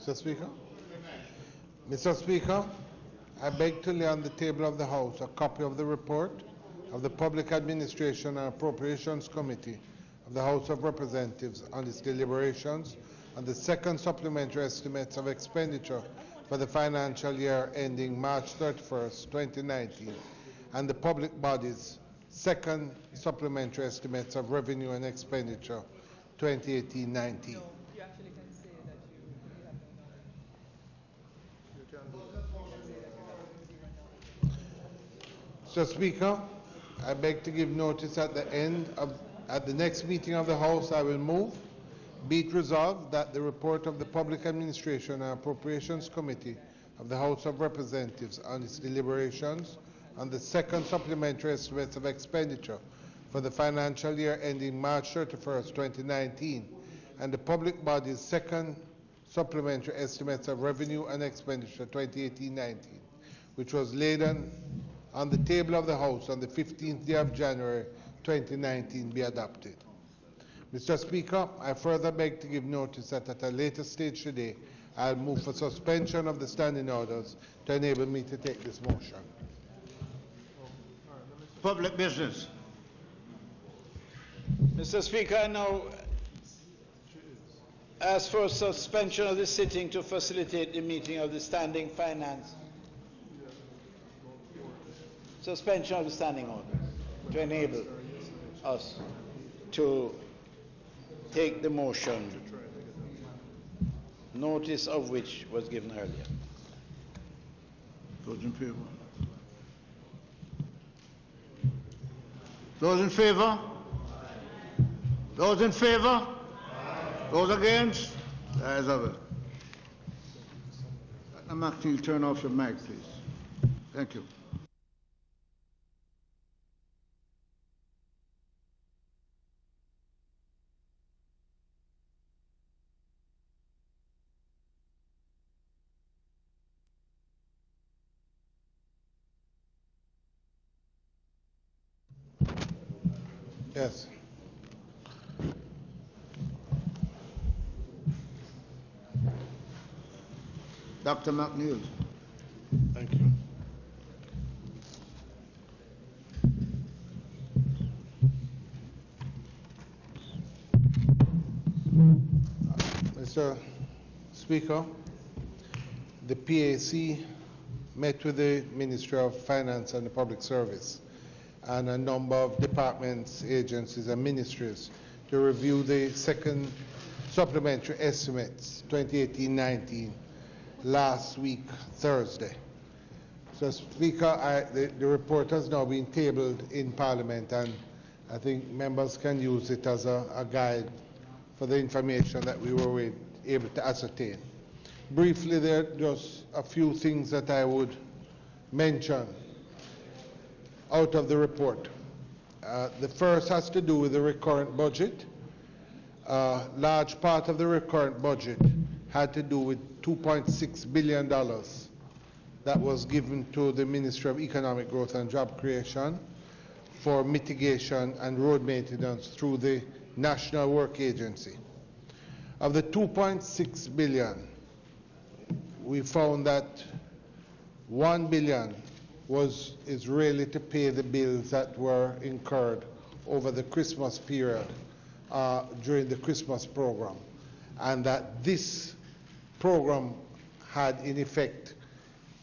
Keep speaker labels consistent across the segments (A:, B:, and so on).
A: Mr. Speaker. Mr. Speaker, I beg to lay on the table of the House a copy of the report of the Public Administration and Appropriations Committee of the House of Representatives on its deliberations on the second supplementary estimates of expenditure for the financial year ending March 31st, 2019, and the public body's second supplementary estimates of revenue and expenditure 2018-19.
B: No, you actually can say that you have no knowledge.
A: Mr. Speaker, I beg to give notice at the next meeting of the House. I will move. Be it resolved that the report of the Public Administration and Appropriations Committee of the House of Representatives on its deliberations on the second supplementary estimates of expenditure for the financial year ending March 31st, 2019, and the public body's second supplementary estimates of revenue and expenditure 2018-19, which was laid on the table of the House on the 15th day of January 2019, be adopted. Mr. Speaker, I further beg to give notice that at a later stage today, I'll move for suspension of the standing orders to enable me to take this motion.
C: Public business.
D: Mr. Speaker, I now ask for suspension of the sitting to facilitate the meeting of the Standing Finance. Suspension of the standing order to enable us to take the motion, notice of which was given earlier.
C: Those in favor? Those in favor? Those in favor? Those against? Ayes have it. I'm asking you to turn off your mic, please. Thank you.
A: Yes.
C: Dr. McNeil.
A: Thank you. Mr. Speaker, the PAC met with the Ministry of Finance and the Public Service and a number of departments, agencies, and ministries to review the second supplementary estimates 2018-19 last week, Thursday. So, Speaker, the report has now been tabled in Parliament, and I think members can use it as a guide for the information that we were able to ascertain. Briefly, there are just a few things that I would mention out of the report. The first has to do with the recurrent budget. Large part of the recurrent budget had to do with $2.6 billion that was given to the Ministry of Economic Growth and Job Creation for mitigation and road maintenance through the National Work Agency. Of the $2.6 billion, we found that $1 billion is really to pay the bills that were incurred over the Christmas period during the Christmas program, and that this program had in effect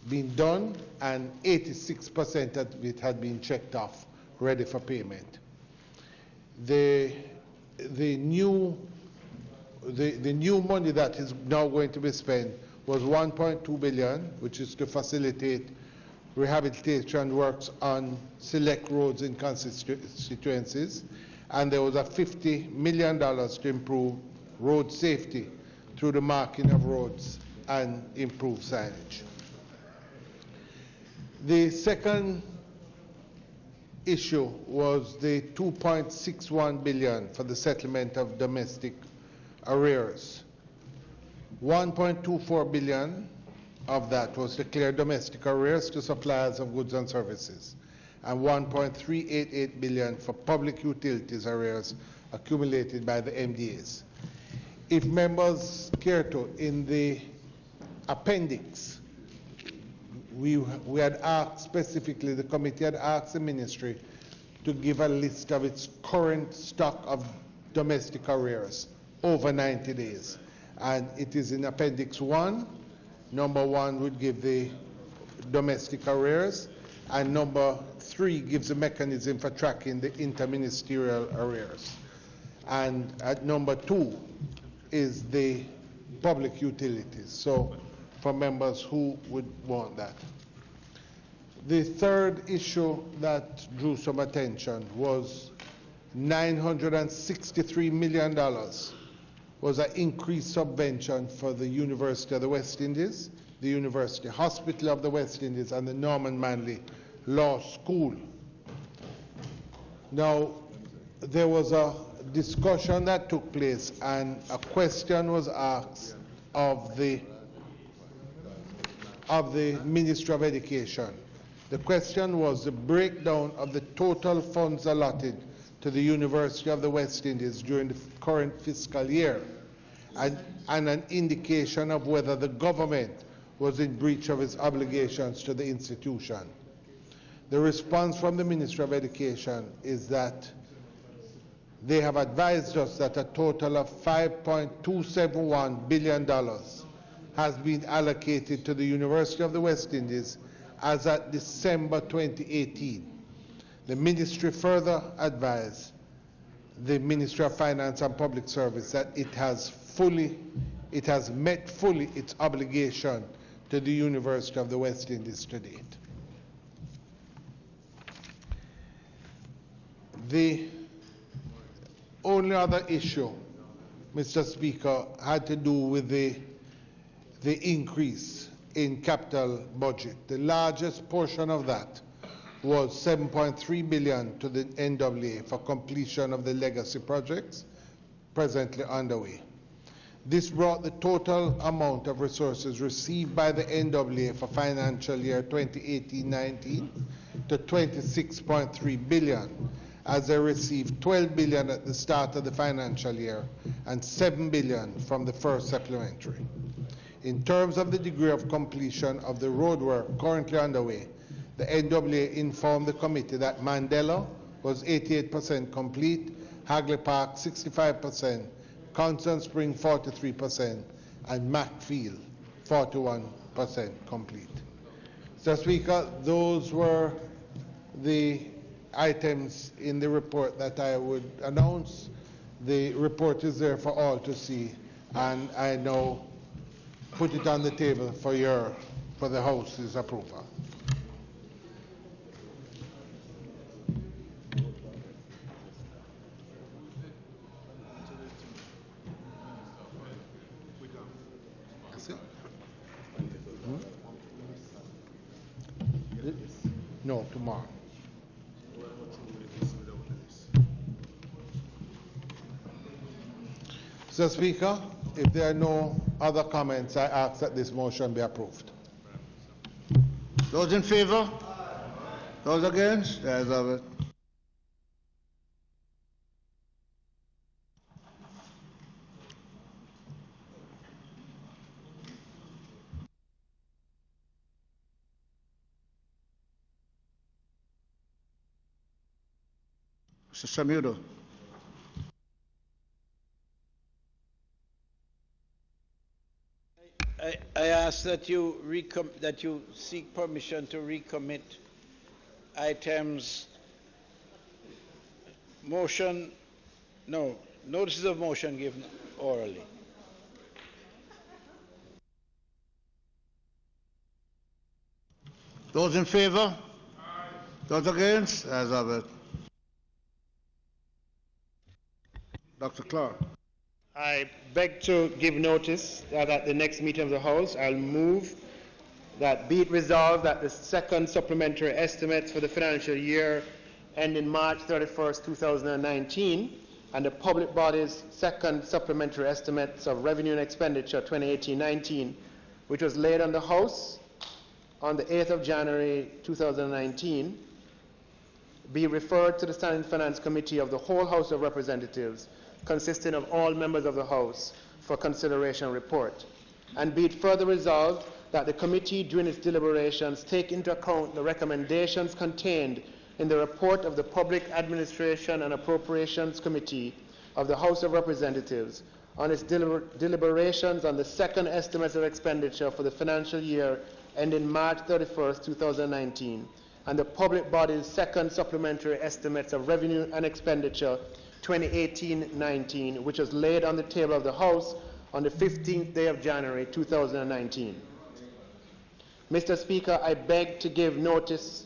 A: been done and 86% of it had been checked off, ready for payment. The new money that is now going to be spent was $1.2 billion, which is to facilitate rehabilitation works on select roads in constituencies, and there was a $50 million to improve road safety through the marking of roads and improve signage. The second issue was the $2.61 billion for the settlement of domestic arrears. $1.24 billion of that was to clear domestic arrears to suppliers of goods and services, and $1.388 billion for public utilities arrears accumulated by the MDAs. If members care to, in the appendix, we had asked specifically, the committee had asked the ministry to give a list of its current stock of domestic arrears over 90 days. And it is in Appendix 1. Number 1 would give the domestic arrears, and number 3 gives a mechanism for tracking the interministerial arrears. And at number 2 is the public utilities. So for members who would want that. The third issue that drew some attention was $963 million was an increased subvention for the University of the West Indies, the University Hospital of the West Indies, and the Norman Manley Law School. Now, there was a discussion that took place, and a question was asked of the Ministry of Education. The question was the breakdown of the total funds allotted to the University of the West Indies during the current fiscal year, and an indication of whether the government was in breach of its obligations to the institution. The response from the Ministry of Education is that they have advised us that a total of $5.271 billion has been allocated to the University of the West Indies as at December 2018. The ministry further advised the Ministry of Finance and Public Service that it has met fully its obligation to the University of the West Indies to date. The only other issue, Mr. Speaker, had to do with the increase in capital budget. The largest portion of that was $7.3 billion to the NWA for completion of the legacy projects presently underway. This brought the total amount of resources received by the NWA for financial year 2018-19 to $26.3 billion, as they received $12 billion at the start of the financial year and $7 billion from the first supplementary. In terms of the degree of completion of the roadwork currently underway, the NWA informed the committee that Mandela was 88% complete, Hagley Park 65%, Constant Spring 43%, and Macfield 41% complete. Mr. Speaker, those were the items in the report that I would announce. The report is there for all to see, and I now put it on the table for the House's approval. That's it? No, tomorrow. Mr. Speaker, if there are no other comments, I ask that this motion be approved.
C: Those in favor? Those against? The ayes have it. Mr. Samudo.
D: I ask that you seek permission to recommit items, notices of motion given orally.
C: Those in favor? Those against? As of it. Dr. Clark.
E: I beg to give notice that at the next meeting of the House, I'll move that be it resolved that the second supplementary estimates for the financial year ending March 31st, 2019, and the public body's second supplementary estimates of revenue and expenditure 2018-19, which was laid on the House on the 8th of January 2019, be referred to the Standing Finance Committee of the whole House of Representatives, consisting of all members of the House, for consideration and report. And be it further resolved that the committee during its deliberations take into account the recommendations contained in the report of the Public Administration and Appropriations Committee of the House of Representatives on its deliberations on the second estimates of expenditure for the financial year ending March 31st, 2019, and the public body's second supplementary estimates of revenue and expenditure 2018-19, which was laid on the table of the House on the 15th day of January 2019. Mr. Speaker, I beg to give notice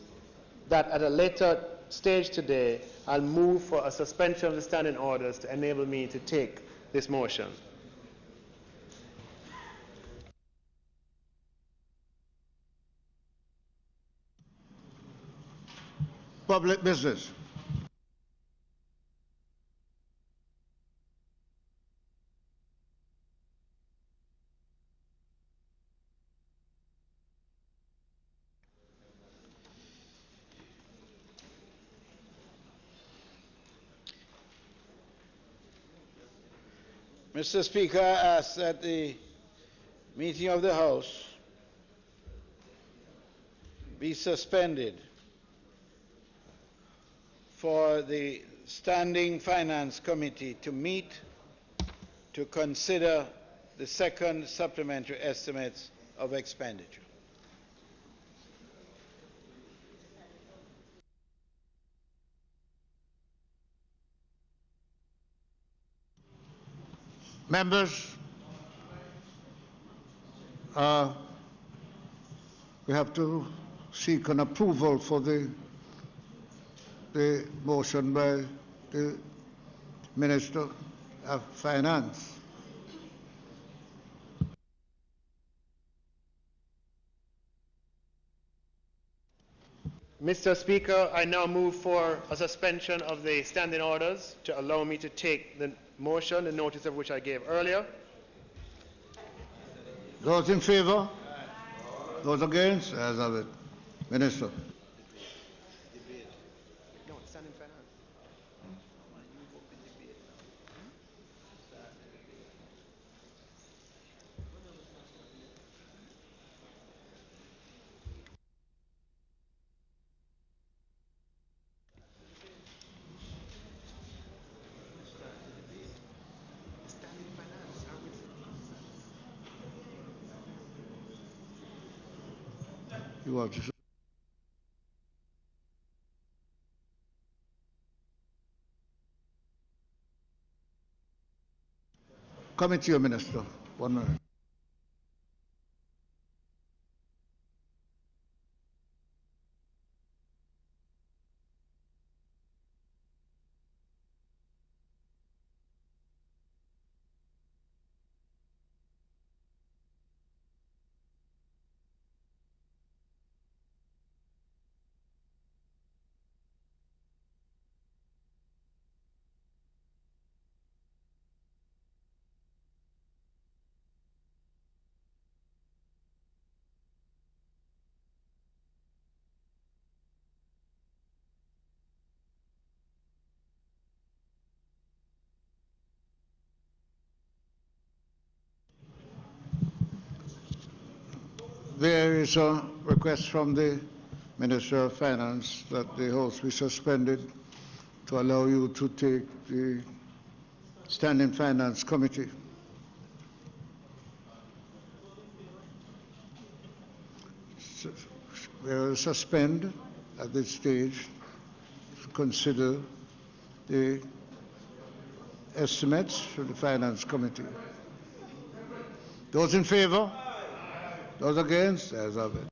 E: that at a later stage today, I'll move for a suspension of the standing orders to enable me to take this motion.
C: Public business.
D: Mr. Speaker, I ask that the meeting of the House be suspended for the Standing Finance Committee to meet to consider the second supplementary estimates of expenditure.
C: Members, we have to seek an approval for the motion by the Minister of Finance.
E: Mr. Speaker, I now move for a suspension of the standing orders to allow me to take the motion, the notice of which I gave earlier.
C: Those in favor? Those against? As of it. Minister.
E: No, standing finance.
C: You want to? Committee, Minister. 1 minute. There is a request from the Minister of Finance that the House be suspended to allow you to take the Standing Finance Committee. We will suspend at this stage to consider the estimates for the Finance Committee. Those in favor? Those against? As of it.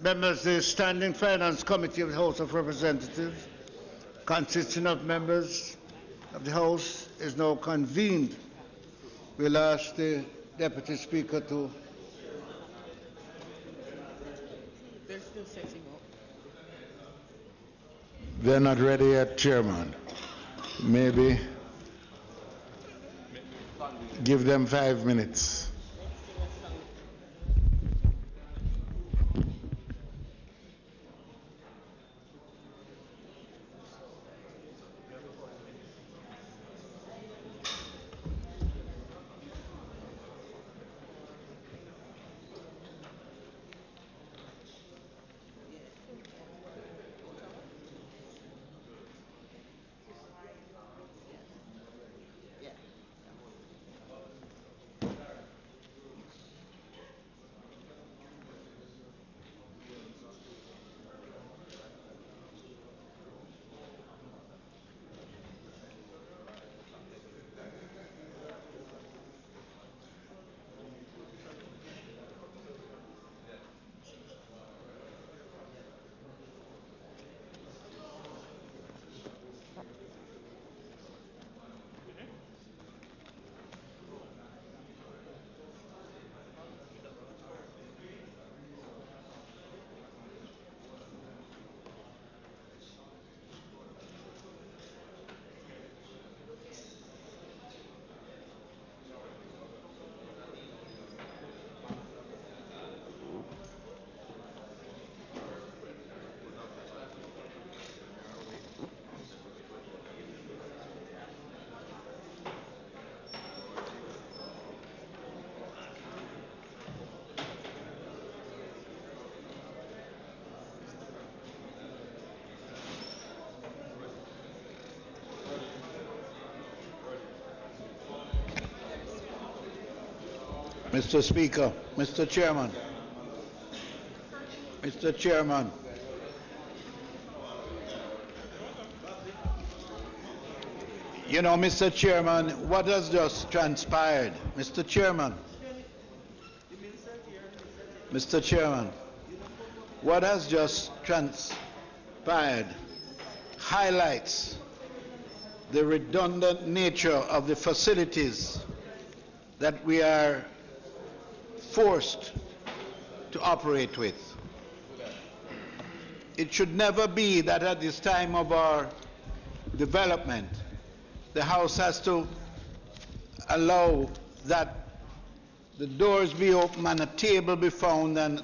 C: Members, the Standing Finance Committee of the House of Representatives, consisting of members of the House, is now convened. We'll ask the Deputy Speaker to...
B: They're still setting up.
F: They're not ready yet, Chairman. Maybe give them 5 minutes.
D: Mr. Speaker, Mr. Chairman, Mr. Chairman, you know, Mr. Chairman, what has just transpired? Mr. Chairman, Mr. Chairman, what has just transpired highlights the redundant nature of the facilities that we are forced to operate with. It should never be that at this time of our development, the House has to allow that the doors be open and a table be found and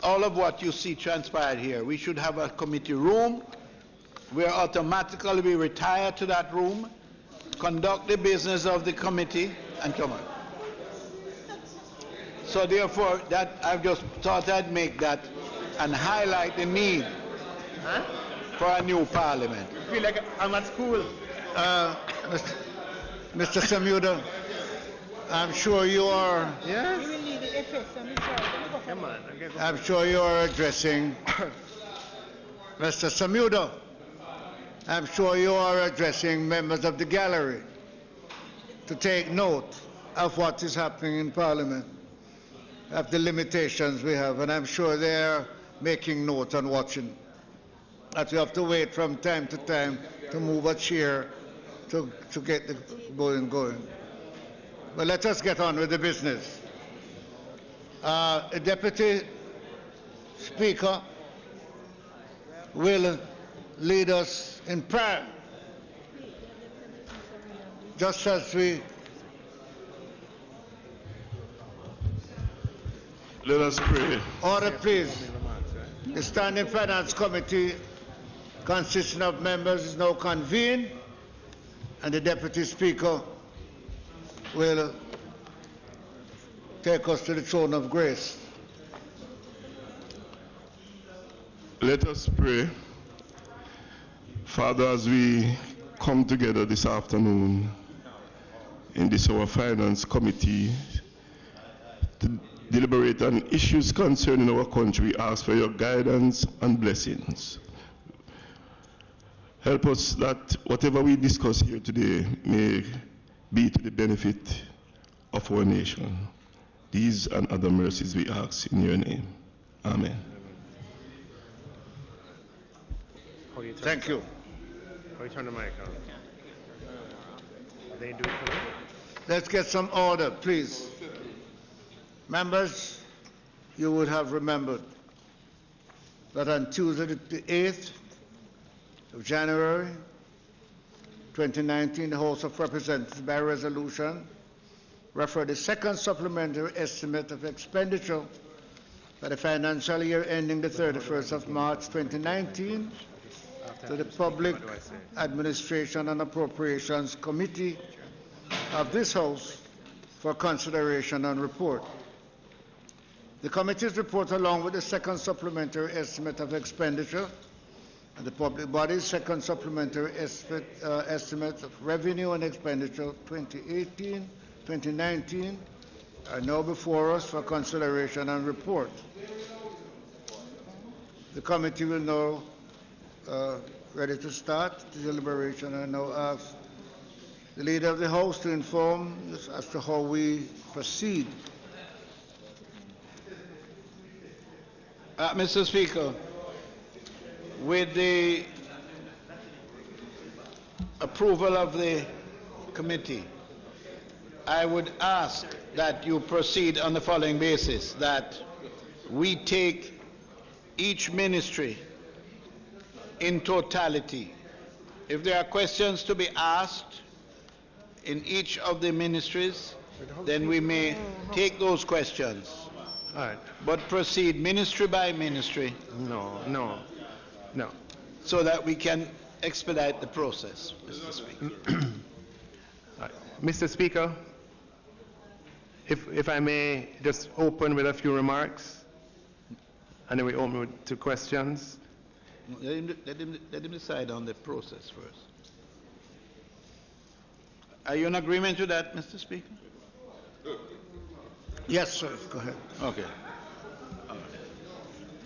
D: all of what you see transpired here. We should have a committee room where automatically we retire to that room, conduct the business of the committee, and come on. So therefore, that I've just thought I'd make that and highlight the need for a new parliament.
E: I feel like I'm at school.
C: Mr. Samuda, I'm sure you are...
E: Yes? Come on.
C: I'm sure you are addressing... Mr. Samuda, I'm sure you are addressing members of the gallery to take note of what is happening in Parliament, of the limitations we have, and I'm sure they're making note and watching. That we have to wait from time to time to move a chair to get the going. But let us get on with the business. The Deputy Speaker will lead us in prayer, just as we...
F: Let us pray.
C: Order, please. The Standing Finance Committee, consisting of members, is now convened, and the Deputy Speaker will take us to the throne of grace.
F: Let us pray. Father, as we come together this afternoon in this our Finance Committee to deliberate on issues concerning our country, we ask for your guidance and blessings. Help us that whatever we discuss here today may be to the benefit of our nation. These and other mercies we ask in your name. Amen.
E: How do you turn
C: Thank
E: this
C: you.
E: on? How do you turn the mic on? They do it for me.
C: Let's get some order, please. Members, you would have remembered that on Tuesday, the 8th of January, 2019, the House of Representatives, by resolution, referred the second supplementary estimate of expenditure for the financial year ending the 31st of March 2019 to the Public Administration and Appropriations Committee of this House for consideration and report. The committee's report, along with the second supplementary estimate of expenditure and the public body's second supplementary estimate of revenue and expenditure 2018-2019, are now before us for consideration and report. The committee will now ready to start the deliberation. I now ask the leader of the House to inform us as to how we proceed.
D: Mr. Speaker, with the approval of the committee, I would ask that you proceed on the following basis, that we take each ministry in totality. If there are questions to be asked in each of the ministries, then we may take those questions.
E: All right.
D: But proceed ministry by ministry
E: No.
D: so that we can expedite the process, Mr. Speaker.
E: All right. Mr. Speaker, if I may just open with a few remarks, and then we open to questions.
D: Let him decide on the process first. Are you in agreement with that, Mr. Speaker?
C: Yes, sir. Go ahead.
D: Okay. All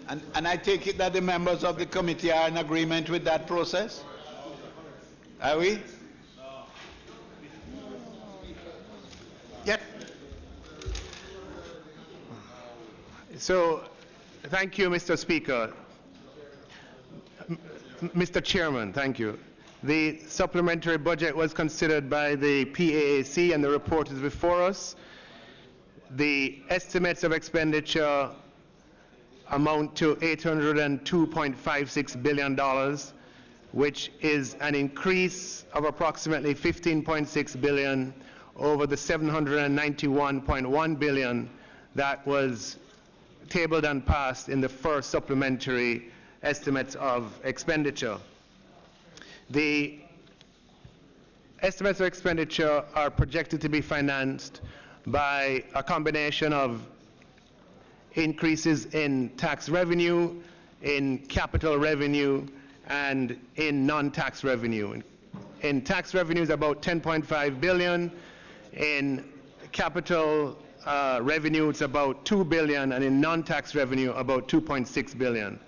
D: right. And I take it that the members of the committee are in agreement with that process? Are we?
C: Yep.
E: So, thank you, Mr. Speaker. Mr. Chairman, thank you. The supplementary budget was considered by the PAAC and the report is before us. The estimates of expenditure amount to $802.56 billion, which is an increase of approximately $15.6 billion over the $791.1 billion that was tabled and passed in the first supplementary estimates of expenditure. The estimates of expenditure are projected to be financed by a combination of increases in tax revenue, in capital revenue, and in non-tax revenue. In tax revenues, about $10.5 billion. In capital revenue, it's about $2 billion, and in non-tax revenue, about $2.6 billion.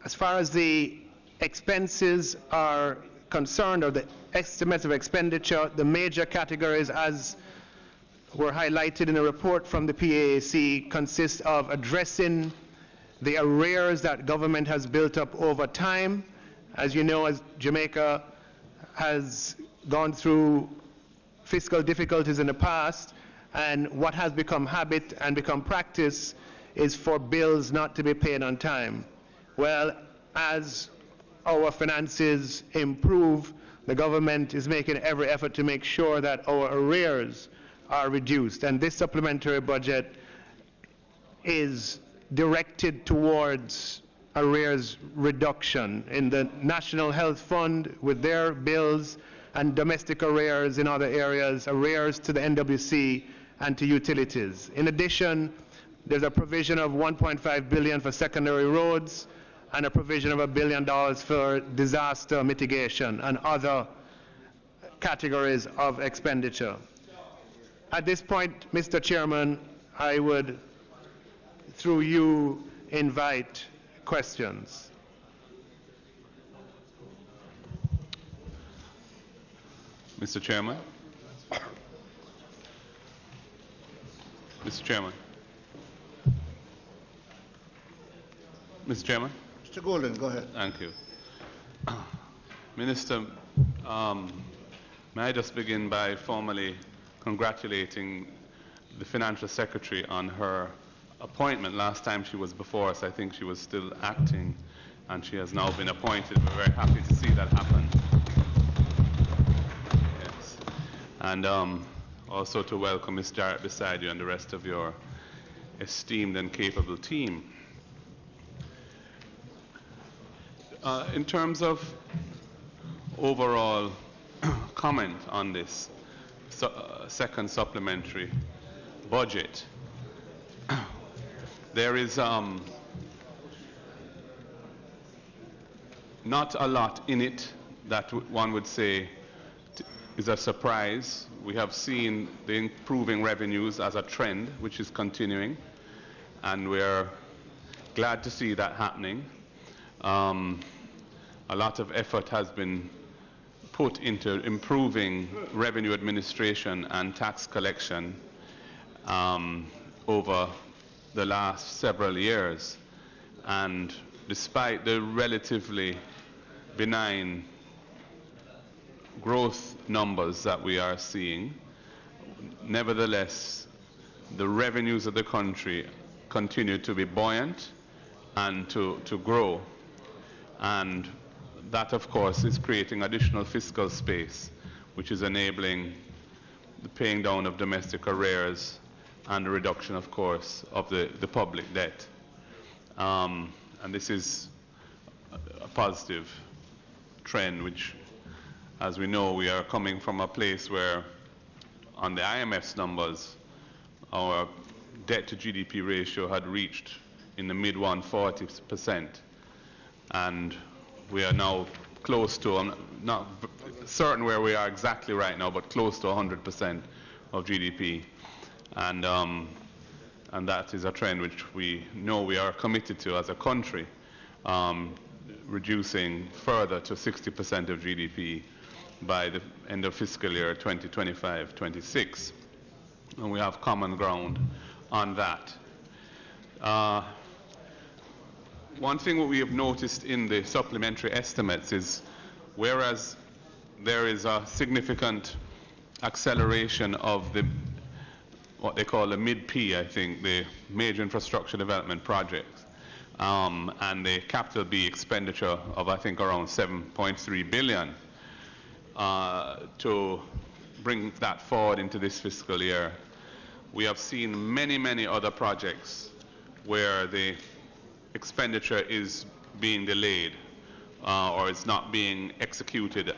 E: As far as the expenses are concerned, or the estimates of expenditure, the major categories, as were highlighted in a report from the PAAC, consist of addressing the arrears that government has built up over time. As you know, as Jamaica has gone through fiscal difficulties in the past, and what has become habit and become practice is for bills not to be paid on time. Well, as our finances improve, the government is making every effort to make sure that our arrears are reduced. And this supplementary budget is directed towards arrears reduction in the National Health Fund with their bills, and domestic arrears in other areas, arrears to the NWC and to utilities. In addition, there's a provision of $1.5 billion for secondary roads, and a provision of $1 billion for disaster mitigation and other categories of expenditure. At this point, Mr. Chairman, I would, through you, invite questions.
G: Mr. Chairman. Mr. Chairman. Mr. Chairman?
C: Mr. Golden, go ahead.
G: Thank you. Minister, may I just begin by formally congratulating the Financial Secretary on her appointment. Last time she was before us, I think she was still acting, and she has now been appointed. We're very happy to see that happen. Yes. And also to welcome Ms. Jarrett beside you and the rest of your esteemed and capable team. In terms of overall comment on this second supplementary budget, there is not a lot in it that one would say is a surprise. We have seen the improving revenues as a trend, which is continuing, and we're glad to see that happening. A lot of effort has been put into improving revenue administration and tax collection over the last several years, and despite the relatively benign growth numbers that we are seeing, nevertheless the revenues of the country continue to be buoyant and to grow, and that of course is creating additional fiscal space, which is enabling the paying down of domestic arrears and the reduction, of course, of the public debt. And this is a positive trend, which, as we know, we are coming from a place where, on the IMF's numbers, our debt to GDP ratio had reached in the mid 140%, and we are now close to, I'm not certain where we are exactly right now, but close to 100% of GDP. And that is a trend which we know we are committed to as a country, reducing further to 60% of GDP by the end of fiscal year 2025-26. And we have common ground on that. One thing that we have noticed in the supplementary estimates is, whereas there is a significant acceleration of the what they call the mid-P, I think, the major infrastructure development projects, and the capital B expenditure of, I think, around 7.3 billion to bring that forward into this fiscal year. We have seen many, many other projects where the expenditure is being delayed or is not being executed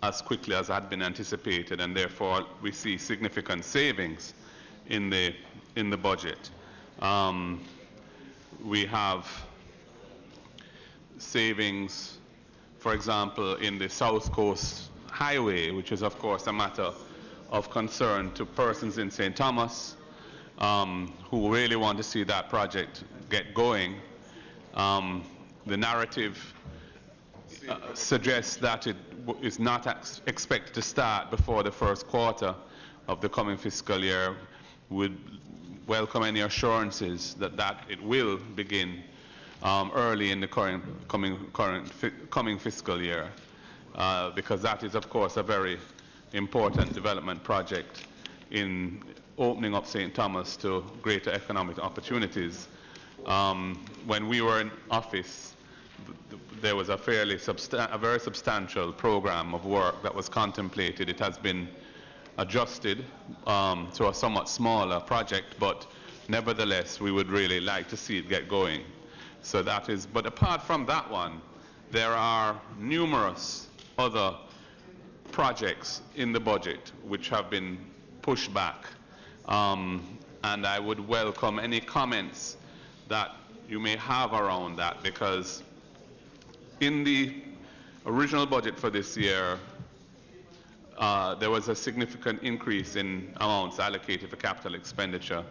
G: as quickly as had been anticipated, and therefore we see significant savings in the budget. We have savings, for example, in the South Coast Highway, which is of course a matter of concern to persons in St. Thomas who really want to see that project get going. The narrative suggests that it is not expected to start before the first quarter of the coming fiscal year. Would welcome any assurances that it will begin early in the coming fiscal year, because that is of course a very important development project in opening up St. Thomas to greater economic opportunities. When we were in office, there was a very substantial program of work that was contemplated. It has been adjusted to a somewhat smaller project, but nevertheless we would really like to see it get going. So that is, but apart from that one, there are numerous other projects in the budget which have been pushed back, and I would welcome any comments that you may have around that, because in the original budget for this year there was a significant increase in amounts allocated for capital expenditure,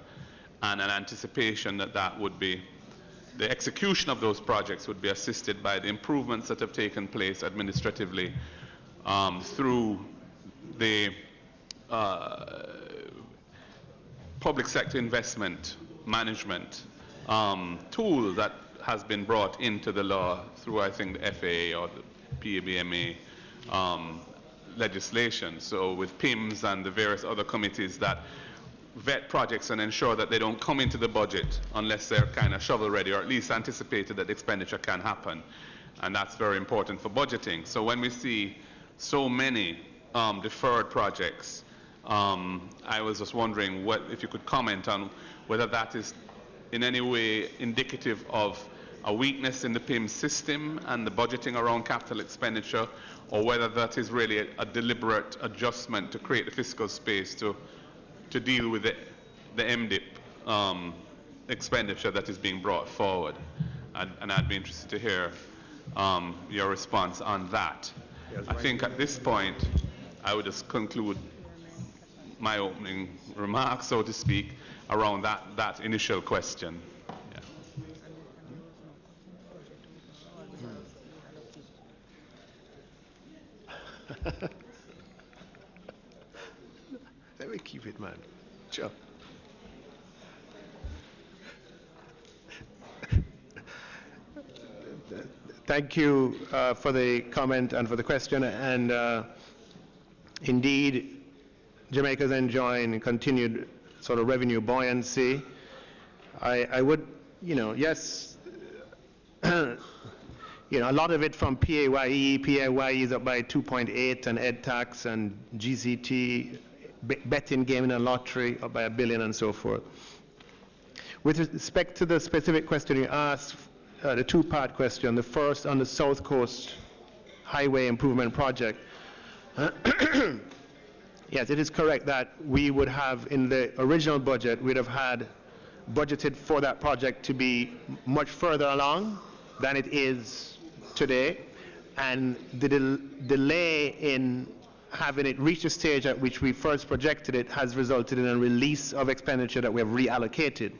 G: and an anticipation that the execution of those projects would be assisted by the improvements that have taken place administratively through the public sector investment management tool that has been brought into the law through, I think, the FAA or the PBMA legislation. So with PIMS and the various other committees that vet projects and ensure that they don't come into the budget unless they're kind of shovel ready, or at least anticipated that expenditure can happen. And that's very important for budgeting. So when we see so many deferred projects, I was just wondering if you could comment on whether that is in any way indicative of a weakness in the PIM system and the budgeting around capital expenditure, or whether that is really a deliberate adjustment to create the fiscal space to deal with the MDIP expenditure that is being brought forward. And I'd be interested to hear your response on that. I think at this point, I would just conclude my opening remarks, so to speak, around that initial question.
E: Yeah. Let me keep it, man. Sure. Thank you for the comment and for the question. And indeed, Jamaica is enjoying continued sort of revenue buoyancy. I would, yes, a lot of it from PAYE. PAYE is up by 2.8, and Ed Tax and GCT, betting, gaming, and lottery up by $1 billion, and so forth. With respect to the specific question you asked, the two-part question, the first on the South Coast Highway Improvement Project. Yes, it is correct that we would have, in the original budget, we'd have had budgeted for that project to be much further along than it is today. And the delay in having it reach a stage at which we first projected it has resulted in a release of expenditure that we have reallocated.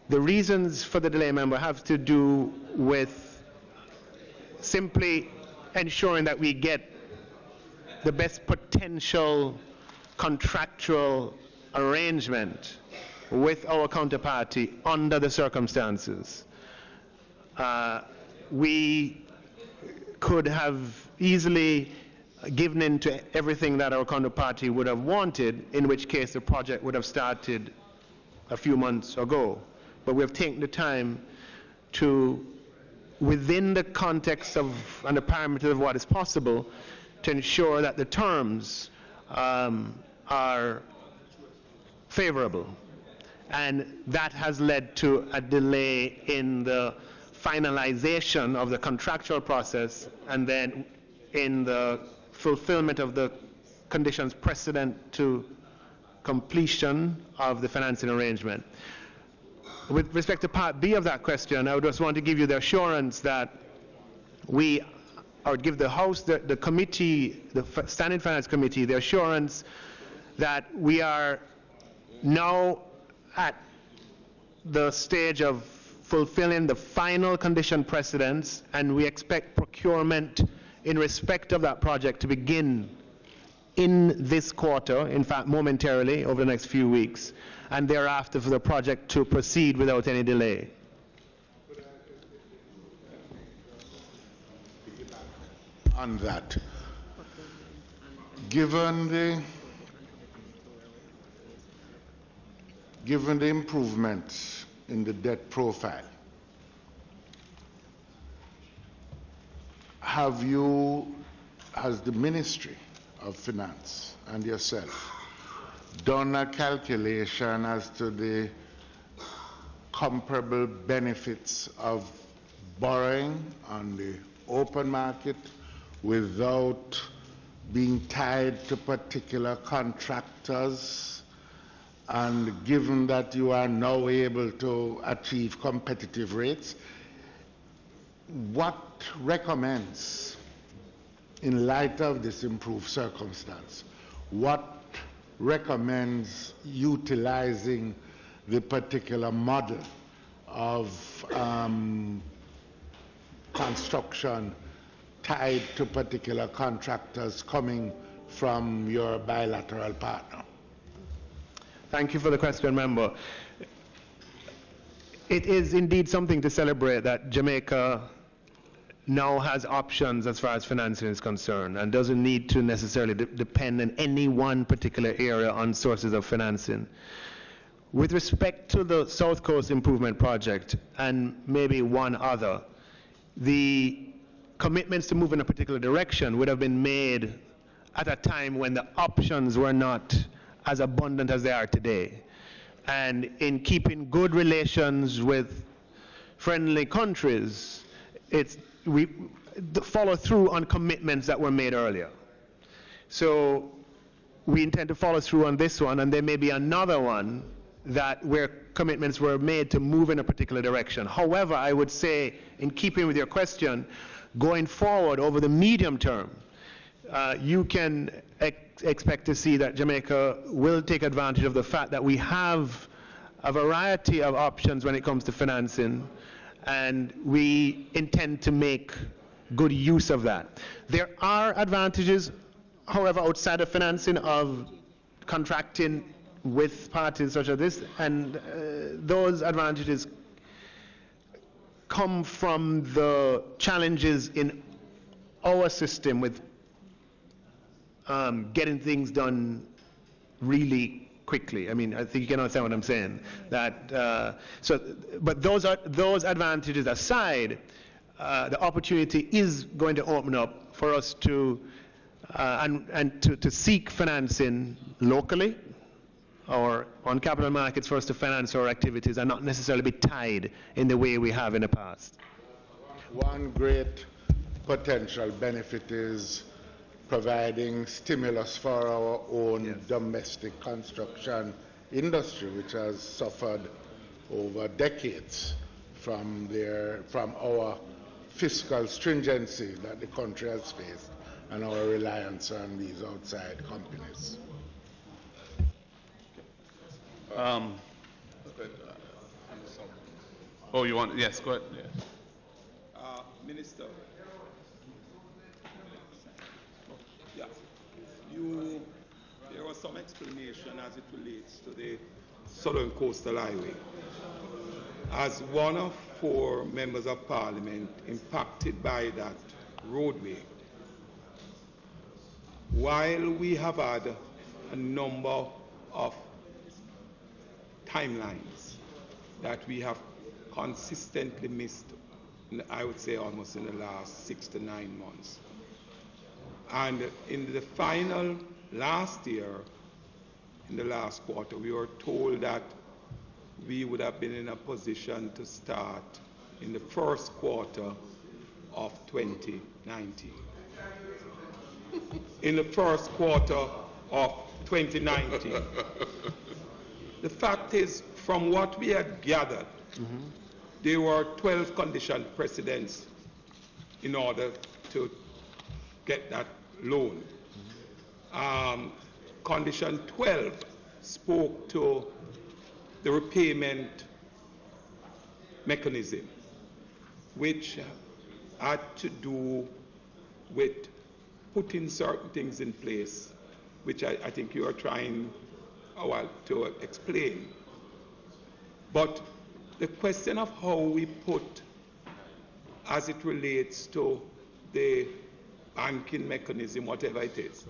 E: The reasons for the delay, member, have to do with simply ensuring that we get the best potential contractual arrangement with our counterparty under the circumstances. We could have easily given in to everything that our counterparty would have wanted, in which case the project would have started a few months ago. But we have taken the time to, within the context of and the parameters of what is possible, to ensure that the terms are favorable. And that has led to a delay in the finalization of the contractual process and then in the fulfillment of the conditions precedent to completion of the financing arrangement. With respect to part B of that question, I would just want to give you the assurance that I would give the House, the committee, the Standing Finance Committee, the assurance that we are now at the stage of fulfilling the final condition precedents, and we expect procurement in respect of that project to begin in this quarter, in fact momentarily over the next few weeks, and thereafter for the project to proceed without any delay.
C: On that, given the improvements in the debt profile, has the Ministry of Finance and yourself done a calculation as to the comparable benefits of borrowing on the open market without being tied to particular contractors? And given that you are now able to achieve competitive rates, what recommends, in light of this improved circumstance, what recommends utilizing the particular model of construction tied to particular contractors coming from your bilateral partner?
E: Thank you for the question, member. it is indeed something to celebrate that Jamaica now has options as far as financing is concerned and doesn't need to necessarily depend in any one particular area on sources of financing. With respect to the South Coast Improvement Project and maybe one other, the commitments to move in a particular direction would have been made at a time when the options were not as abundant as they are today. And in keeping good relations with friendly countries, we follow through on commitments that were made earlier. So we intend to follow through on this one, and there may be another one where commitments were made to move in a particular direction. However, I would say, in keeping with your question, going forward over the medium term, you can expect to see that Jamaica will take advantage of the fact that we have a variety of options when it comes to financing, and we intend to make good use of that. There are advantages, however, outside of financing of contracting with parties such as this, and those advantages come from the challenges in our system with getting things done really quickly. I mean, I think you can understand what I'm saying. But those advantages aside, the opportunity is going to open up for us to to seek financing locally or on capital markets for us to finance our activities and not necessarily be tied in the way we have in the past.
A: One great potential benefit is providing stimulus for our own domestic construction industry, which has suffered over decades from our fiscal stringency that the country has faced and our reliance on these outside companies.
G: Oh, you want? Yes, go ahead. Yeah.
H: Minister, there was some explanation as it relates to the Southern Coastal Highway. As one of 4 members of Parliament impacted by that roadway, while we have had a number of timelines that we have consistently missed, I would say almost in the last 6 to 9 months. And in the final last year, in the last quarter, we were told that we would have been in a position to start in the first quarter of 2019. In the first quarter of 2019. The fact is, from what we had gathered, there were 12 condition precedents in order to get that loan. Condition 12 spoke to the repayment mechanism, which had to do with putting certain things in place, which I think you are trying a while to explain. But the question of how we put, as it relates to the banking mechanism, whatever it is,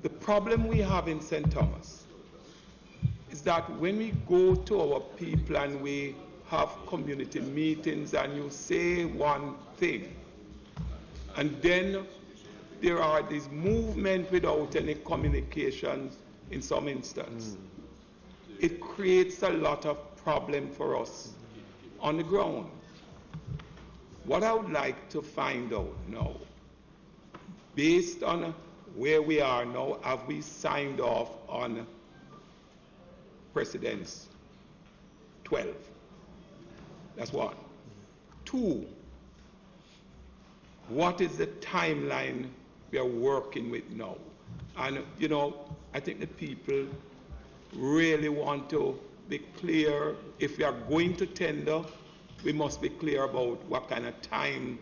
H: the problem we have in St. Thomas is that when we go to our people and we have community meetings and you say one thing, and then there are these movements without any communications in some instance, it creates a lot of problem for us on the ground. What I would like to find out now, based on where we are now, have we signed off on precedents 12? That's one. 2, what is the timeline we are working with now? And, you know, I think the people really want to be clear. If we are going to tender, we must be clear about what kind of time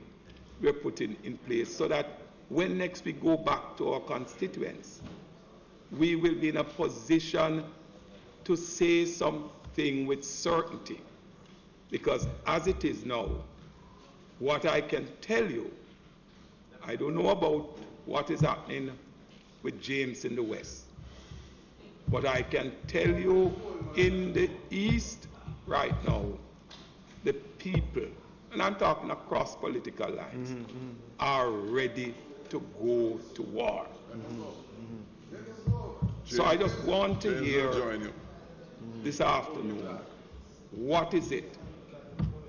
H: we're putting in place so that when next we go back to our constituents, we will be in a position to say something with certainty Because as it is now, what I can tell you, I don't know about what is happening with James in the West, but I can tell you in the East right now, the people, and I'm talking across political lines, are ready to go to war. So I just want to hear this afternoon, what is it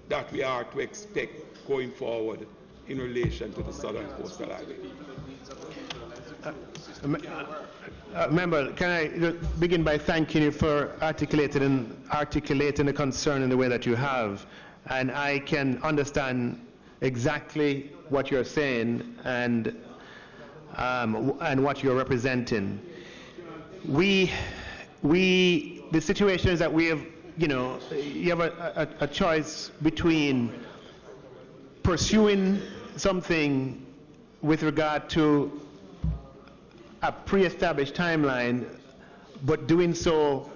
H: that we are to expect going forward in relation to the Southern Coastal Highway?
E: Member, can I just begin by thanking you for articulating the concern in the way that you have, and I can understand exactly what you're saying and what you're representing. The situation is that we have, you have a choice between pursuing something with regard to a pre-established timeline, but doing so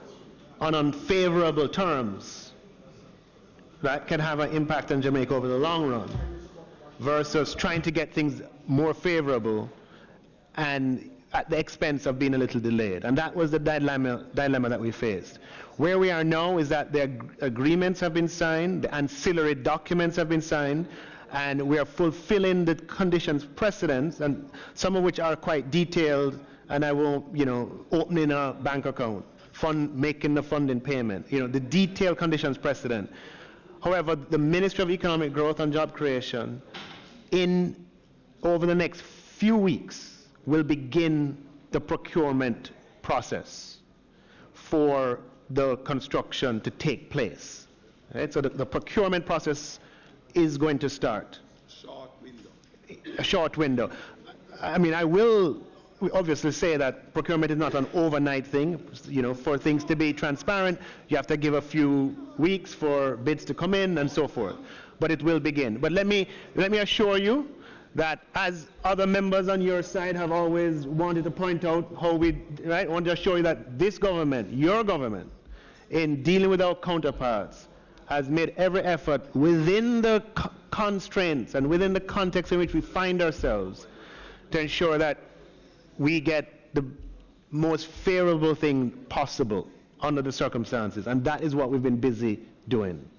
E: on unfavorable terms that can have an impact on Jamaica over the long run, versus trying to get things more favorable and at the expense of being a little delayed. And that was the dilemma that we faced. Where we are now is that the agreements have been signed, the ancillary documents have been signed, and we are fulfilling the conditions precedents, and some of which are quite detailed, and I won't, opening a bank account, making the funding payment, the detailed conditions precedent. However, the Ministry of Economic Growth and Job Creation, over the next few weeks, will begin the procurement process for the construction to take place. Right? So the procurement process is going to start. A short window. I mean, I will obviously say that procurement is not an overnight thing. For things to be transparent, you have to give a few weeks for bids to come in and so forth. But it will begin. But let me assure you that, as other members on your side have always wanted to point out how I want to assure you that this government, your government, in dealing with our counterparts, has made every effort within the constraints and within the context in which we find ourselves to ensure that we get the most favorable thing possible under the circumstances. And that is what we've been busy doing.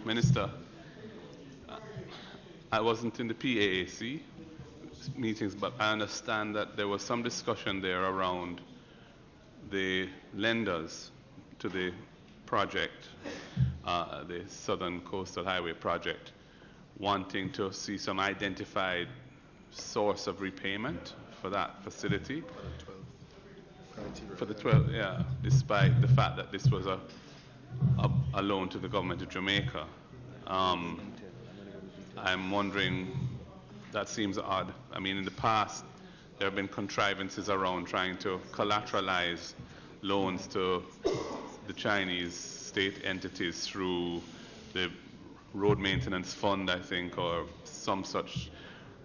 G: Minister, I wasn't in the PAAC meetings, but I understand that there was some discussion there around the lenders to the project, the Southern Coastal Highway project, wanting to see some identified source of repayment for that facility. For the 12, yeah, despite the fact that this was a loan to the government of Jamaica. I'm wondering, that seems odd. I mean, in the past, there have been contrivances around trying to collateralize loans to the Chinese state entities through the road maintenance fund, I think, or some such,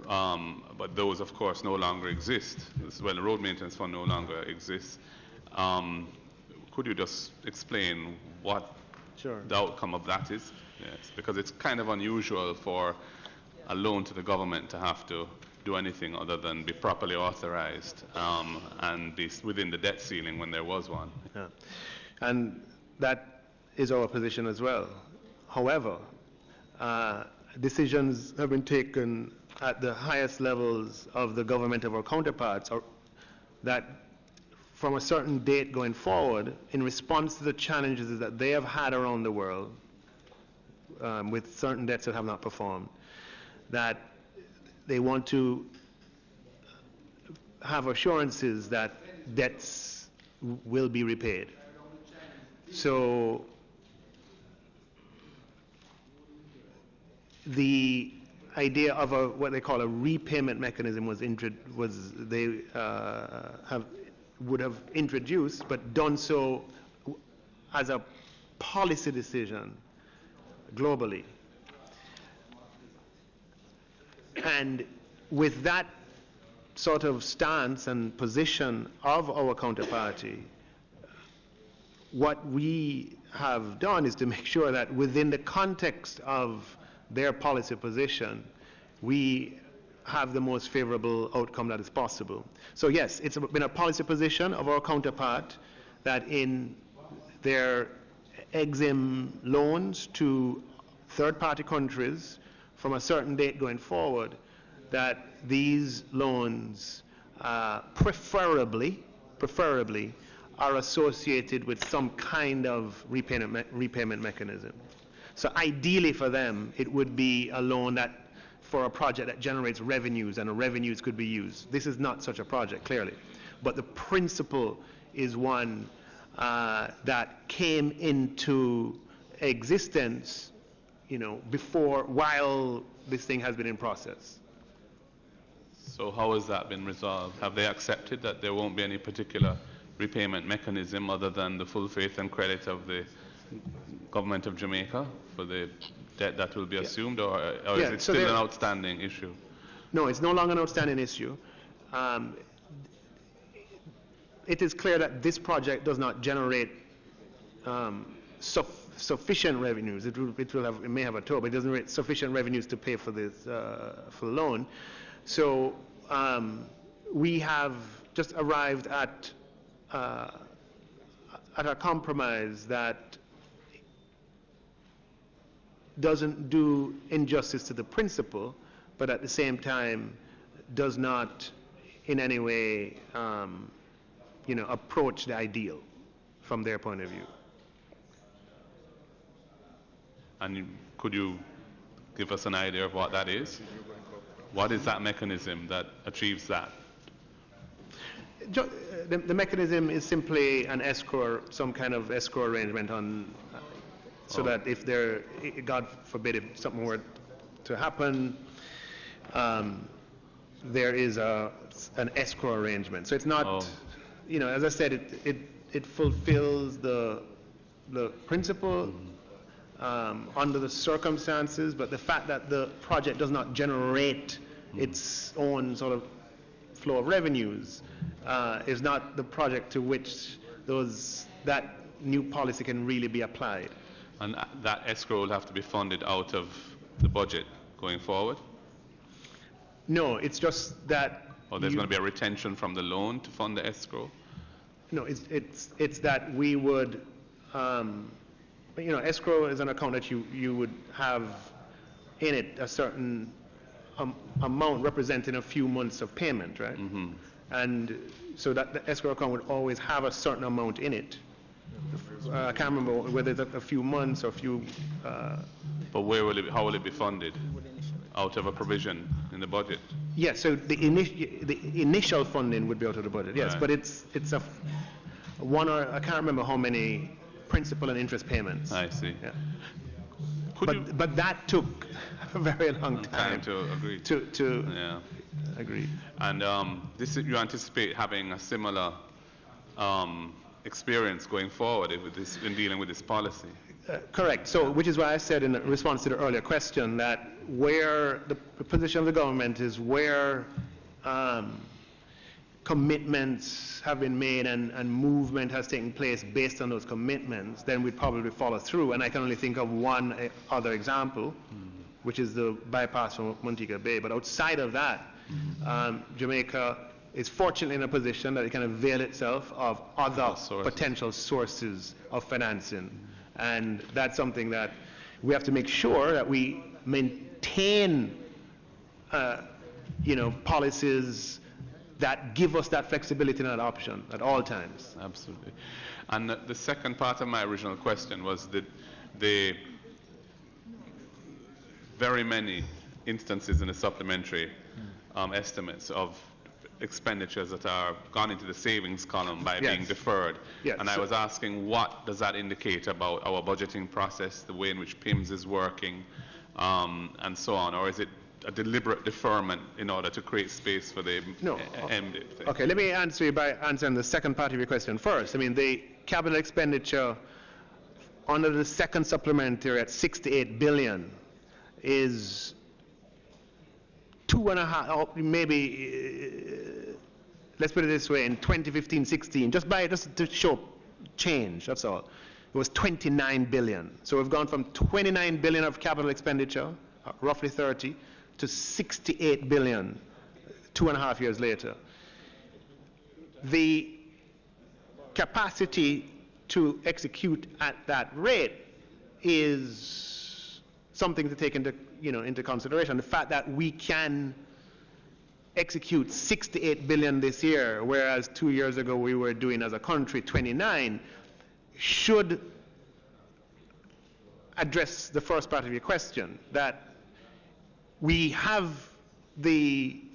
G: but those, of course, no longer exist. Well, the road maintenance fund no longer exists. Could you just explain what the outcome of that is? Yes, because it's kind of unusual for a loan to the government to have to do anything other than be properly authorized and be within the debt ceiling when there was one.
E: Yeah. And that is our position as well. However, decisions have been taken at the highest levels of the government of our counterparts that from a certain date going forward, in response to the challenges that they have had around the world with certain debts that have not performed, that they want to have assurances that debts will be repaid. So the idea of what they call a repayment mechanism would have introduced, but done so as a policy decision globally. And with that sort of stance and position of our counterparty, what we have done is to make sure that within the context of their policy position, we have the most favorable outcome that is possible. So yes, it's been a policy position of our counterpart that in their EXIM loans to third-party countries from a certain date going forward, that these loans preferably are associated with some kind of repayment mechanism. So ideally for them, it would be a loan that for a project that generates revenues, and the revenues could be used. This is not such a project, clearly. But the principle is one that came into existence, while this thing has been in process.
G: So how has that been resolved? Have they accepted that there won't be any particular repayment mechanism other than the full faith and credit of the government of Jamaica for the debt that will be assumed, or is it still an outstanding issue?
E: No, it's no longer an outstanding issue. It is clear that this project does not generate sufficient revenues. It may have a total, but it doesn't generate sufficient revenues to pay for this for the loan. So we have just arrived at a compromise that doesn't do injustice to the principle, but at the same time does not in any way approach the ideal from their point of view.
G: And could you give us an idea of what that is? What is that mechanism that achieves that?
E: The mechanism is simply an escrow, some kind of escrow arrangement so that if there, God forbid, if something were to happen, there is an escrow arrangement. So it's not, as I said, it fulfills the principle under the circumstances, but the fact that the project does not generate its own sort of flow of revenues is not the project to which that new policy can really be applied.
G: And that escrow will have to be funded out of the budget going forward?
E: No, it's just that...
G: Or there's going to be a retention from the loan to fund the escrow?
E: No, it's that we would... escrow is an account that you would have in it a certain amount representing a few months of payment, right? Mm-hmm. And so that the escrow account would always have a certain amount in it. I can't remember whether it's a few months or a few...
G: But how will it be funded? Out of a provision in the budget?
E: Yes, so the initial funding would be out of the budget, yes, right. But it's a I can't remember how many principal and interest payments.
G: I see.
E: Yeah. But that took a very long time
G: to agree.
E: To agree.
G: And you anticipate having a similar experience going forward in dealing with this policy?
E: Correct. So, which is why I said in response to the earlier question that where the position of the government is where commitments have been made and movement has taken place based on those commitments, then we'd probably follow through. And I can only think of one other example, which is the bypass from Montego Bay. But outside of that, Jamaica is fortunately in a position that it can avail itself of other potential sources of financing. And that's something that we have to make sure that we maintain, policies that give us that flexibility and that option at all times.
G: Absolutely. And the second part of my original question was that the very many instances in the supplementary estimates of expenditures that are gone into the savings column by being deferred.
E: Yes.
G: And I was asking, what does that indicate about our budgeting process, the way in which PIMS is working, and so on? Or is it a deliberate deferment in order to create space for the end?
E: Okay, let me answer you by answering the second part of your question first. I mean, the capital expenditure under the second supplementary at 68 billion is 2 2.5, maybe, let's put it this way, in 2015-16, just to show change, that's all. It was 29 billion. So we've gone from 29 billion of capital expenditure, roughly 30, to 68 billion 2.5 years later. The capacity to execute at that rate is something to take into consideration. The fact that we can execute 68 billion this year, whereas 2 years ago we were doing as a country 29, should address the first part of your question, that we have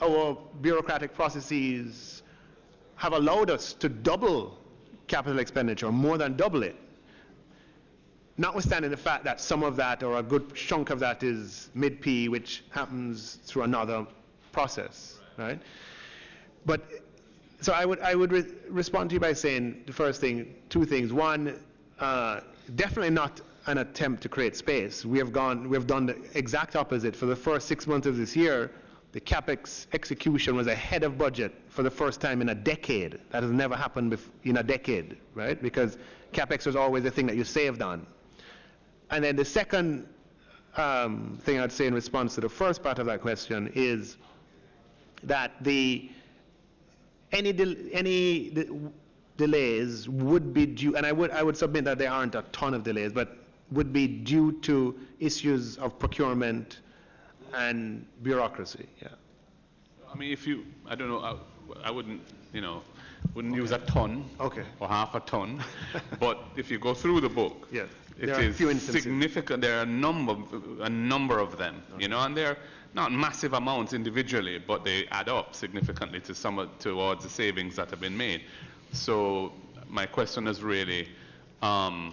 E: our bureaucratic processes have allowed us to double capital expenditure, more than double it, notwithstanding the fact that some of that, or a good chunk of that, is mid-P, which happens through another process, right? But so I would respond to you by saying the first thing, two things. One, definitely not an attempt to create space. We have done the exact opposite. For the first 6 months of this year, the CapEx execution was ahead of budget for the first time in a decade. That has never happened in a decade, right? Because CapEx was always the thing that you saved on. And then the second thing I'd say in response to the first part of that question is that any delays would be due, and I would submit that there aren't a ton of delays, but would be due to issues of procurement and bureaucracy. Yeah.
G: I mean, I don't know, I wouldn't use a ton or half a ton, but if you go through the book,
E: yes,
G: it is significant. There are a number of them, and they're not massive amounts individually, but they add up significantly towards the savings that have been made. So my question is really, and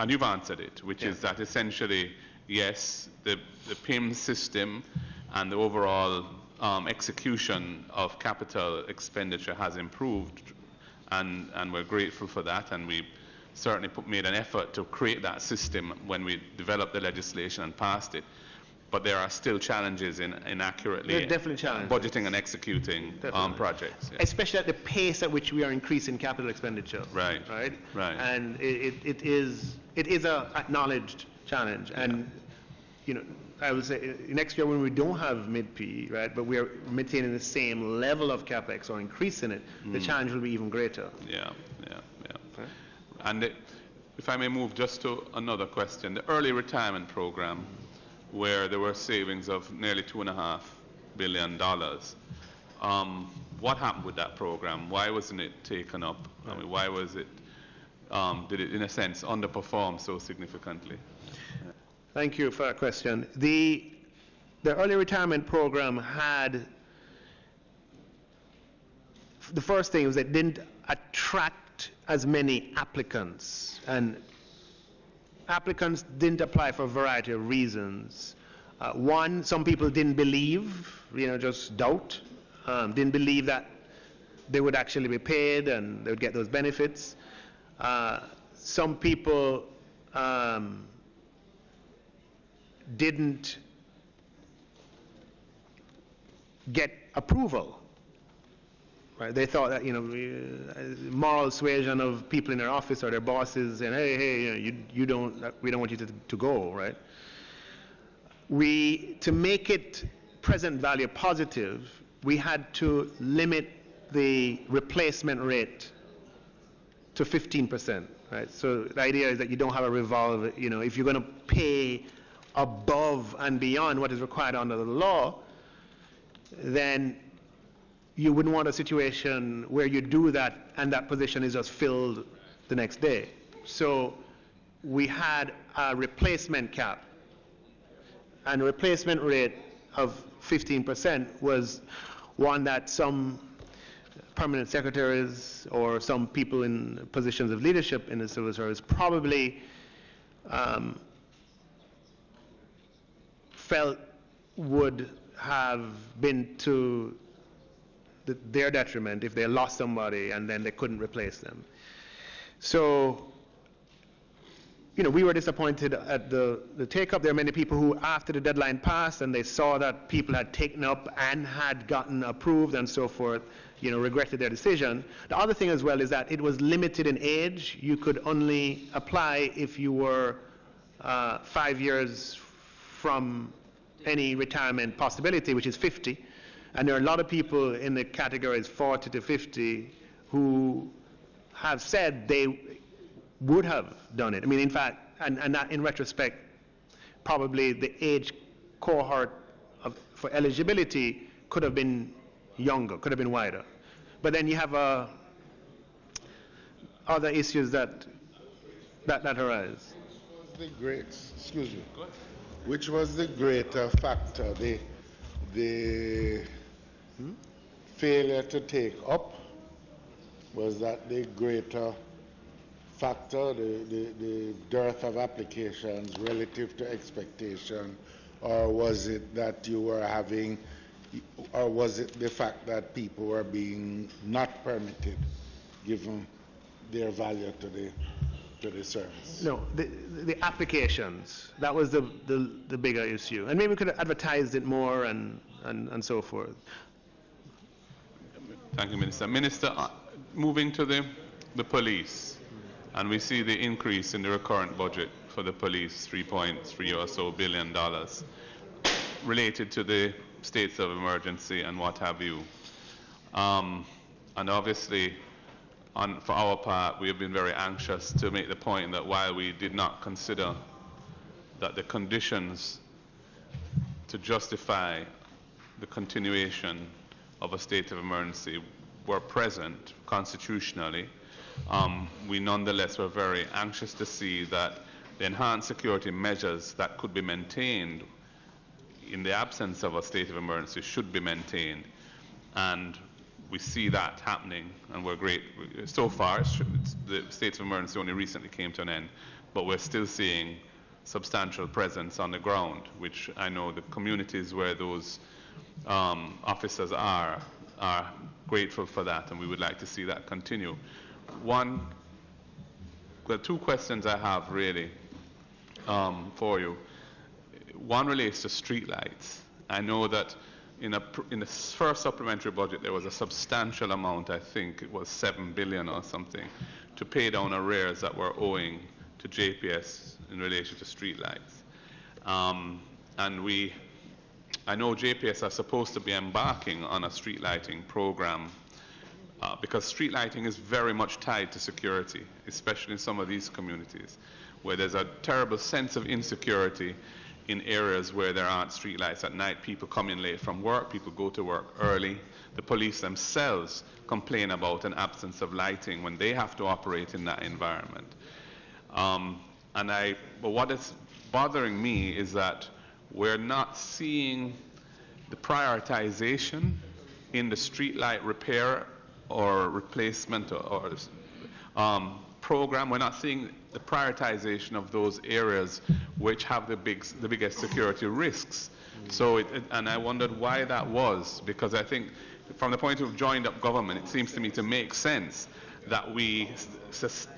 G: you've answered it, which is that essentially, yes, the PIM system and the overall execution of capital expenditure has improved, and we're grateful for that, and we certainly made an effort to create that system when we developed the legislation and passed it. But there are still challenges in accurately budgeting and executing projects. Yeah.
E: Especially at the pace at which we are increasing capital expenditure.
G: Right.
E: And it is a acknowledged challenge. And I would say next year when we don't have mid-P, right, but we are maintaining the same level of capex or increasing it, the challenge will be even greater.
G: Yeah. Okay. And if I may move just to another question, the early retirement program, where there were savings of nearly $2.5 billion. What happened with that program? Why wasn't it taken up? I mean, why was it, did it in a sense underperform so significantly?
E: Thank you for that question. The early retirement program had, the first thing was it didn't attract as many applicants, and applicants didn't apply for a variety of reasons. One, some people didn't believe, just doubt, didn't believe that they would actually be paid and they would get those benefits. Some people didn't get approval. Right? They thought that moral suasion of people in their office or their bosses saying, hey, we don't want you to go, right? To make it present value positive, we had to limit the replacement rate to 15%, right? So the idea is that you don't have a revolve, if you're going to pay above and beyond what is required under the law, then you wouldn't want a situation where you do that and that position is just filled the next day. So we had a replacement cap, and a replacement rate of 15% was one that some permanent secretaries or some people in positions of leadership in the civil service probably felt would have been to their detriment if they lost somebody and then they couldn't replace them. So we were disappointed at the take-up. There are many people who, after the deadline passed and they saw that people had taken up and had gotten approved and so forth, regretted their decision. The other thing as well is that it was limited in age. You could only apply if you were 5 years from any retirement possibility, which is 50. And there are a lot of people in the categories 40 to 50 who have said they would have done it. I mean, in fact, and that in retrospect, probably the age cohort for eligibility could have been younger, could have been wider. But then you have other issues that arise.
A: Which was the greater factor? The failure to take up? Was that the greater factor, the dearth of applications relative to expectation, or was it that you were having, or was it the fact that people were being not permitted, given their value to the service?
E: No, the applications, that was the bigger issue. And maybe we could have advertised it more and so forth.
G: Thank you, Minister. Minister, moving to the police, and we see the increase in the recurrent budget for the police, $3.3 or so billion, related to the states of emergency and what have you. And obviously, for our part, we have been very anxious to make the point that while we did not consider that the conditions to justify the continuation of a state of emergency were present constitutionally, we nonetheless were very anxious to see that the enhanced security measures that could be maintained in the absence of a state of emergency should be maintained. And we see that happening, and we're great. So far, the state of emergency only recently came to an end, but we're still seeing substantial presence on the ground, which I know the communities where those officers are grateful for that, and we would like to see that continue. Two questions I have really for you. One relates to streetlights. I know that in the first supplementary budget there was a substantial amount, I think it was $7 billion or something, to pay down arrears that were owing to JPS in relation to streetlights. And I know JPS are supposed to be embarking on a street lighting program because street lighting is very much tied to security, especially in some of these communities where there's a terrible sense of insecurity in areas where there aren't street lights at night. People come in late from work, people go to work early. The police themselves complain about an absence of lighting when they have to operate in that environment. But what is bothering me is that we're not seeing the prioritization in the streetlight repair or replacement or program. We're not seeing the prioritization of those areas which have the biggest security risks. So, and I wondered why that was, because I think from the point of joined up government, it seems to me to make sense that we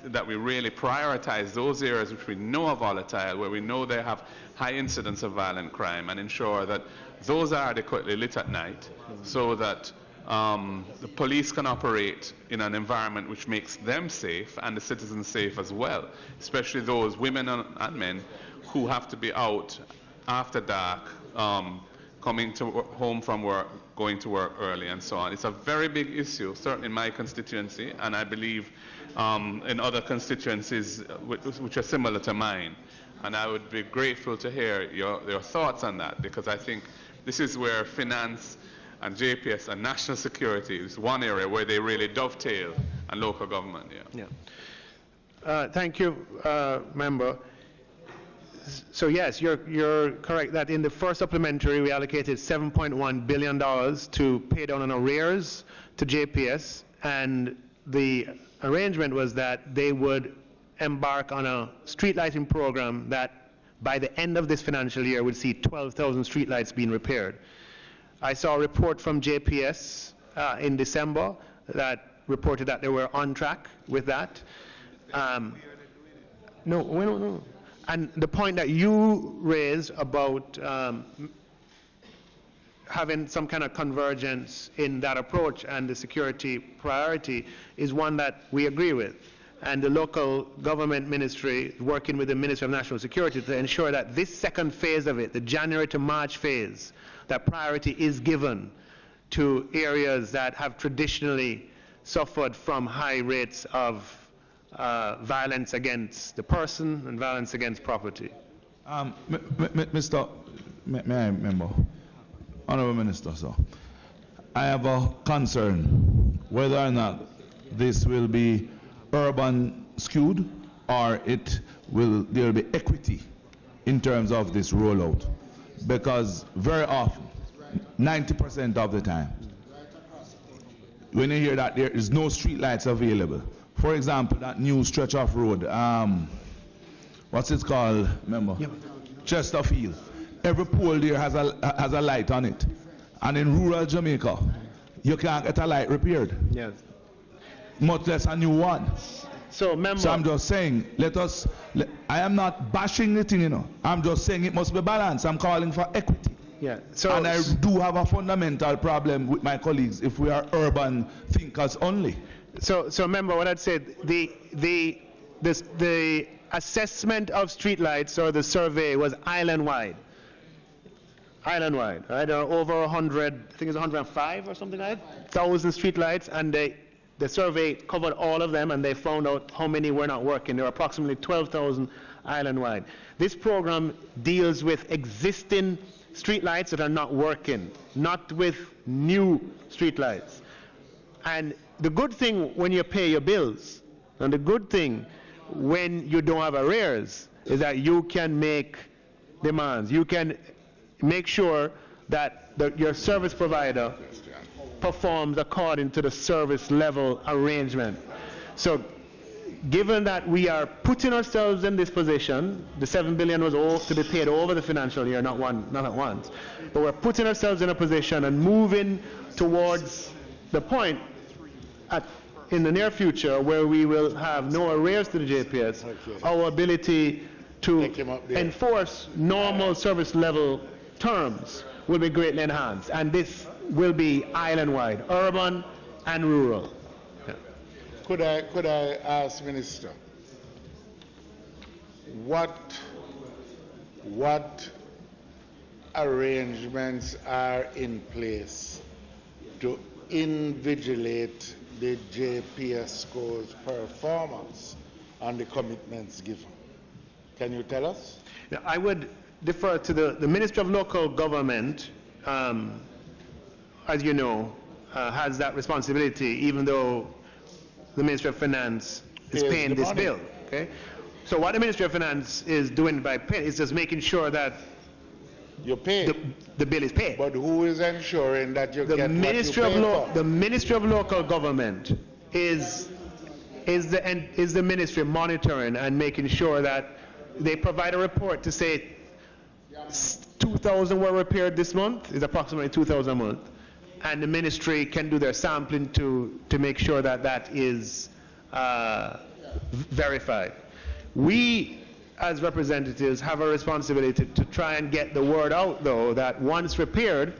G: really prioritize those areas which we know are volatile, where we know they have high incidence of violent crime, and ensure that those are adequately lit at night, so that the police can operate in an environment which makes them safe and the citizens safe as well, especially those women and men who have to be out after dark, coming home from work, going to work early, and so on. It's a very big issue, certainly in my constituency, and I believe in other constituencies which are similar to mine. And I would be grateful to hear your thoughts on that, because I think this is where finance and JPS and national security is one area where they really dovetail, and local government.
E: Thank you, member. So yes, you're correct that in the first supplementary we allocated $7.1 billion to pay down on arrears to JPS, and the arrangement was that they would embark on a street lighting program that by the end of this financial year would see 12,000 street lights being repaired. I saw a report from JPS in December that reported that they were on track with that. No. And the point that you raised about having some kind of convergence in that approach and the security priority is one that we agree with. And the local government ministry is working with the Ministry of National Security to ensure that this second phase of it, the January to March phase, that priority is given to areas that have traditionally suffered from high rates of violence against the person and violence against property.
I: Mr. May I member? Honourable Minister, sir. I have a concern whether or not this will be urban skewed or there will be equity in terms of this rollout. Because very often, 90% of the time, when you hear that there is no street lights available, for example, that new stretch of road, what's it called, remember? Yep. Chesterfield. Every pole there has a light on it. And in rural Jamaica, you can't get a light repaired.
E: Yes.
I: Much less a new one.
E: So
I: I'm just saying, I am not bashing the thing, I'm just saying it must be balanced. I'm calling for equity.
E: Yeah.
I: And I do have a fundamental problem with my colleagues if we are urban thinkers only.
E: So remember what I'd said, the assessment of streetlights or the survey was island-wide. Island-wide, right? There are over 100, I think it's 105 or something like that, 1,000 streetlights, and the survey covered all of them, and they found out how many were not working. There are approximately 12,000 island-wide. This program deals with existing streetlights that are not working, not with new streetlights. And the good thing when you pay your bills, and the good thing when you don't have arrears, is that you can make demands. You can make sure that your service provider performs according to the service level arrangement. So given that we are putting ourselves in this position, the $7 billion was to be paid over the financial year, not at once, but we're putting ourselves in a position and moving towards the point in the near future where we will have no arrears to the JPS, our ability to enforce normal service level terms will be greatly enhanced, and this will be island-wide, urban and rural. Yeah.
C: Could I ask Minister, what arrangements are in place to invigilate the JPSCO's performance on the commitments given? Can you tell us?
E: Yeah, I would defer to the Ministry of Local Government, as you know, has that responsibility, even though the Ministry of Finance is paying this bill. Okay? So what the Ministry of Finance is doing by pay is just making sure that
C: you pay.
E: The bill is paid.
C: But who is ensuring that you get
E: Ministry
C: what you pay for?
E: The Ministry of Local Government is the ministry monitoring and making sure that they provide a report to say 2,000 were repaired this month, is approximately 2,000 a month, and the ministry can do their sampling to make sure that that is verified. We, as representatives, have a responsibility to try and get the word out, though, that once repaired,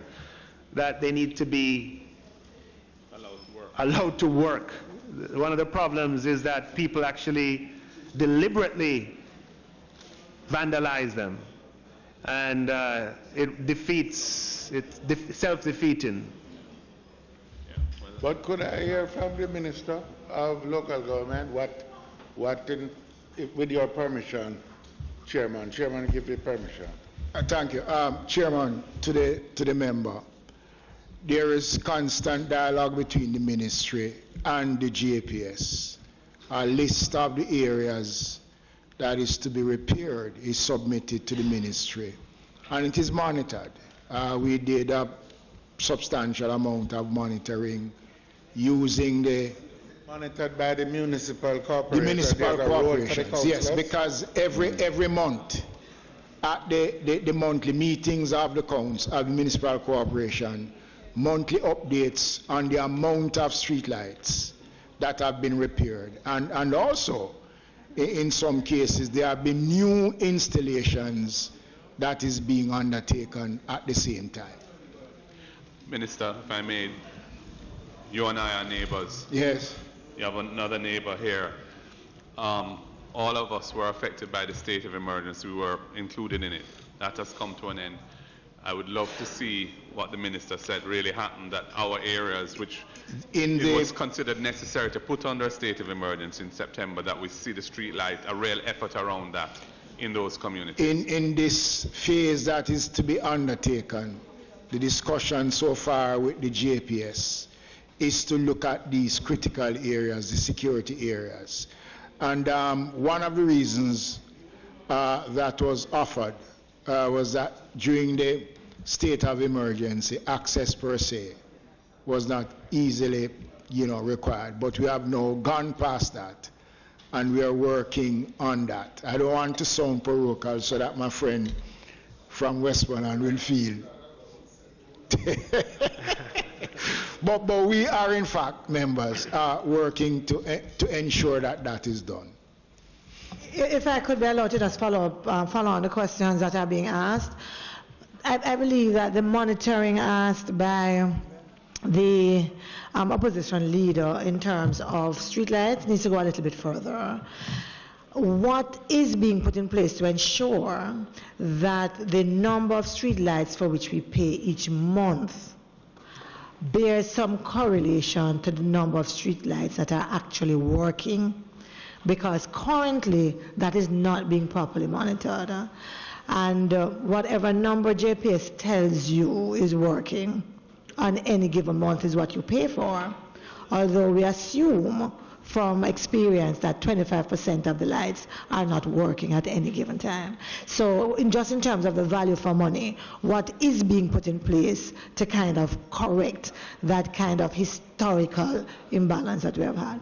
E: that they need to be allowed to work. One of the problems is that people actually deliberately vandalize them, and it's self-defeating.
C: But could I hear from the Minister of Local Government with your permission, Chairman? Chairman, give you permission.
J: Thank you. Chairman, to the member, there is constant dialogue between the ministry and the JPS. A list of the areas that is to be repaired is submitted to the ministry, and it is monitored. We did a substantial amount of monitoring using the...
C: Monitored by the municipal corporations.
J: The municipal corporations, yes, because every month at the monthly meetings of the council, of the municipal corporation, monthly updates on the amount of streetlights that have been repaired, and also in some cases, there have been new installations that is being undertaken at the same time.
G: Minister, if I may, you and I are neighbors.
J: Yes.
G: You have another neighbor here. All of us were affected by the state of emergency. We were included in it. That has come to an end. I would love to see what the minister said really happened, that our areas, which was considered necessary to put under a state of emergency in September, that we see the street light, a real effort around that in those communities.
J: In this phase that is to be undertaken, the discussion so far with the JPS is to look at these critical areas, the security areas. And one of the reasons that was offered was that during the state of emergency, access per se was not easily, required. But we have now gone past that, and we are working on that. I don't want to sound parochial so that my friend from Westmoreland will feel. but we are, in fact, members, working to ensure that that is done.
K: If I could be allowed to just follow on the questions that are being asked. I believe that the monitoring asked by the opposition leader in terms of streetlights needs to go a little bit further. What is being put in place to ensure that the number of streetlights for which we pay each month bears some correlation to the number of streetlights that are actually working? Because currently that is not being properly monitored. And whatever number JPS tells you is working on any given month is what you pay for, although we assume from experience that 25% of the lights are not working at any given time. So just in terms of the value for money, what is being put in place to kind of correct that kind of historical imbalance that we have had?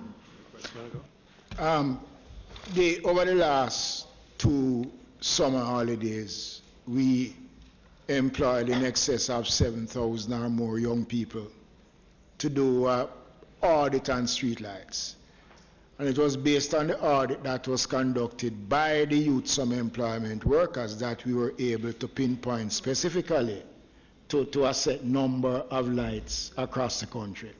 J: Over the last 2 summer holidays, we employed in excess of 7,000 or more young people to do audit on streetlights. And it was based on the audit that was conducted by the youth summer employment workers that we were able to pinpoint specifically to a set number of lights across the country.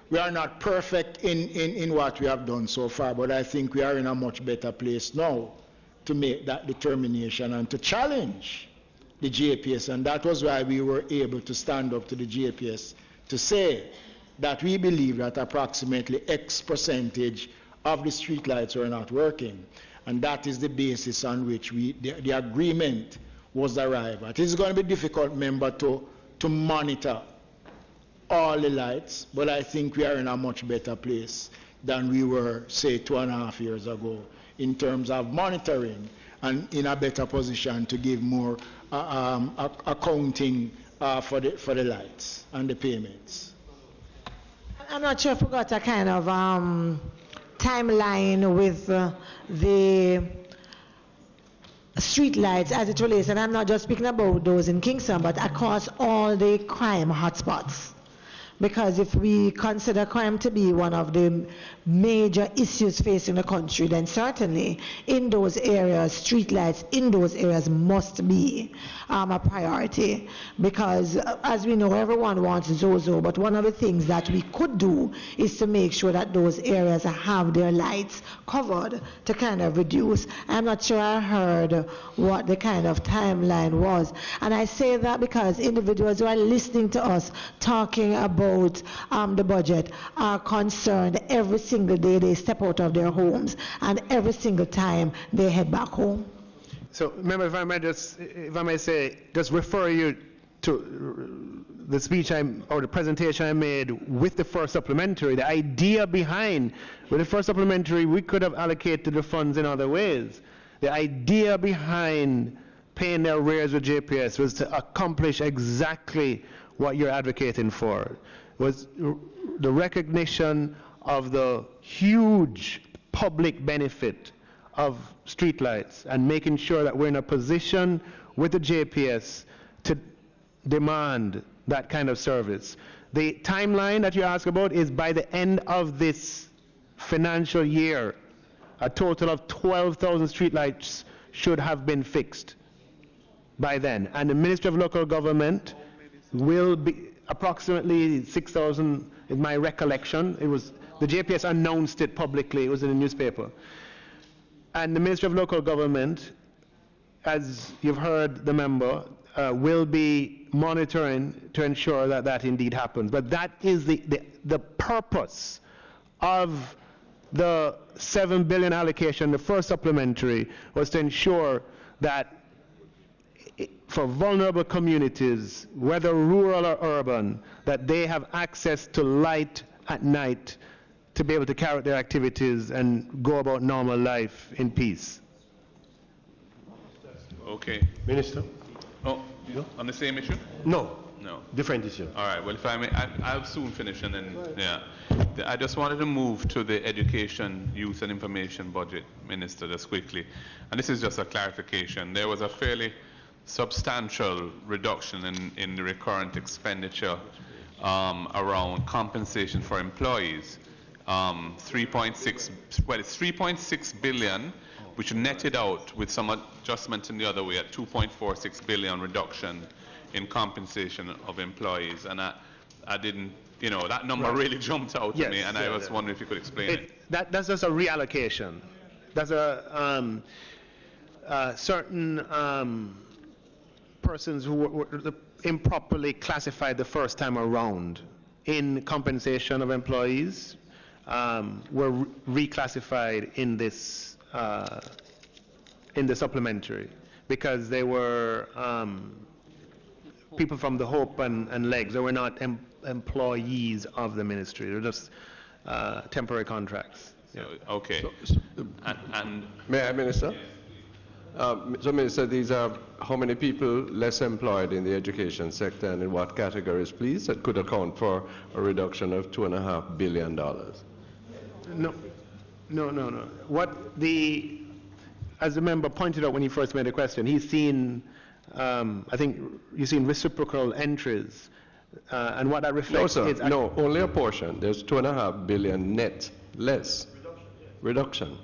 J: We are not perfect in what we have done so far, but I think we are in a much better place now to make that determination and to challenge the JPS. And that was why we were able to stand up to the JPS to say that we believe that approximately X percentage of the streetlights are not working. And that is the basis on which the agreement was arrived at. It's going to be difficult, member, to monitor all the lights, but I think we are in a much better place than we were, say, 2.5 years ago in terms of monitoring, and in a better position to give more accounting for the lights and the payments.
K: I'm not sure if we got a kind of timeline with the street lights as it relates, and I'm not just speaking about those in Kingston, but across all the crime hotspots. Because if we consider crime to be one of the major issues facing the country, then certainly in those areas, streetlights in those areas must be a priority. Because as we know, everyone wants Zozo, but one of the things that we could do is to make sure that those areas have their lights covered to kind of reduce. I'm not sure I heard what the kind of timeline was. And I say that because individuals who are listening to us talking about the budget are concerned every single day they step out of their homes and every single time they head back home.
E: So, remember, if I may say, just refer you to the speech or the presentation I made with the first supplementary. The idea behind, with the first supplementary, we could have allocated the funds in other ways. The idea behind paying their arrears with JPS was to accomplish exactly what you're advocating for. Was the recognition of the huge public benefit of streetlights and making sure that we're in a position with the JPS to demand that kind of service. The timeline that you ask about is by the end of this financial year. A total of 12,000 streetlights should have been fixed by then. And the Ministry of Local Government will be approximately 6,000, in my recollection. It was, the JPS announced it publicly, it was in the newspaper. And the Ministry of Local Government, as you've heard the member, will be monitoring to ensure that that indeed happens. But that is the purpose of the 7 billion allocation, the first supplementary, was to ensure that for vulnerable communities, whether rural or urban, that they have access to light at night to be able to carry out their activities and go about normal life in peace.
G: Okay.
L: Minister?
G: Oh, on the same issue?
L: No.
G: No.
L: Different issue.
G: All right. Well, if I may, I'll soon finish, and then I just wanted to move to the Education, Youth, and Information Budget, Minister, just quickly. And this is just a clarification. There was a fairly substantial reduction in the recurrent expenditure around compensation for employees. 3.6. Well, it's 3.6 billion, which netted out with some adjustment in the other way at 2.46 billion reduction in compensation of employees. And I didn't, you know, that number really jumped out to me, and I was wondering if you could explain it.
E: That's just a reallocation. That's a certain persons who were improperly classified the first time around in compensation of employees were reclassified in this in the supplementary because they were people from the Hope and Legs. They were not employees of the ministry. They were just temporary contracts.
G: Yeah. Okay. And
L: may I, Minister? So, Minister, these are how many people less employed in the education sector and in what categories, please, that could account for a reduction of $2.5 billion?
E: No. What as the member pointed out when he first made the question, he's seen, I think you've seen reciprocal entries, and what that reflects is...
L: No, only a portion. There's $2.5 billion net less reduction.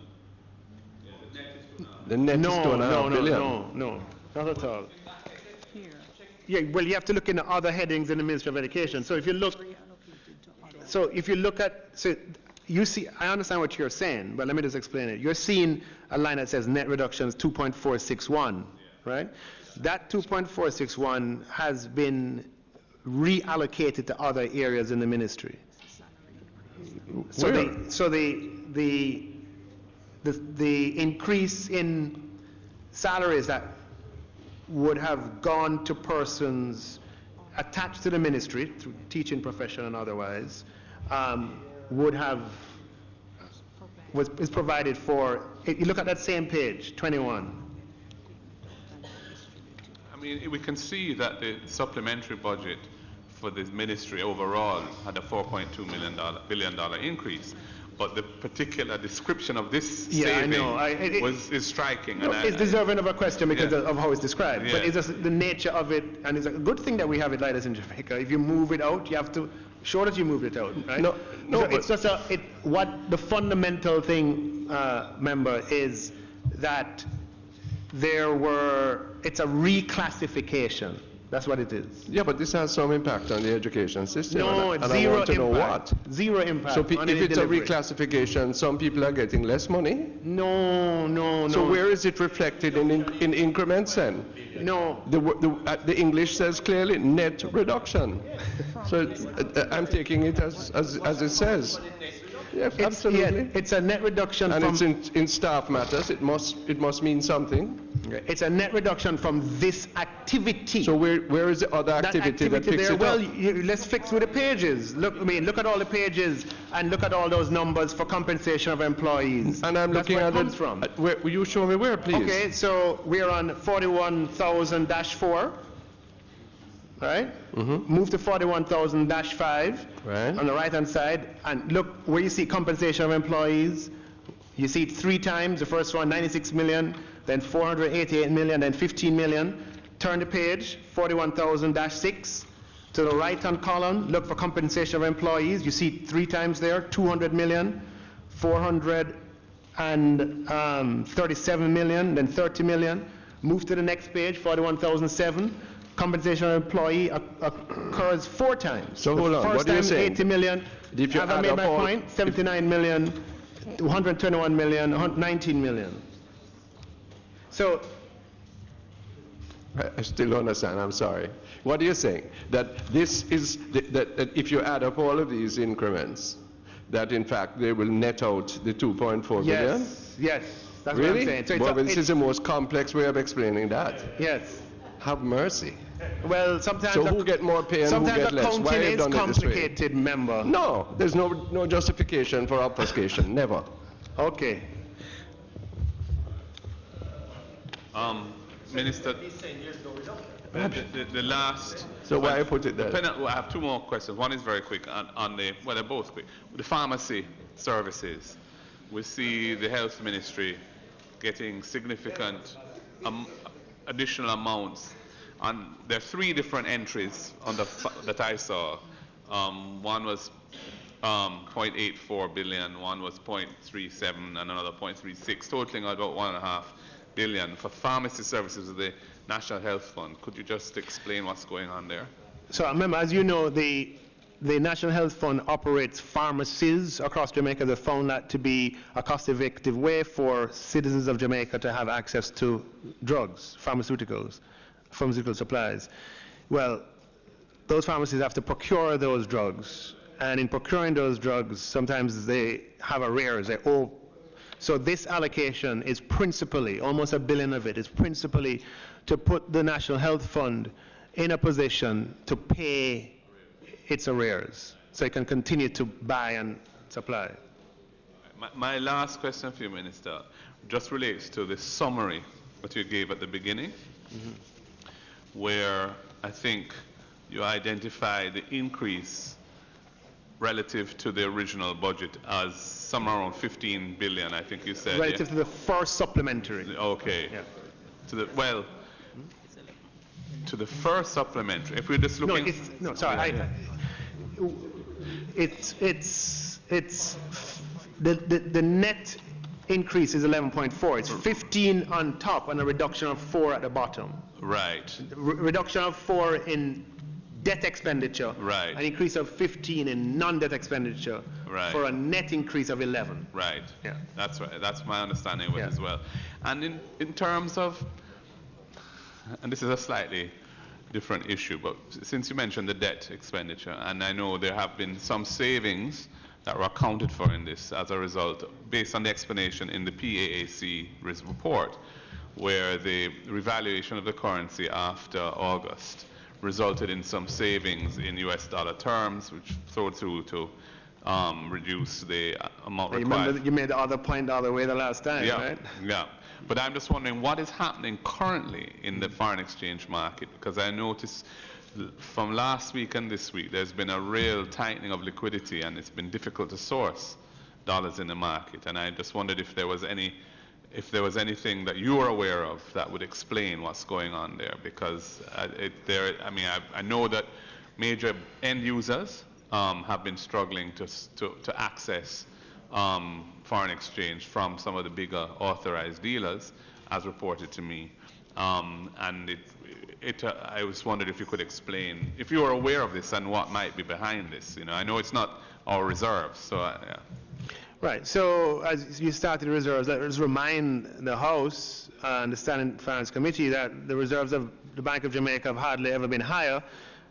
L: The net is $2.5 billion.
E: No, not at all. Yeah, well, you have to look in the other headings in the Ministry of Education. So if you look at, you see, I understand what you're saying, but let me just explain it. You're seeing a line that says net reductions 2.461, right? That 2.461 has been reallocated to other areas in the ministry. So the increase in salaries that would have gone to persons attached to the ministry, through teaching profession and otherwise, is provided for. You look at that same page, 21.
G: I mean, we can see that the supplementary budget for the ministry overall had a $4.2 billion increase. But the particular description of this saving is striking.
E: No, it's deserving of a question because of how it's described.
G: Yeah.
E: But it's just the nature of it, and it's a good thing that we have it like this in Jamaica. If you move it out, you have to show that you moved it out, right? It's just what the fundamental thing, member, is that it's a reclassification. That's what it is.
L: Yeah, but this has some impact on the education system.
E: No, it's
L: and
E: zero
L: I want to
E: impact.
L: know what.
E: Zero impact.
L: So if it's
E: delivery.
L: a reclassification, some people are getting less money?
E: No.
L: So where is it reflected in increments then?
E: No.
L: The English says clearly net reduction. So I'm taking it as it says. Yeah, absolutely.
E: It's a net reduction
L: and
E: from...
L: it's in staff matters. It must mean something.
E: It's a net reduction from this activity.
L: So where is the other activity that picks it up?
E: Let's fix with the pages. Look at all the pages and look at all those numbers for compensation of employees.
L: And I'm looking at it from. Will you show me where, please?
E: Okay, so we're on 41,000-4. Right?
L: Mm-hmm.
E: Move to 41,000-5 on the right-hand side, and look where you see compensation of employees. You see it 3 times. The first one, 96 million, then 488 million, then 15 million. Turn the page, 41,000-6. To the right-hand column, look for compensation of employees. You see it 3 times there, 200 million, 400 and 37 million, then 30 million. Move to the next page, 41,007. Compensation of employee occurs 4 times.
L: So hold on,
E: First
L: what are you
E: time
L: saying?
E: 80 million.
L: If you
E: Have I
L: add
E: made
L: up
E: my
L: all-
E: point? 79 million, 121 million, 19 million. So
L: I still don't understand, I'm sorry. What are you saying? That this is, that if you add up all of these increments, that in fact they will net out the 2.4 billion?
E: Yes, that's
L: Really?
E: what I'm saying. So
L: Well, this is the most complex way of explaining that.
E: Yes.
L: Have mercy.
E: Well, sometimes
L: So who get more pay and who
E: sometimes
L: get less? Why
E: accounting
L: have you
E: is
L: done it this way?
E: complicated, member.
L: No, there's no justification for obfuscation, never.
E: Okay.
G: Minister, the last.
L: So why I put it there?
G: I have 2 more questions. One is very quick on the, well, they're both quick. The pharmacy services, we see the health ministry getting significant additional amounts. And there are 3 different entries on that I saw. One was 0.84 billion, one was 0.37, and another 0.36, totaling about 1.5 billion for pharmacy services of the National Health Fund. Could you just explain what's going on there?
E: So remember, as you know, the National Health Fund operates pharmacies across Jamaica. They found that to be a cost-effective way for citizens of Jamaica to have access to drugs, pharmaceutical supplies. Well, those pharmacies have to procure those drugs, and in procuring those drugs, sometimes they have arrears, they owe. So this allocation is principally, almost $1 billion of it, is principally to put the National Health Fund in a position to pay its arrears, so it can continue to buy and supply.
G: My last question for you, Minister, just relates to the summary that you gave at the beginning, where I think you identified the increase relative to the original budget as somewhere around 15 billion, I think you said.
E: Relative to the first supplementary.
G: Okay.
E: Yeah.
G: To the first supplementary, if we're just looking...
E: The net increase is 11.4. It's 15 on top and a reduction of 4 at the bottom.
G: Right.
E: Reduction of 4 in debt expenditure.
G: Right.
E: An increase of 15 in non-debt expenditure.
G: Right.
E: For a net increase of 11.
G: Right.
E: Yeah.
G: That's right. That's my understanding of it as well. And in terms of, and this is a slightly different issue, but since you mentioned the debt expenditure, and I know there have been some savings that were accounted for in this as a result, based on the explanation in the PAAC report, where the revaluation of the currency after August resulted in some savings in US dollar terms, which flowed through to reduce the amount required.
E: Remember, you made the other point the other way the last time, right?
G: Yeah. But I'm just wondering what is happening currently in the foreign exchange market, because I noticed from last week and this week there's been a real tightening of liquidity and it's been difficult to source dollars in the market. And I just wondered if there was anything that you are aware of that would explain what's going on there, because I know that major end users have been struggling to access foreign exchange from some of the bigger authorized dealers, as reported to me. I was wondering if you could explain, if you are aware of this and what might be behind this. You know, I know it's not our reserves, so yeah.
E: Right. So as you started the reserves, let us remind the House and the Standing Finance Committee that the reserves of the Bank of Jamaica have hardly ever been higher.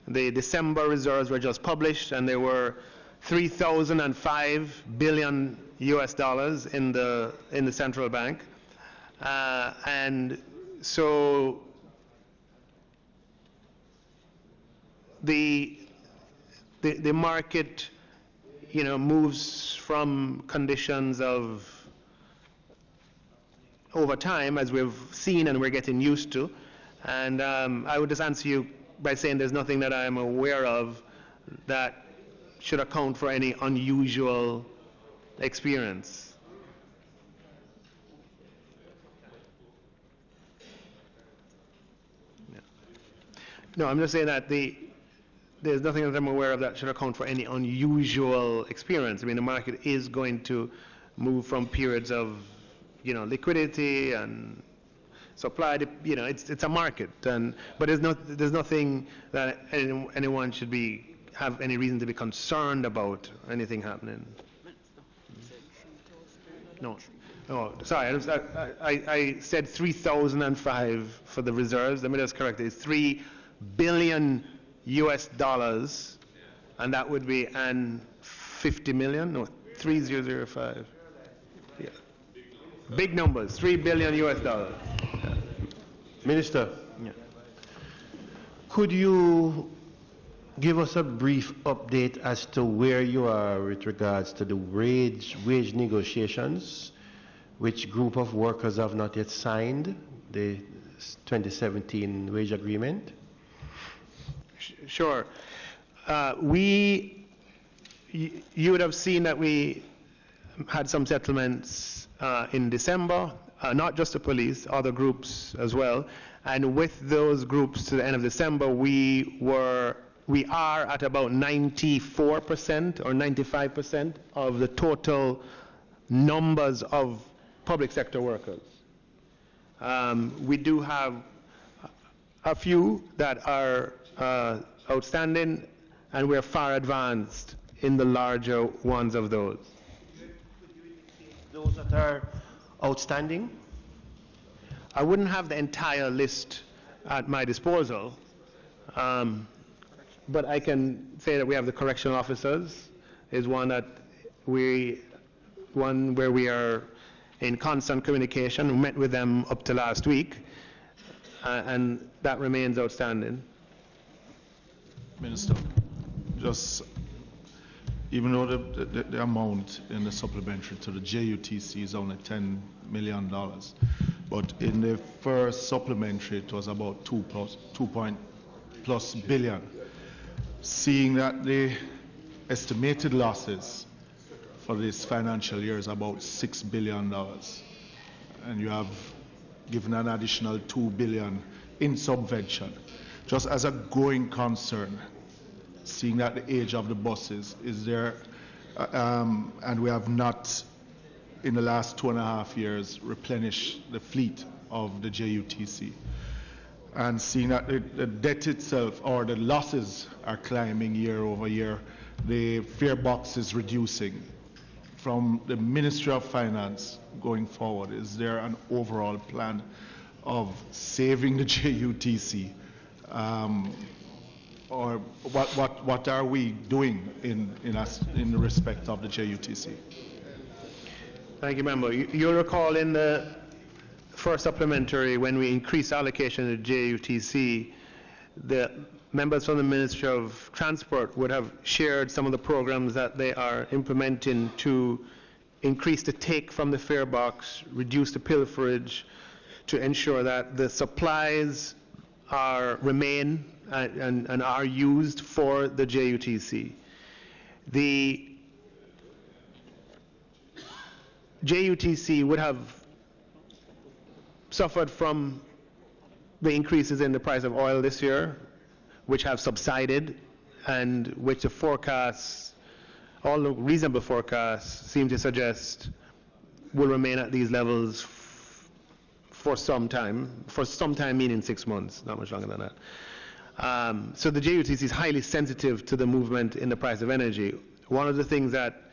E: The December reserves were just published, and they were $3,005 billion US in the central bank, and so the market, moves from conditions of over time, as we've seen and we're getting used to, and I would just answer you by saying there's nothing that I'm aware of that should account for any unusual experience. Yeah. No, I'm just saying that there's nothing that I'm aware of that should account for any unusual experience. I mean, the market is going to move from periods of liquidity and supply, it's a market, but there's nothing that anyone should have any reason to be concerned about anything happening. No. Oh, sorry, I said 3,005 for the reserves. Let me just correct it. It's $3 billion US, and that would be 50 million. No, 3005. Yeah. Big numbers. $3 billion US. Yeah.
M: Minister,
E: Yeah.
M: could you give us a brief update as to where you are with regards to the wage negotiations? Which group of workers have not yet signed the 2017 wage agreement?
E: Sure. You would have seen that we had some settlements in December, not just the police, other groups as well. And with those groups to the end of December, we are at about 94% or 95% of the total numbers of public sector workers. We do have a few that are outstanding, and we're far advanced in the larger ones of those.
M: Those that are outstanding?
E: I wouldn't have the entire list at my disposal, but I can say that we have the correctional officers is one where we are in constant communication. We met with them up to last week, and that remains outstanding.
I: Minister, just even though the amount in the supplementary to the JUTC is only $10 million, but in the first supplementary it was about 2+ billion. Seeing that the estimated losses for this financial year is about $6 billion, and you have given an additional $2 billion in subvention. Just as a going concern, seeing that the age of the buses is there, and we have not, in the last 2.5 years, replenished the fleet of the JUTC, and seeing that the debt itself or the losses are climbing year over year, the fare box is reducing. From the Ministry of Finance going forward, is there an overall plan of saving the JUTC? Or what are we doing in respect of the JUTC?
E: Thank you, Member. You'll recall in the first supplementary when we increased allocation to JUTC, the members from the Ministry of Transport would have shared some of the programs that they are implementing to increase the take from the fare box, reduce the pilferage, to ensure that the supplies remain and are used for the JUTC. The JUTC would have suffered from the increases in the price of oil this year, which have subsided, and which the forecasts, all the reasonable forecasts, seem to suggest will remain at these levels for some time. For some time meaning 6 months, not much longer than that. So the JUTC is highly sensitive to the movement in the price of energy. One of the things that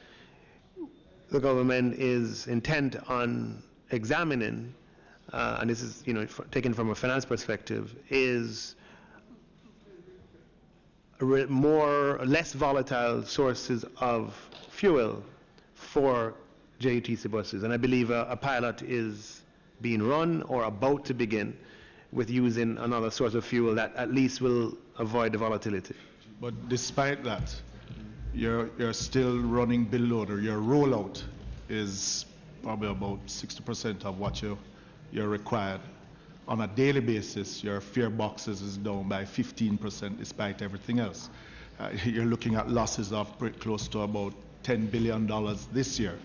E: the government is intent on examining, and this is taken from a finance perspective, is less volatile sources of fuel for JUTC buses. And I believe a pilot is being run or about to begin with using another source of fuel that at least will avoid the volatility.
I: But despite that, you're still running below, or your rollout is probably about 60% of what you're required. On a daily basis, your fare boxes is down by 15% despite everything else. You're looking at losses of pretty close to about $10 billion this year.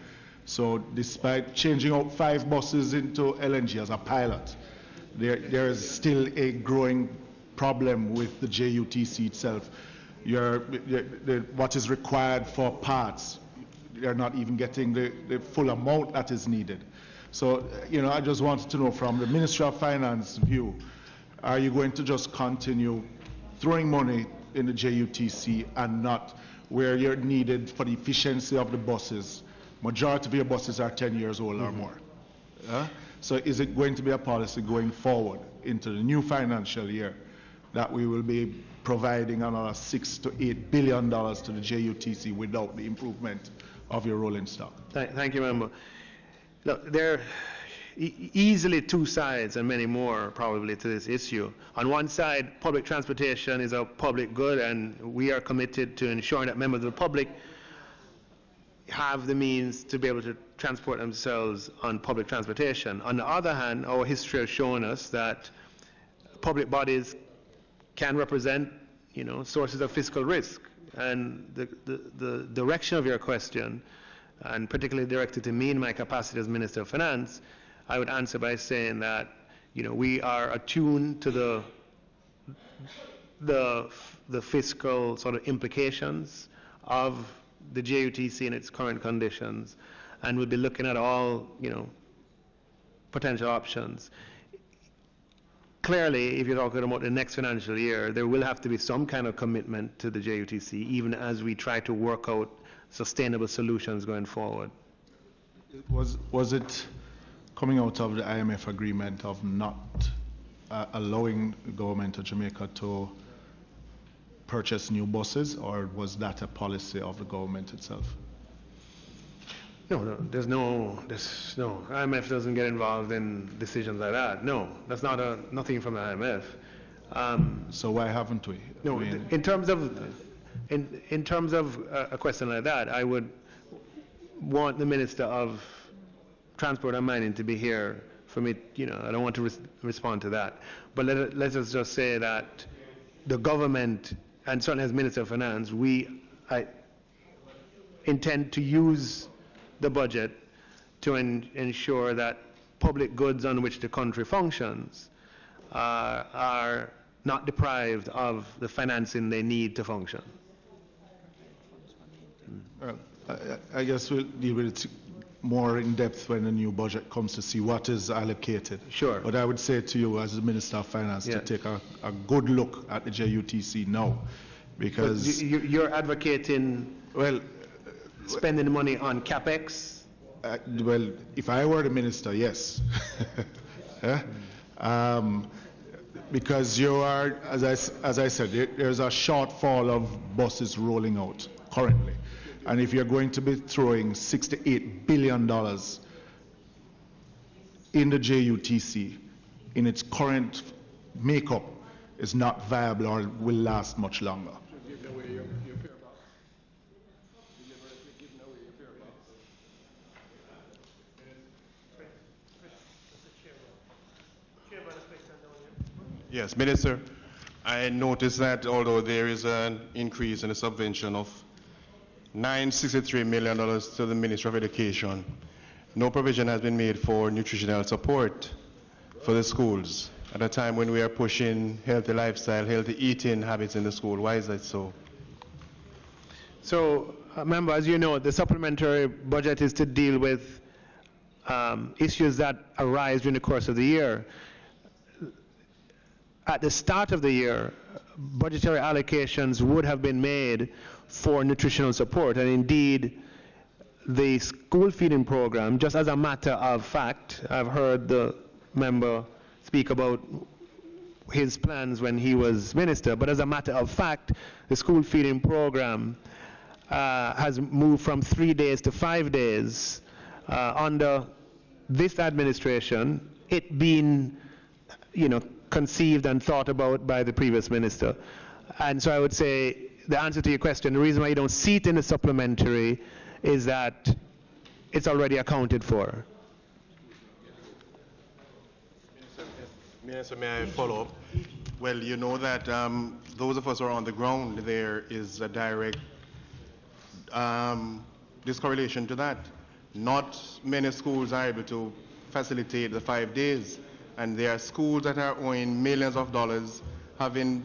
I: So despite changing out 5 buses into LNG as a pilot, there is still a growing problem with the JUTC itself. What is required for parts, they're not even getting the full amount that is needed.
J: So, I just wanted to know from the Ministry of Finance view, are you going to just continue throwing money in the JUTC and not where you're needed for the efficiency of the buses? Majority of your buses are 10 years old or more. So is it going to be a policy going forward into the new financial year that we will be providing another $6 to $8 billion to the JUTC without the improvement of your rolling stock?
E: Thank you, Member. Look, there are easily two sides and many more probably to this issue. On one side, public transportation is a public good, and we are committed to ensuring that members of the public have the means to be able to transport themselves on public transportation. On the other hand, our history has shown us that public bodies can represent, sources of fiscal risk. And the direction of your question, and particularly directed to me in my capacity as Minister of Finance, I would answer by saying that, we are attuned to the fiscal sort of implications of the JUTC in its current conditions, and we'll be looking at all, potential options. Clearly, if you're talking about the next financial year, there will have to be some kind of commitment to the JUTC, even as we try to work out sustainable solutions going forward.
J: Was it coming out of the IMF agreement of not allowing the government of Jamaica to purchase new buses, or was that a policy of the government itself?
E: No, there's no. IMF doesn't get involved in decisions like that. No, that's nothing from the IMF.
J: So why haven't we?
E: No, in terms of a question like that, I would want the Minister of Transport and Mining to be here for me. I don't want to respond to that. But let's just say that the government, and certainly as Minister of Finance, I intend to use the budget to ensure that public goods on which the country functions are not deprived of the financing they need to function.
J: Well, I guess we'll deal with it more in depth when the new budget comes to see what is allocated.
E: Sure.
J: But I would say to you as the Minister of Finance to take a good look at the JUTC now, because...
E: But you're advocating spending the money on CapEx?
J: Well, if I were the Minister, yes. Because you are, as I said, there's a shortfall of buses rolling out currently. And if you're going to be throwing $6 to $8 billion in the JUTC in its current makeup, is not viable or will last much longer.
N: Yes, Minister, I noticed that although there is an increase in the subvention of $963 million to the Ministry of Education, no provision has been made for nutritional support for the schools at a time when we are pushing healthy lifestyle, healthy eating habits in the school. Why is that so?
E: So, member, as you know, the supplementary budget is to deal with issues that arise during the course of the year. At the start of the year, budgetary allocations would have been made for nutritional support, and indeed the school feeding program, just as a matter of fact, I've heard the member speak about his plans when he was minister, but as a matter of fact, the school feeding program has moved from 3 days to 5 days under this administration, it being, conceived and thought about by the previous minister. And so I would say the answer to your question, the reason why you don't see it in the supplementary is that it's already accounted for.
N: Minister, may I follow up? Well, you know that those of us who are on the ground, there is a direct discorrelation to that. Not many schools are able to facilitate the 5 days. And there are schools that are owing millions of dollars, having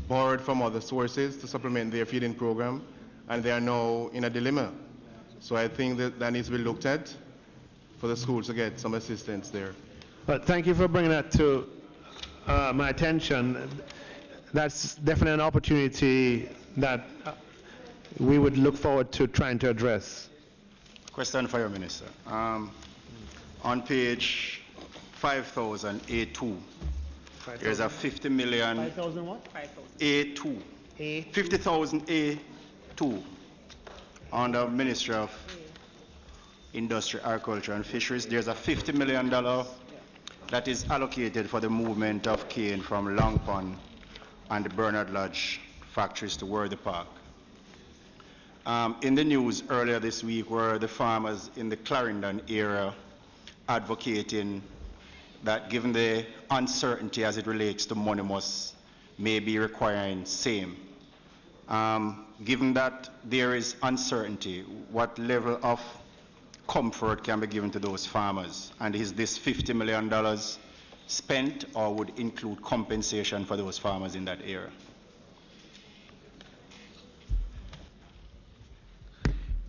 N: borrowed from other sources to supplement their feeding program, and they are now in a dilemma. So I think that needs to be looked at for the schools to get some assistance there.
E: But thank you for bringing that to my attention. That's definitely an opportunity that we would look forward to trying to address.
O: Question for you, Minister. On page 5000 A2, there's a 50 million
E: 5,000 what?
O: A2. 50,000 A2 on the Ministry of Industry, Agriculture and Fisheries. There's a $50 million that is allocated for the movement of cane from Long Pond and the Bernard Lodge factories to Worthy Park. In the news earlier this week were the farmers in the Clarendon area advocating that given the uncertainty as it relates to monomus may be requiring same. Given that there is uncertainty, what level of comfort can be given to those farmers? And is this $50 million spent or would include compensation for those farmers in that area?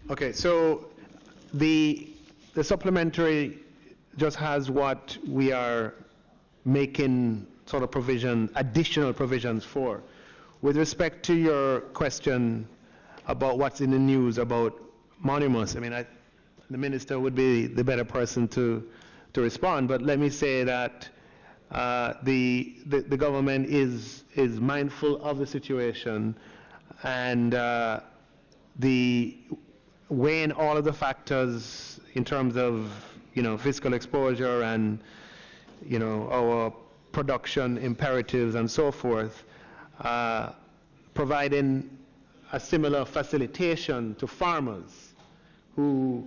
E: Okay, so the supplementary just has what we are making sort of provision, additional provisions for. With respect to your question about what's in the news about monomus, I mean, the minister would be the better person to respond, but let me say that the government is mindful of the situation and the weighing all of the factors in terms of fiscal exposure and our production imperatives and so forth, providing a similar facilitation to farmers who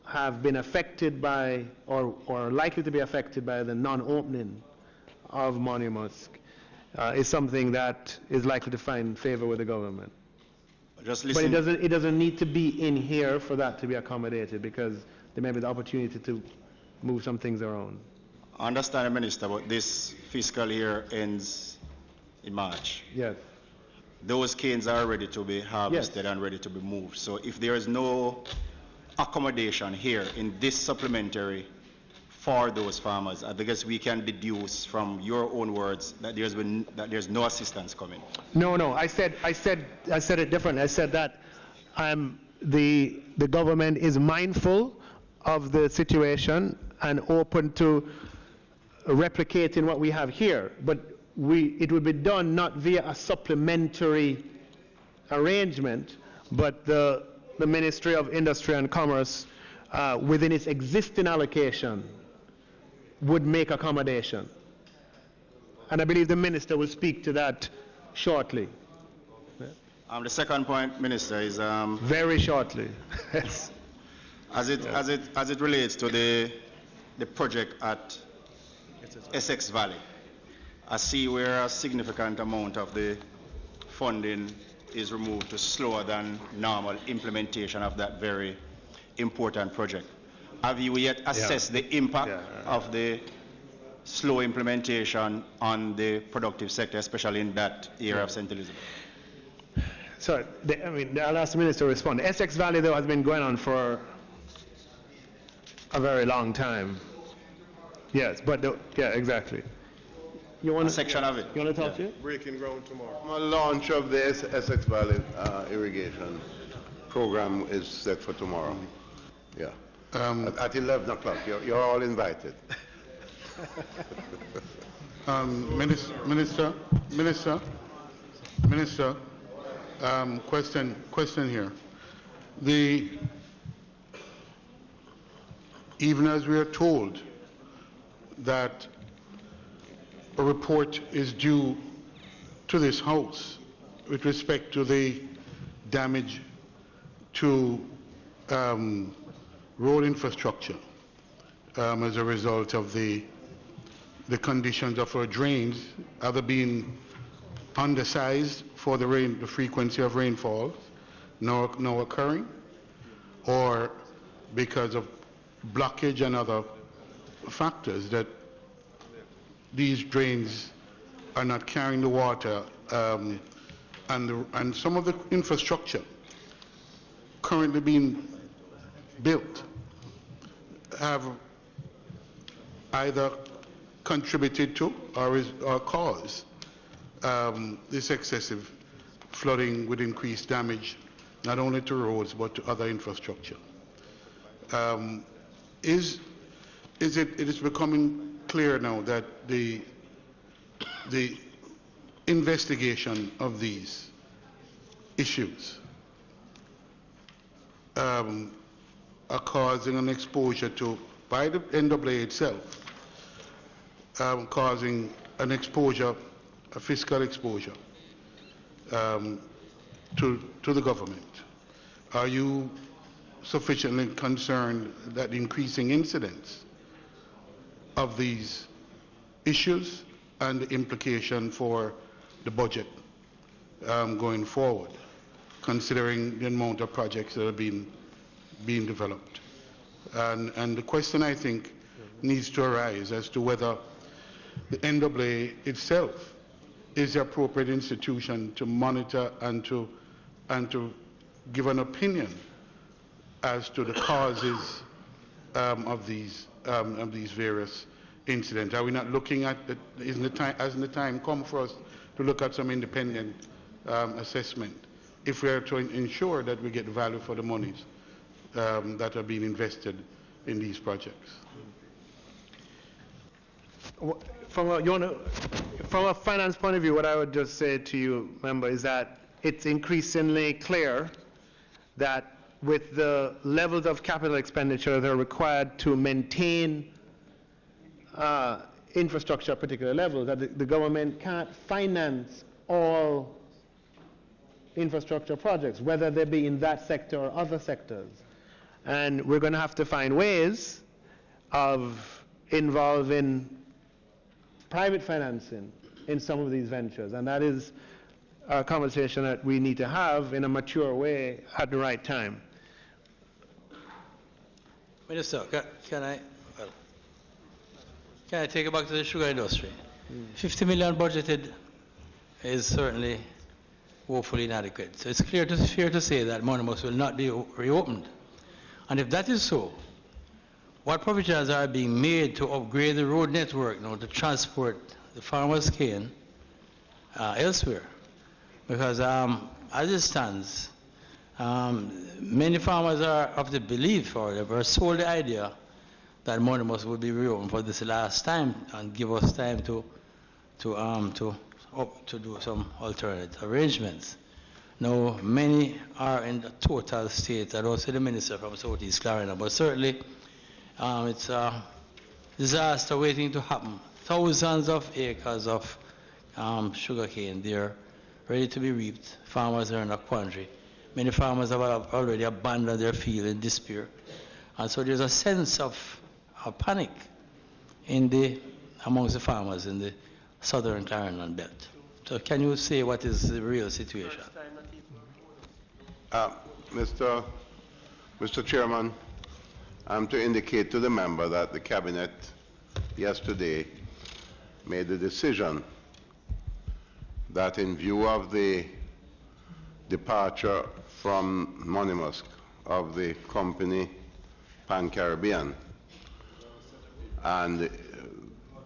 E: have been affected by or are likely to be affected by the non-opening of monomus is something that is likely to find favor with the government.
O: Just
E: but
O: listen.
E: it doesn't need to be in here for that to be accommodated, because there may be the opportunity to move some things around.
O: I understand, Minister, but this fiscal year ends in March.
E: Yes.
O: Those canes are ready to be harvested and ready to be moved. So if there is no accommodation here in this supplementary for those farmers, I guess we can deduce from your own words that there's no assistance coming.
E: No. I said it different. I said that the government is mindful of the situation and open to replicating what we have here, but it would be done not via a supplementary arrangement, but the Ministry of Industry and Commerce, within its existing allocation, would make accommodation. And I believe the Minister will speak to that shortly.
O: The second point, Minister, is
E: very shortly.
O: as it relates to the project at Essex Valley. I see where a significant amount of the funding is removed to slower than normal implementation of that very important project. Have you yet assessed the impact of the slow implementation on the productive sector, especially in that area of St. Elizabeth?
E: So, I'll ask the Minister to respond. Essex Valley, though, has been going on for a very long time. Yes, but exactly. You want
O: a section of it?
E: You want to talk to it?
N: Breaking ground tomorrow.
P: The launch of the Essex Valley irrigation program is set for tomorrow. Yeah. At 11 o'clock. You're all invited.
Q: Minister, question here. Even as we are told that a report is due to this House with respect to the damage to road infrastructure as a result of the conditions of our drains, either being undersized for the frequency of rainfall now occurring, or because of blockage and other factors that these drains are not carrying the water, and some of the infrastructure currently being built have either contributed to or caused this excessive flooding with increased damage, not only to roads but to other infrastructure. It is becoming clear now that the investigation of these issues are causing an exposure to, by the NAA itself, causing an exposure, a fiscal exposure to the government. Are you sufficiently concerned that the increasing incidence of these issues and the implication for the budget going forward, considering the amount of projects that are being developed? And the question, I think, needs to arise as to whether the NAA itself is the appropriate institution to monitor and to give an opinion as to the causes of these various incidents. Are we not looking at hasn't the time come for us to look at some independent assessment if we are to ensure that we get value for the monies that are being invested in these projects?
E: From a finance point of view, what I would just say to you, member, is that it's increasingly clear that with the levels of capital expenditure that are required to maintain infrastructure at particular levels, that the government can't finance all infrastructure projects, whether they be in that sector or other sectors. And we're going to have to find ways of involving private financing in some of these ventures, and that is a conversation that we need to have in a mature way at the right time.
R: Minister, can I take you back to the sugar industry? 50 million budgeted is certainly woefully inadequate. So it's fair to say that Monomus will not be reopened. And if that is so, what provisions are being made to upgrade the road network now to transport the farmers' cane elsewhere? Because as it stands, many farmers are of the belief, or they were sold the idea, that Monomus will be reopened for this last time and give us time to do some alternate arrangements. Now, many are in the total state, and also the minister from Southeast Carolina, but certainly it's a disaster waiting to happen. Thousands of acres of sugarcane there, ready to be reaped. Farmers are in a quandary. Many farmers have already abandoned their field in despair. And so there's a sense of panic amongst the farmers in the southern Carolina belt. So can you say what is the real situation?
P: Mr. Chairman, I'm to indicate to the member that the Cabinet yesterday made the decision that in view of the departure from Monimusk of the company Pan-Caribbean, and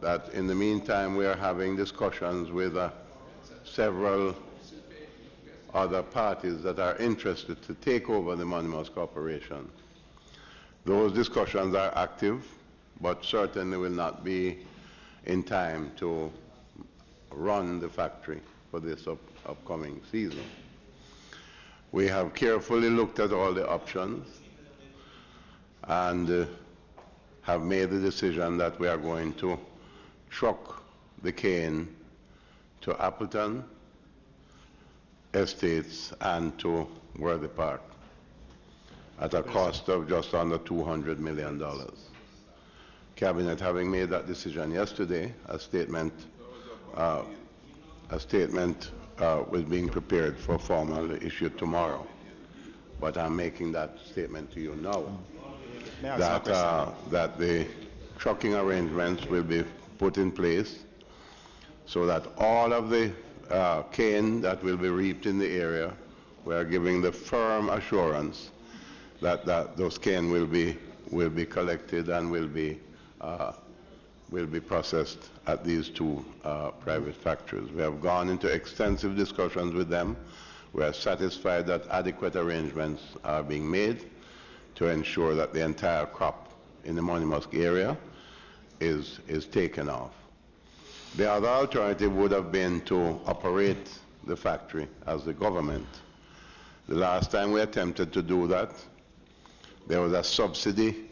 P: that in the meantime we are having discussions with several other parties that are interested to take over the Monimusk operation. Those discussions are active, but certainly will not be in time to run the factory for this upcoming season. We have carefully looked at all the options and have made the decision that we are going to truck the cane to Appleton Estates and to Worthy Park at a cost of just under $200 million. Cabinet having made that decision yesterday, a statement was being prepared for formal issue tomorrow. But I'm making that statement to you now, that the trucking arrangements will be put in place so that all of the cane that will be reaped in the area, we are giving the firm assurance that those cane will be will be collected and will be processed at these two private factories. We have gone into extensive discussions with them. We are satisfied that adequate arrangements are being made to ensure that the entire crop in the Monimusk area is taken off. The other alternative would have been to operate the factory as the government. The last time we attempted to do that, there was a subsidy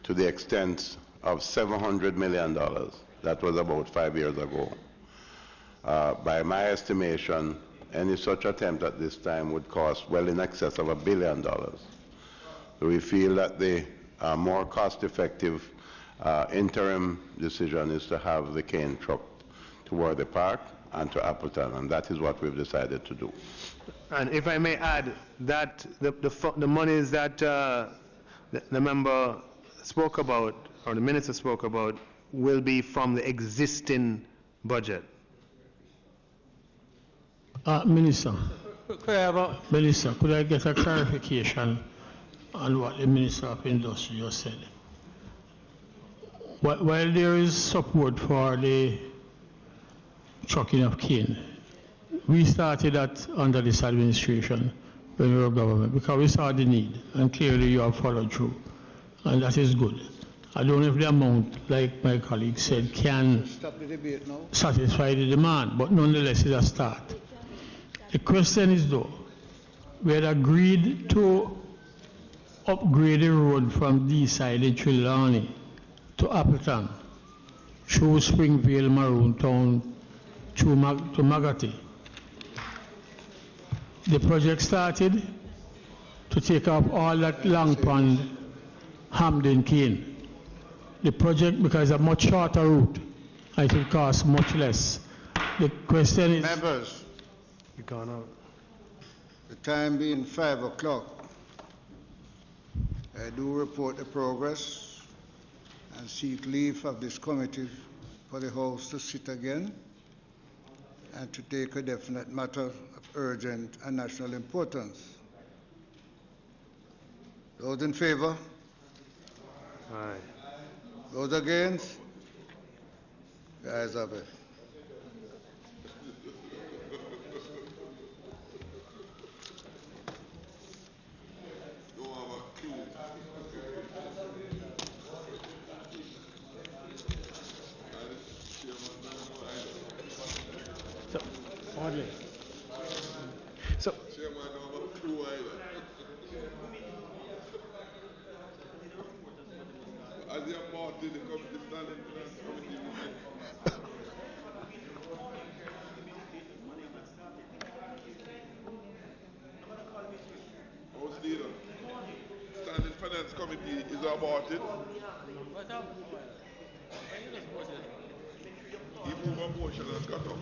P: to the extent of $700 million. That was about 5 years ago. By my estimation, any such attempt at this time would cost well in excess of $1 billion. So we feel that the more cost-effective interim decision is to have the cane trucked toward the park and to Appleton, and that is what we've decided to do.
E: And if I may add, that the monies that the member spoke about, or the minister spoke about, will be from the existing budget.
S: Minister, could I get a clarification on what the Minister of Industry just said? While there is support for the trucking of cane, we started that under this administration when we were government because we saw the need, and clearly you have followed through, and that is good. I don't know if the amount, like my colleague said, can satisfy the demand, but nonetheless it's a start. The question is though, we had agreed to upgrade the road from this side in Trelawney to Appleton, through Springvale, Maroon Town, to Magati. The project started to take off all that Long Pond, Hamden cane. The project, because it's a much shorter route, it will cost much less. The question is...
C: Members,
E: you've gone out.
C: The time being 5 o'clock, I do report the progress and seek leave of this committee for the House to sit again and to take a definite matter of urgent and national importance. Those in favor?
E: Aye.
C: Those against? The ayes have it.
E: So,
H: House Leader, Standing Finance Committee is aborted. He moved a motion and cut off.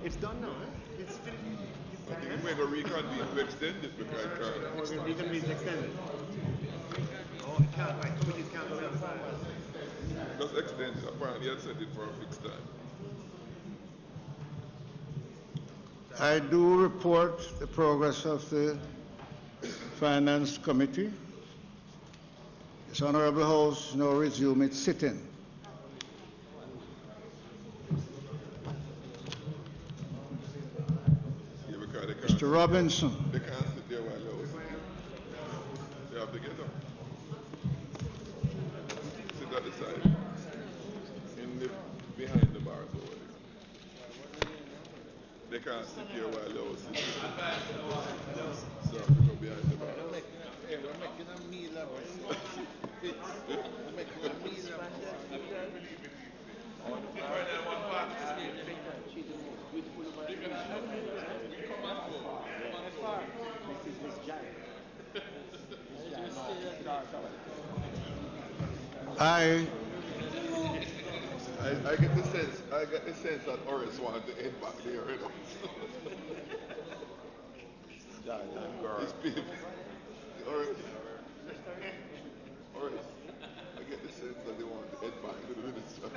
E: it's done now, eh? It's finished.
H: I think we're going to reconvene to extend it because I can't.
E: Reconvene to extend it. Oh, it can't, right? Committees can't go outside.
H: Just extend it. Apparently, I set it for a fixed time.
C: I do report the progress of the Finance Committee. This Honourable House now resume its sitting. Mr. Robinson.
H: They can't sit there while they're they have to get up. Sit at the side. Behind the bars over there. They can't sit here while they're sitting. So they go behind the bars. We're making a meal of it. We're making a meal of it. I get the sense that Horace wanted to head back there. Horace, I get the sense that they want to head back to the minister.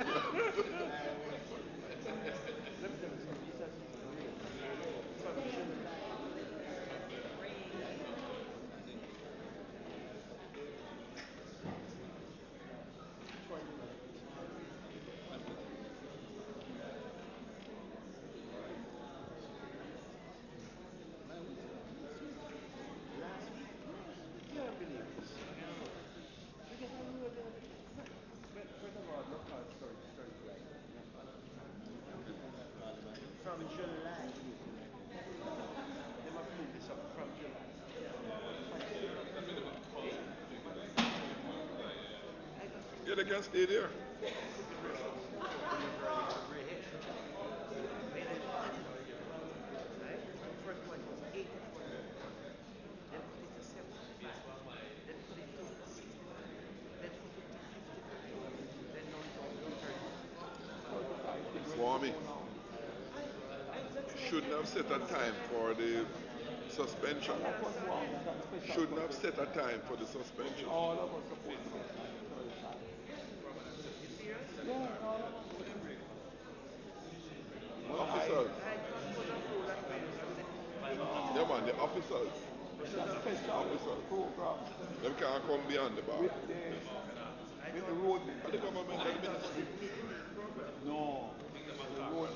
H: Yeah, they can stay there. Swami, shouldn't have set a time for the suspension. Shouldn't have set a time for the suspension. Officers. Yeah, man, the officers. Officers. Them can't come beyond the bar. With the road. The government and the ministry. No. The road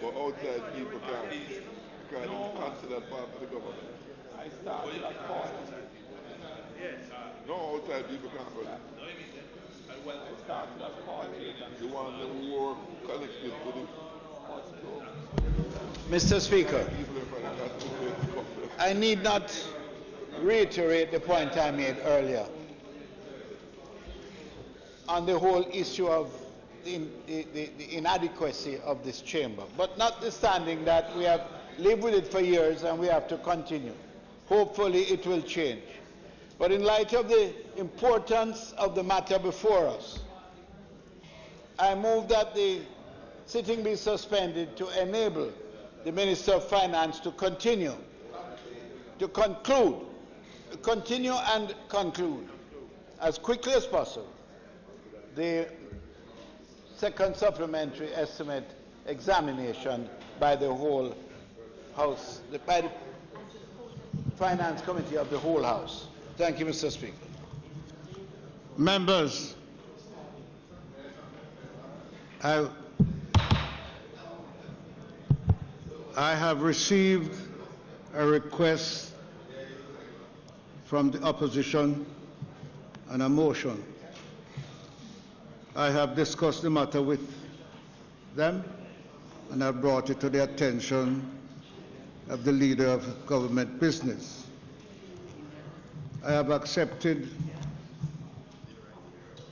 H: but outside people can't consider part of the government. I started at 40. No, outside people can't go there. I started at 40. The one who were connected to the...
D: Mr. Speaker, I need not reiterate the point I made earlier on the whole issue of the inadequacy of this chamber. But notwithstanding that, we have lived with it for years and we have to continue. Hopefully it will change. But in light of the importance of the matter before us, I move that the sitting be suspended to enable the Minister of Finance to continue and conclude as quickly as possible the second supplementary estimate examination by the whole House, by the Finance Committee of the whole House. Thank you, Mr. Speaker.
C: Members, I have received a request from the opposition and a motion. I have discussed the matter with them and I brought it to the attention of the leader of government business. I have accepted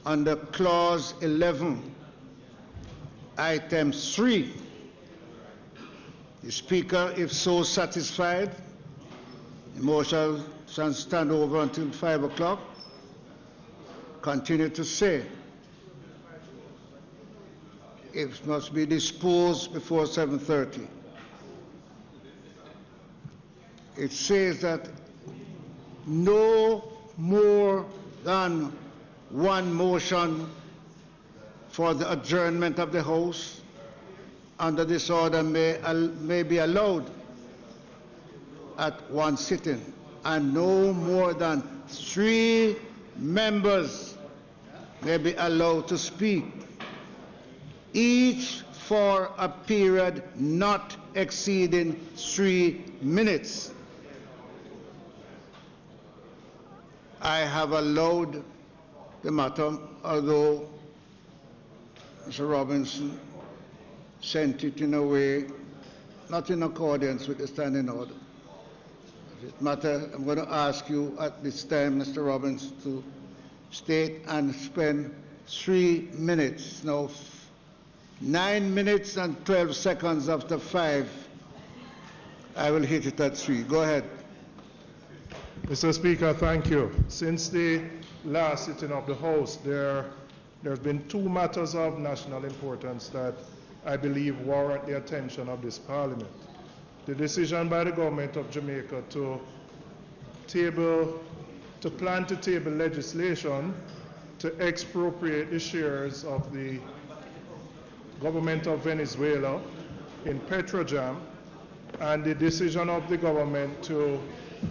C: under clause 11, item 3, the Speaker, if so satisfied, the motion shall stand over until 5 o'clock. Continue to say, it must be disposed before 7:30. It says that no more than one motion for the adjournment of the House under this order may be allowed at one sitting, and no more than 3 members may be allowed to speak, each for a period not exceeding 3 minutes. I have allowed the matter, although Mr. Robinson sent it in a way not in accordance with the standing order. If it matter, I'm going to ask you at this time, Mr. Robinson, to state and spend 3 minutes. Now, 9 minutes and 12 seconds after 5, I will hit it at 3. Go ahead.
T: Mr. Speaker, thank you. Since the last sitting of the House, there's been 2 matters of national importance that I believe warrant the attention of this Parliament. The decision by the government of Jamaica to plan to table legislation to expropriate the shares of the government of Venezuela in Petrojam, and the decision of the government to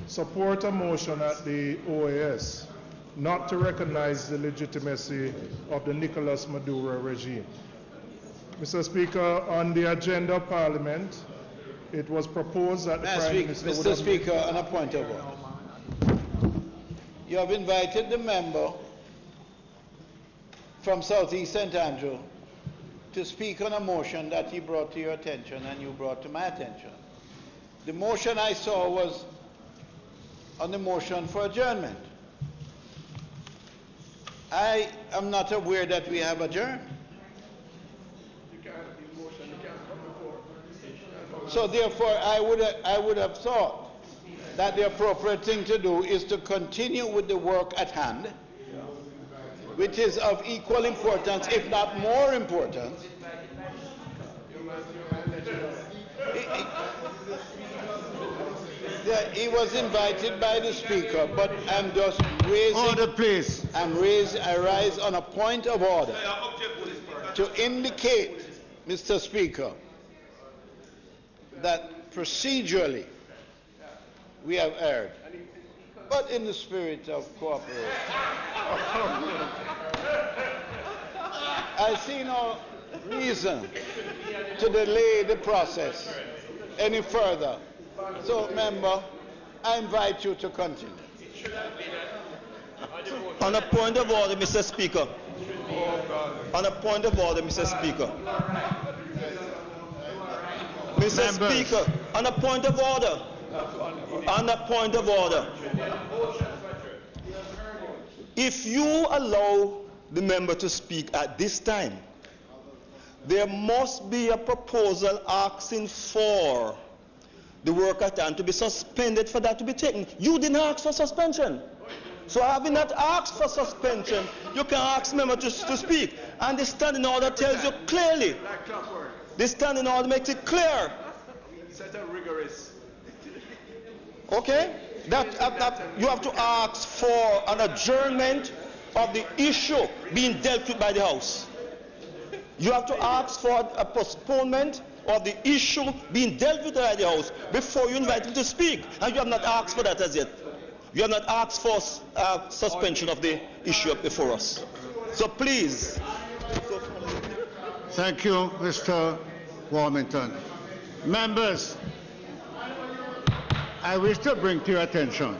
T: support a motion at the OAS not to recognize the legitimacy of the Nicolas Maduro regime. Mr. Speaker, on the agenda of Parliament, it was proposed that the Prime Minister
D: Mr. Speaker, on a point of order. You have invited the member from Southeast St. Andrew to speak on a motion that he brought to your attention and you brought to my attention. The motion I saw was on the motion for adjournment. I am not aware that we have adjourned. So therefore, I would have thought that the appropriate thing to do is to continue with the work at hand, which is of equal importance, if not more importance. He was invited by the Speaker, but I'm just raising...
C: Order, please.
D: I rise on a point of order to indicate, Mr. Speaker, that procedurally we have erred, but in the spirit of cooperation. I see no reason to delay the process any further. So, member, I invite you to continue.
U: On a point of order, Mr. Speaker. On a point of order, Mr. Speaker. Mr. Speaker, on a point of order. On a point of order. If you allow the member to speak at this time, there must be a proposal asking for the work at hand to be suspended for that to be taken. You didn't ask for suspension. So having not asked for suspension, you can ask member to speak. And the standing order tells you clearly. The standing order makes it clear.
N: Set a rigorous.
U: Okay? That you have to ask for an adjournment of the issue being dealt with by the House. You have to ask for a postponement of the issue being dealt with by the House before you invite him to speak. And you have not asked for that as yet. You have not asked for suspension of the issue up before us. So please.
C: Thank you, Mr. Warmington. Members, I wish to bring to your attention,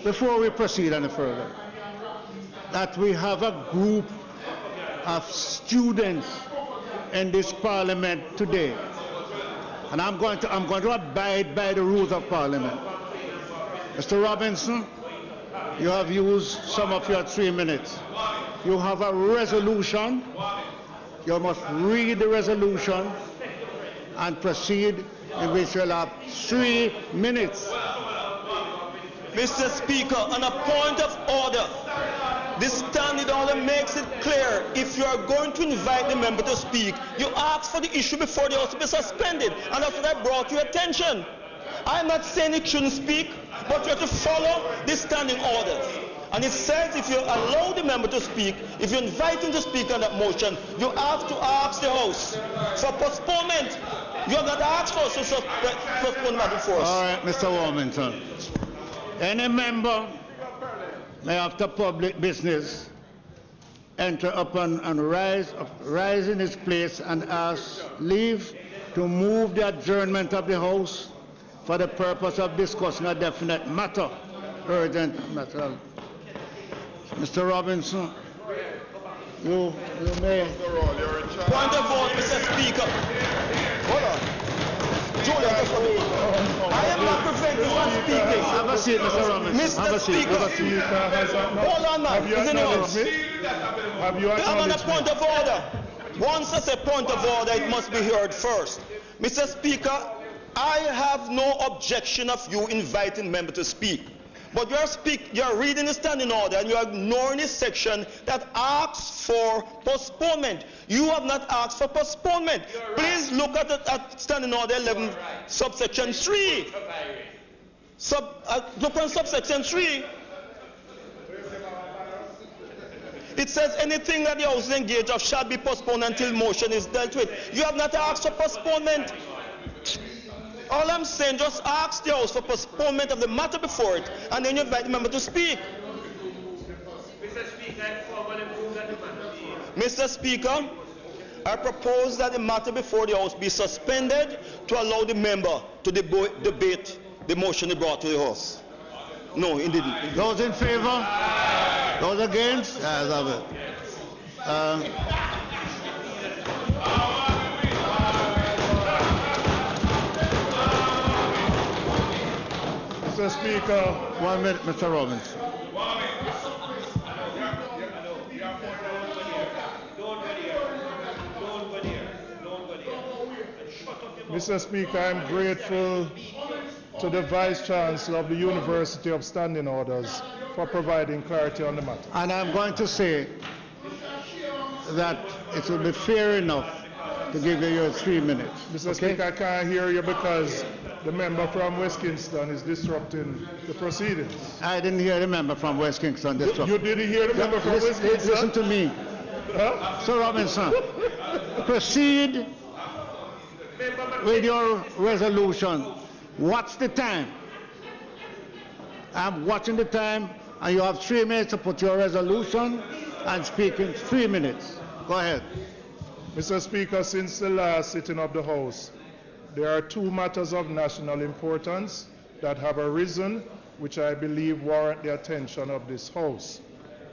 C: before we proceed any further, that we have a group of students in this parliament today. And I'm going to abide by the rules of parliament. Mr. Robinson, you have used some of your 3 minutes. You have a resolution. You must read the resolution and proceed, in which you'll have 3 minutes.
U: Mr. Speaker, on a point of order, the standing order makes it clear if you are going to invite the member to speak, you ask for the issue before the House to be suspended. And that's what I brought to your attention. I'm not saying it shouldn't speak, but you have to follow the standing orders. And it says if you allow the member to speak, if you invite him to speak on that motion, you have to ask the House for postponement. You have not asked for postponement before us.
C: All right, Mr. Warmington. Any member may, after public business, enter upon and rise in his place and ask leave to move the adjournment of the House for the purpose of discussing a definite matter, urgent matter. Mr. Robinson, you may.
U: Point of order, Mr. Speaker. Hold on. I am not preventing you from speaking.
C: Have a seat, Mr. Robinson.
U: Mr. Speaker. Hold on, man.
T: Have you
U: I'm on a point of order. Once I say point of order, it must be heard first. Mr. Speaker, I have no objection of you inviting member to speak. But you're reading the standing order and you're ignoring the section that asks for postponement. You have not asked for postponement. Please look at standing order 11, subsection 3. Look on subsection 3. It says anything that the House is engaged of shall be postponed until motion is dealt with. You have not asked for postponement. All I'm saying, just ask the House for postponement of the matter before it, and then you invite the member to speak. Mr. Speaker, I propose that the matter before the House be suspended to allow the member to debate the motion he brought to the House. No, he didn't.
C: Those in favor? Those against? Yes, have it.
T: Mr. Speaker.
C: 1 minute, Mr. Robinson.
T: Mr. Speaker, I'm grateful to the Vice Chancellor of the University of Standing Orders for providing clarity on the matter.
C: And I'm going to say that it will be fair enough to give you your 3 minutes.
T: Mr. Speaker, I can't hear you because the member from West Kingston is disrupting the proceedings.
C: I didn't hear the member from West Kingston disrupt.
T: You didn't hear the member from West Kingston?
C: Listen to me.
T: Huh?
C: Sir Robinson, proceed with your resolution. What's the time? I'm watching the time, and you have 3 minutes to put your resolution and speak in 3 minutes. Go ahead.
T: Mr. Speaker, since the last sitting of the House, there are 2 matters of national importance that have arisen, which I believe warrant the attention of this House.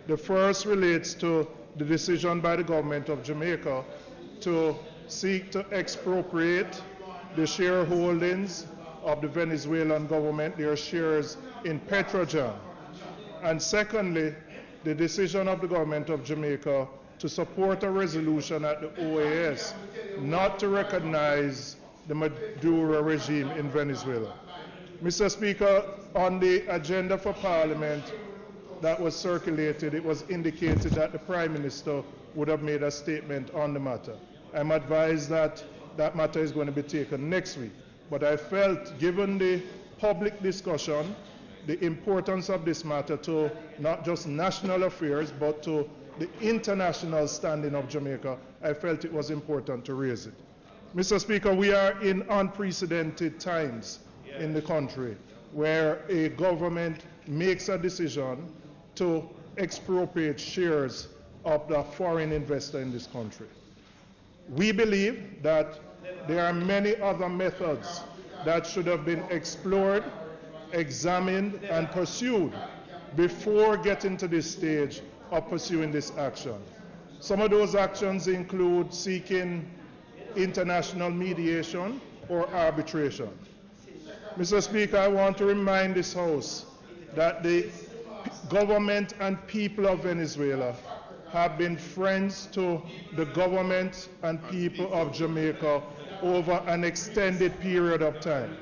T: The first relates to the decision by the government of Jamaica to seek to expropriate the shareholdings of the Venezuelan government, their shares in Petrojam. And secondly, the decision of the government of Jamaica to support a resolution at the OAS not to recognize the Maduro regime in Venezuela. Mr. Speaker, on the agenda for Parliament that was circulated, it was indicated that the Prime Minister would have made a statement on the matter. I'm advised that that matter is going to be taken next week. But I felt, given the public discussion, the importance of this matter to not just national affairs, but to the international standing of Jamaica, I felt it was important to raise it. Mr. Speaker, we are in unprecedented times in the country where a government makes a decision to expropriate shares of the foreign investor in this country. We believe that there are many other methods that should have been explored, examined, and pursued before getting to this stage of pursuing this action. Some of those actions include seeking international mediation or arbitration. Mr. Speaker, I want to remind this House that the government and people of Venezuela have been friends to the government and people of Jamaica over an extended period of time.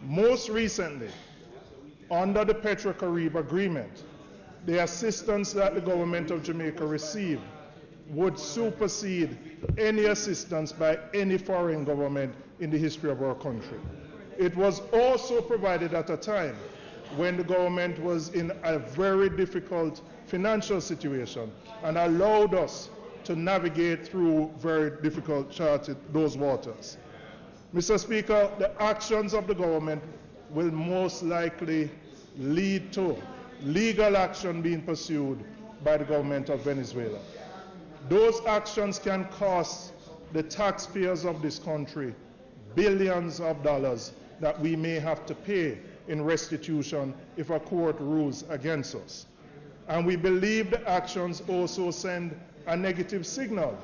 T: Most recently, under the Petro-Carib Agreement, the assistance that the government of Jamaica received would supersede any assistance by any foreign government in the history of our country. It was also provided at a time when the government was in a very difficult financial situation and allowed us to navigate through very difficult those waters. Mr. Speaker, the actions of the government will most likely lead to legal action being pursued by the government of Venezuela. Those actions can cost the taxpayers of this country billions of dollars that we may have to pay in restitution if a court rules against us. And we believe the actions also send a negative signal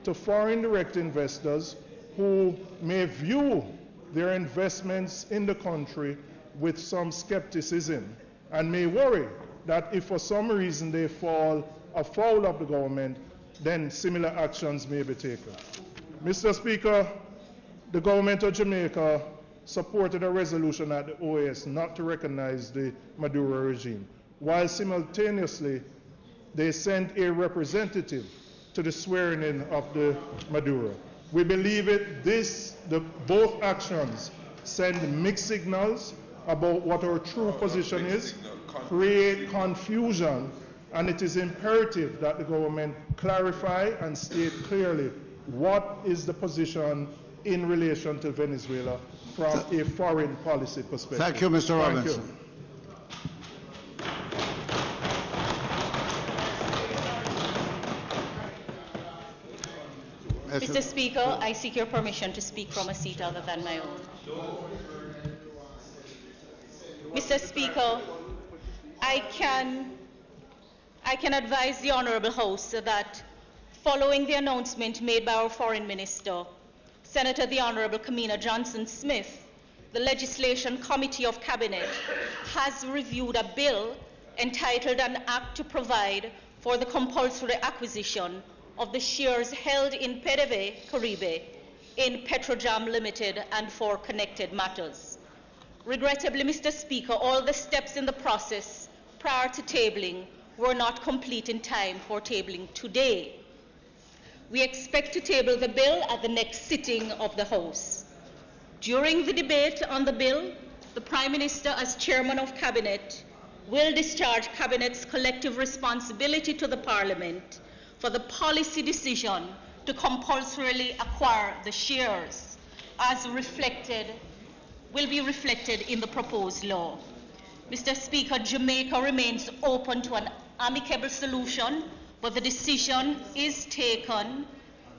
T: to foreign direct investors who may view their investments in the country with some skepticism and may worry that if for some reason they fall afoul of the government, then similar actions may be taken. Mr. Speaker, the government of Jamaica supported a resolution at the OAS not to recognize the Maduro regime, while simultaneously they sent a representative to the swearing-in of the Maduro. We believe both actions send mixed signals about what our true position is, create confusion, and it is imperative that the government clarify and state clearly what is the position in relation to Venezuela from a foreign policy perspective.
C: Thank you, Mr. Robinson.
T: Thank you.
B: Mr. Speaker, I seek your permission to speak from a seat other than my own. Mr. Speaker, I can advise the Honourable House that following the announcement made by our Foreign Minister, Senator the Honourable Kamina Johnson-Smith, the Legislation Committee of Cabinet has reviewed a bill entitled An Act to Provide for the Compulsory Acquisition of the Shares Held in PDV Caribe in Petrojam Limited and for connected matters. Regrettably, Mr. Speaker, all the steps in the process prior to tabling were not complete in time for tabling today. We expect to table the bill at the next sitting of the House. During the debate on the bill, the Prime Minister, as Chairman of Cabinet, will discharge Cabinet's collective responsibility to the Parliament for the policy decision to compulsorily acquire the shares, as will be reflected in the proposed law. Mr. Speaker, Jamaica remains open to an amicable solution, but the decision is taken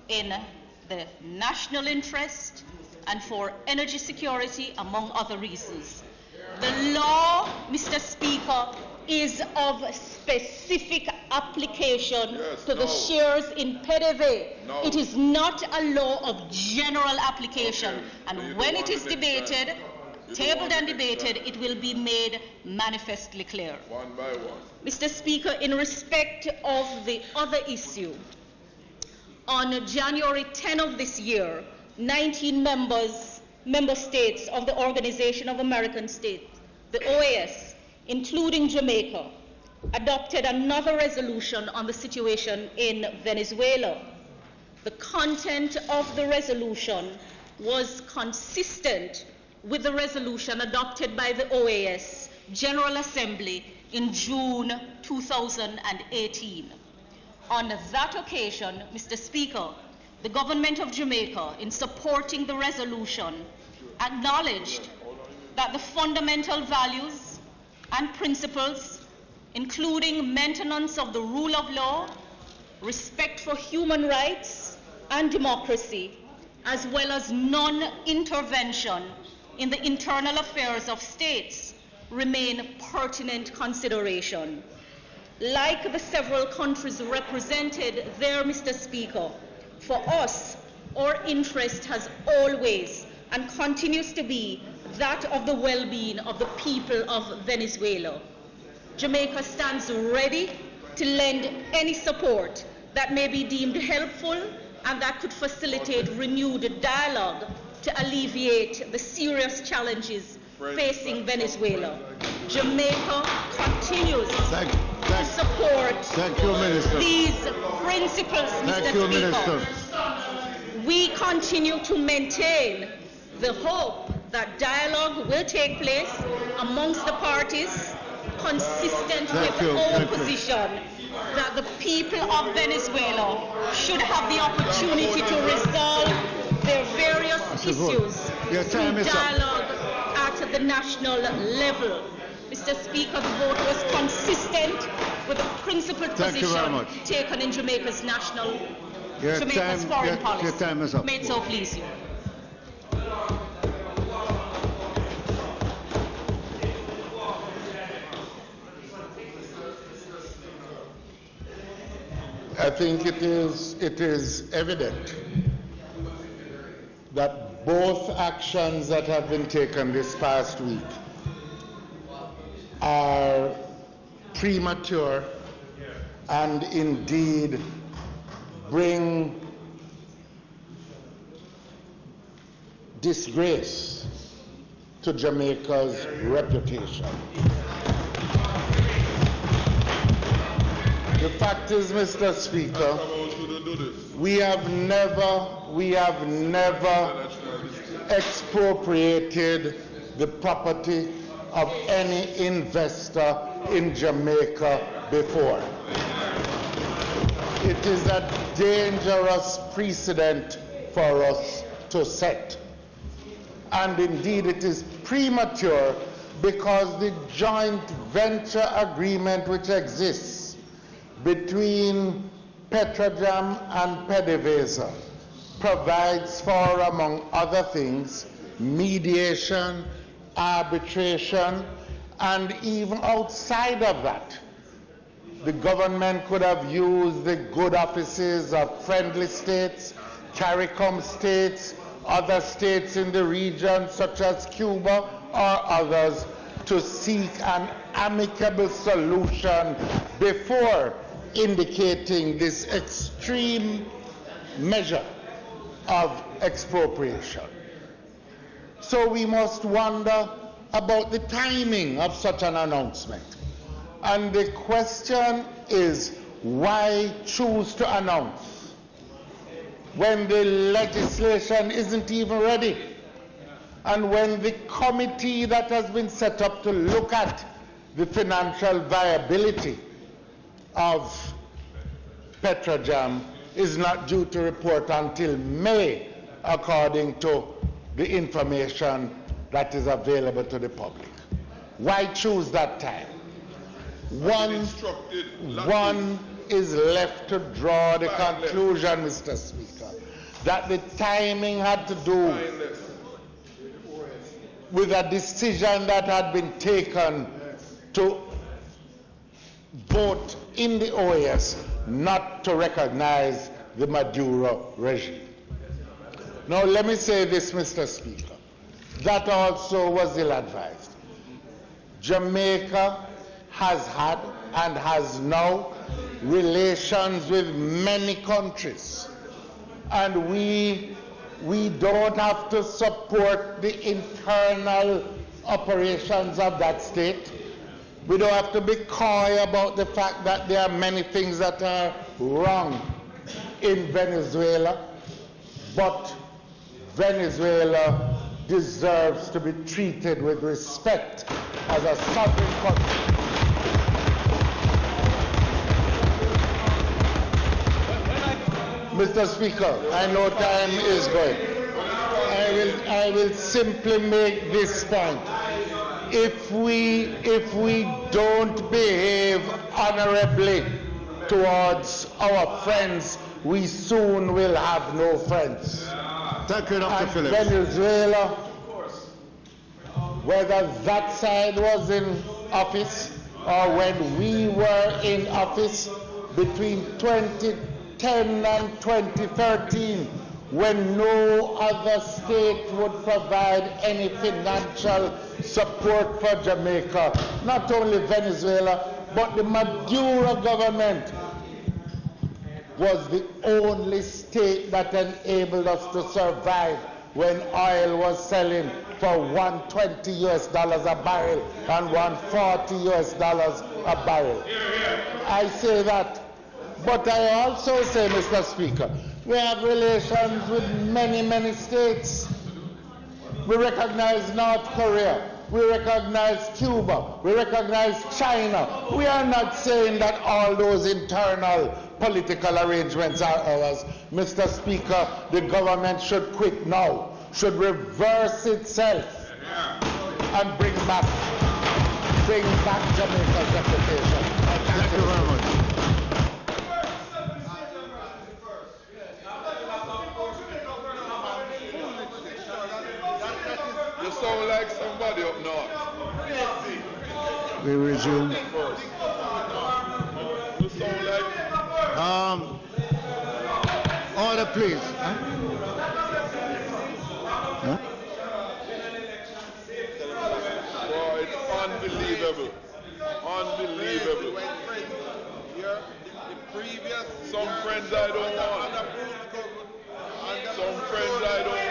B: in the national interest and for energy security, among other reasons. The law, Mr. Speaker, is of specific application to the shares in PDV. It is not a law of general application. And when it is debated, tabled and debated, it will be made manifestly clear.
F: One by one.
B: Mr. Speaker, in respect of the other issue, on January 10 of this year, 19 member states of the Organization of American States, the OAS, including Jamaica, adopted another resolution on the situation in Venezuela. The content of the resolution was consistent with the resolution adopted by the OAS General Assembly in June 2018. On that occasion, Mr. Speaker, the government of Jamaica, in supporting the resolution, acknowledged that the fundamental values and principles, including maintenance of the rule of law, respect for human rights and democracy, as well as non-intervention in the internal affairs of states, remain pertinent consideration. Like the several countries represented there, Mr. Speaker, for us, our interest has always and continues to be that of the well-being of the people of Venezuela. Jamaica stands ready to lend any support that may be deemed helpful and that could facilitate renewed dialogue to alleviate the serious challenges facing Venezuela. Jamaica continues to support these principles, Mr. Speaker. We continue to maintain the hope that dialogue will take place amongst the parties, consistent with our position that the people of Venezuela should have the opportunity to resolve their various issues through dialogue at the national level. Mr. Speaker, the vote was consistent with the principled position taken in Jamaica's foreign policy.
C: Your time is up.
B: May it so please you.
J: I think it is evident that both actions that have been taken this past week are premature and indeed bring disgrace to Jamaica's reputation. The fact is, Mr. Speaker, we have never expropriated the property of any investor in Jamaica before. It is a dangerous precedent for us to set. And indeed, it is premature because the joint venture agreement which exists between Petrojam and PDVSA provides for, among other things, mediation, arbitration, and even outside of that, The government could have used the good offices of friendly states, CARICOM states, other states in the region such as Cuba or others to seek an amicable solution before indicating this extreme measure of expropriation. So we must wonder about the timing of such an announcement. And the question is, why choose to announce when the legislation isn't even ready? And when the committee that has been set up to look at the financial viability of Petrojam is not due to report until May, according to the information that is available to the public. Why choose that time? One is left to draw the conclusion, Mr. Speaker, that the timing had to do with a decision that had been taken to vote in the OAS not to recognize the Maduro regime. Now let me say this, Mr. Speaker, that also was ill-advised. Jamaica has had and has now relations with many countries, and we don't have to support the internal operations of that state. We don't have to be coy about the fact that there are many things that are wrong in Venezuela, but Venezuela deserves to be treated with respect as a sovereign country. Mr. Speaker, I know time is going. I will simply make this point. If we don't behave honorably towards our friends, we soon will have no friends.
C: Thank you, Dr. Phillips.
J: Venezuela, whether that side was in office or when we were in office between 2010 and 2013, when no other state would provide any financial support for Jamaica, not only Venezuela, but the Maduro government was the only state that enabled us to survive when oil was selling for $120 a barrel and $140 a barrel. I say that, but I also say, Mr. Speaker, we have relations with many, many states. We recognize North Korea. We recognize Cuba. We recognize China. We are not saying that all those internal political arrangements are ours. Mr. Speaker, the government should quit now, should reverse itself and bring back Jamaica's reputation.
C: Thank you very much.
H: You sound like somebody up north.
C: We resume.
H: You sound like...
C: Order, please. Huh?
H: Boy, it's unbelievable. Unbelievable. Some friends I don't want. Some friends I don't want.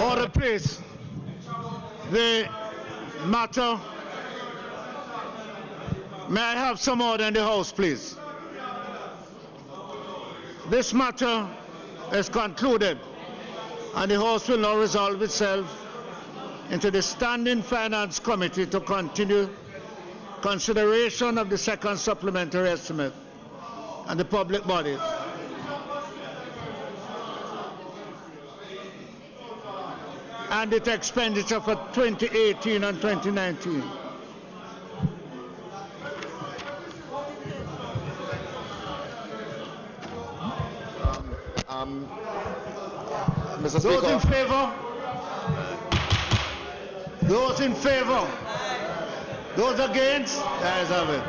C: Order, please. The matter. May I have some order in the House, please? This matter is concluded, and the House will now resolve itself into the Standing Finance Committee to continue consideration of the second supplementary estimate and the public bodies. And its expenditure for 2018 and 2019. Those in favor? Those in favor? Those against? Ayes have it.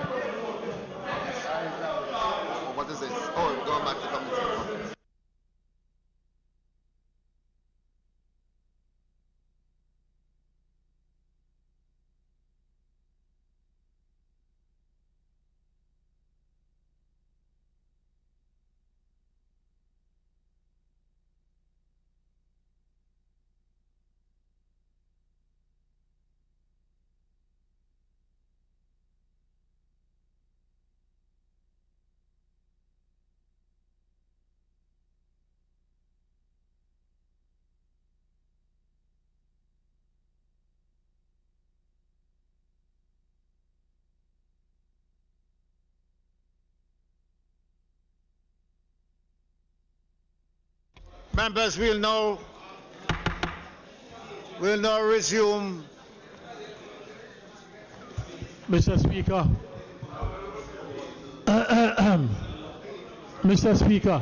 F: What is this? Oh, we're going back to committee.
C: Members, we'll now resume.
S: Mr. Speaker. Mr. Speaker.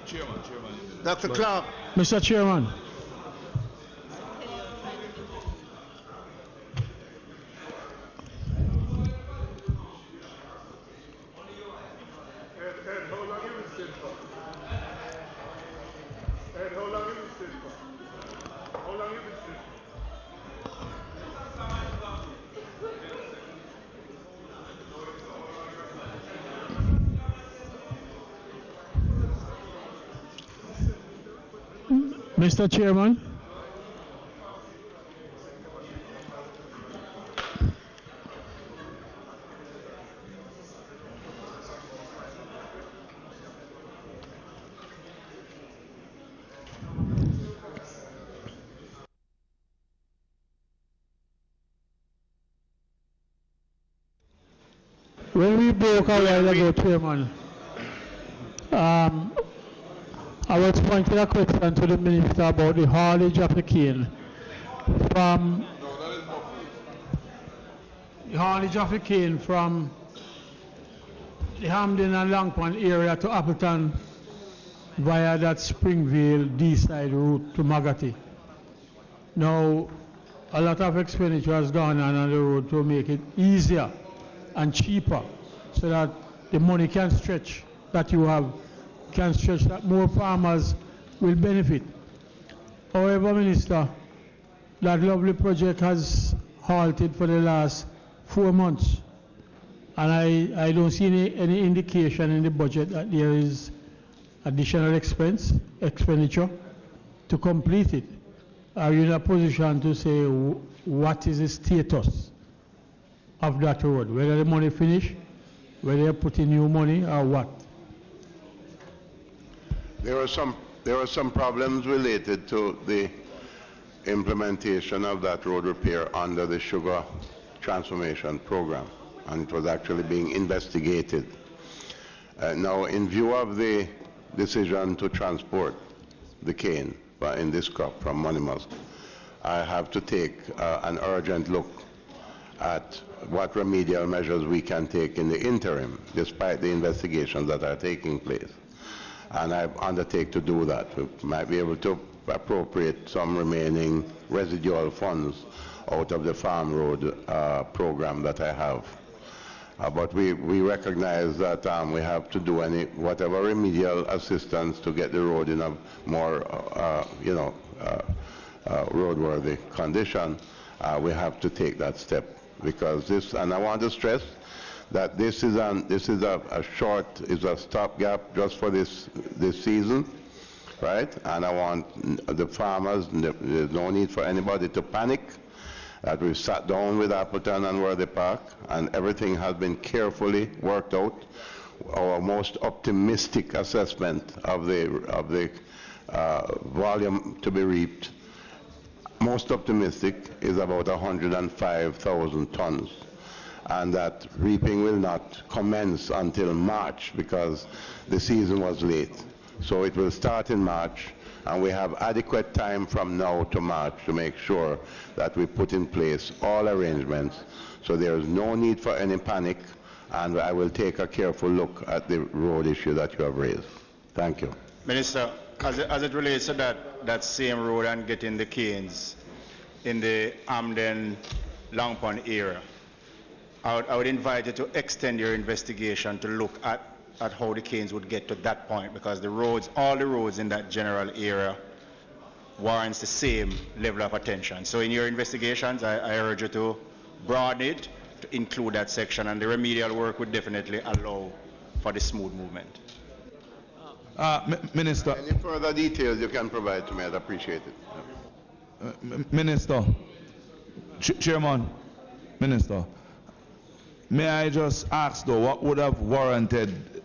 I: Chairman.
C: Dr. Clark.
S: Mr. Chairman. Mr. Chairman. When we broke a while ago, Chairman, I was pointing a question to the Minister about the haulage of the cane from the Hamden and Longpond area to Appleton via that Springvale D-side route to Magati. Now, a lot of expenditure has gone on the road to make it easier and cheaper so that the money can stretch that you have can stretch that more farmers will benefit. However, Minister, that lovely project has halted for the last 4 months, and I don't see any indication in the budget that there is additional expenditure to complete it. Are you in a position to say what is the status of that road, whether the money finished, whether they put in new money or what?
P: There are some problems related to the implementation of that road repair under the sugar transformation program, and it was actually being investigated. Now, in view of the decision to transport the cane in this crop from Monimusk, I have to take an urgent look at what remedial measures we can take in the interim, despite the investigations that are taking place. And I undertake to do that. We might be able to appropriate some remaining residual funds out of the farm road program that I have. But we recognize that we have to do whatever remedial assistance to get the road in a more, roadworthy condition. We have to take that step because this, and I want to stress that this is a stopgap just for this season, right? And I want the farmers, there's no need for anybody to panic. That we've sat down with Appleton and Worthy Park, and everything has been carefully worked out. Our most optimistic assessment of the volume to be reaped, most optimistic, is about 105,000 tons. And that reaping will not commence until March because the season was late. So it will start in March, and we have adequate time from now to March to make sure that we put in place all arrangements. So there is no need for any panic, and I will take a careful look at the road issue that you have raised. Thank you.
O: Minister, as it relates to that same road and getting the canes in the Amden Long Pond area, I would invite you to extend your investigation to look at how the canes would get to that point, because the roads, all the roads in that general area warrants the same level of attention. So in your investigations, I urge you to broaden it to include that section, and the remedial work would definitely allow for the smooth movement.
P: Minister. Any further details you can provide to me, I'd appreciate it.
I: Minister, Chairman, Minister, may I just ask though, what would have warranted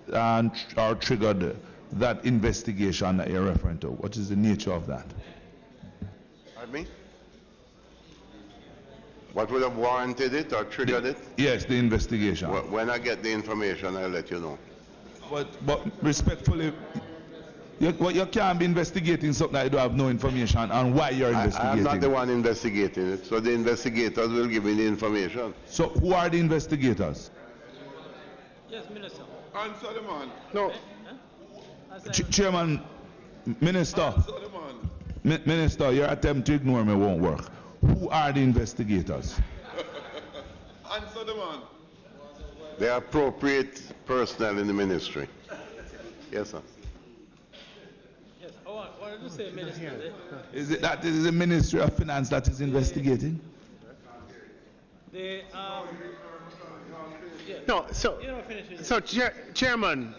I: or triggered that investigation that you're referring to? What is the nature of that?
P: Pardon me? What would have warranted it or triggered it?
I: Yes, the investigation.
P: When I get the information, I'll let you know.
I: But respectfully, you can't be investigating something that you don't have no information on why you're investigating.
P: I'm not the one investigating it, so the investigators will give me the information.
I: So who are the investigators?
R: Yes, Minister.
H: Answer the man.
I: No. Chairman, Minister, Minister, your attempt to ignore me won't work. Who are the investigators?
H: Answer the man.
P: The appropriate personnel in the ministry. Yes, sir.
R: Yes, what did you say, Minister?
I: Is it that is the Ministry of Finance that is investigating?
R: The,
E: No, so, Chairman,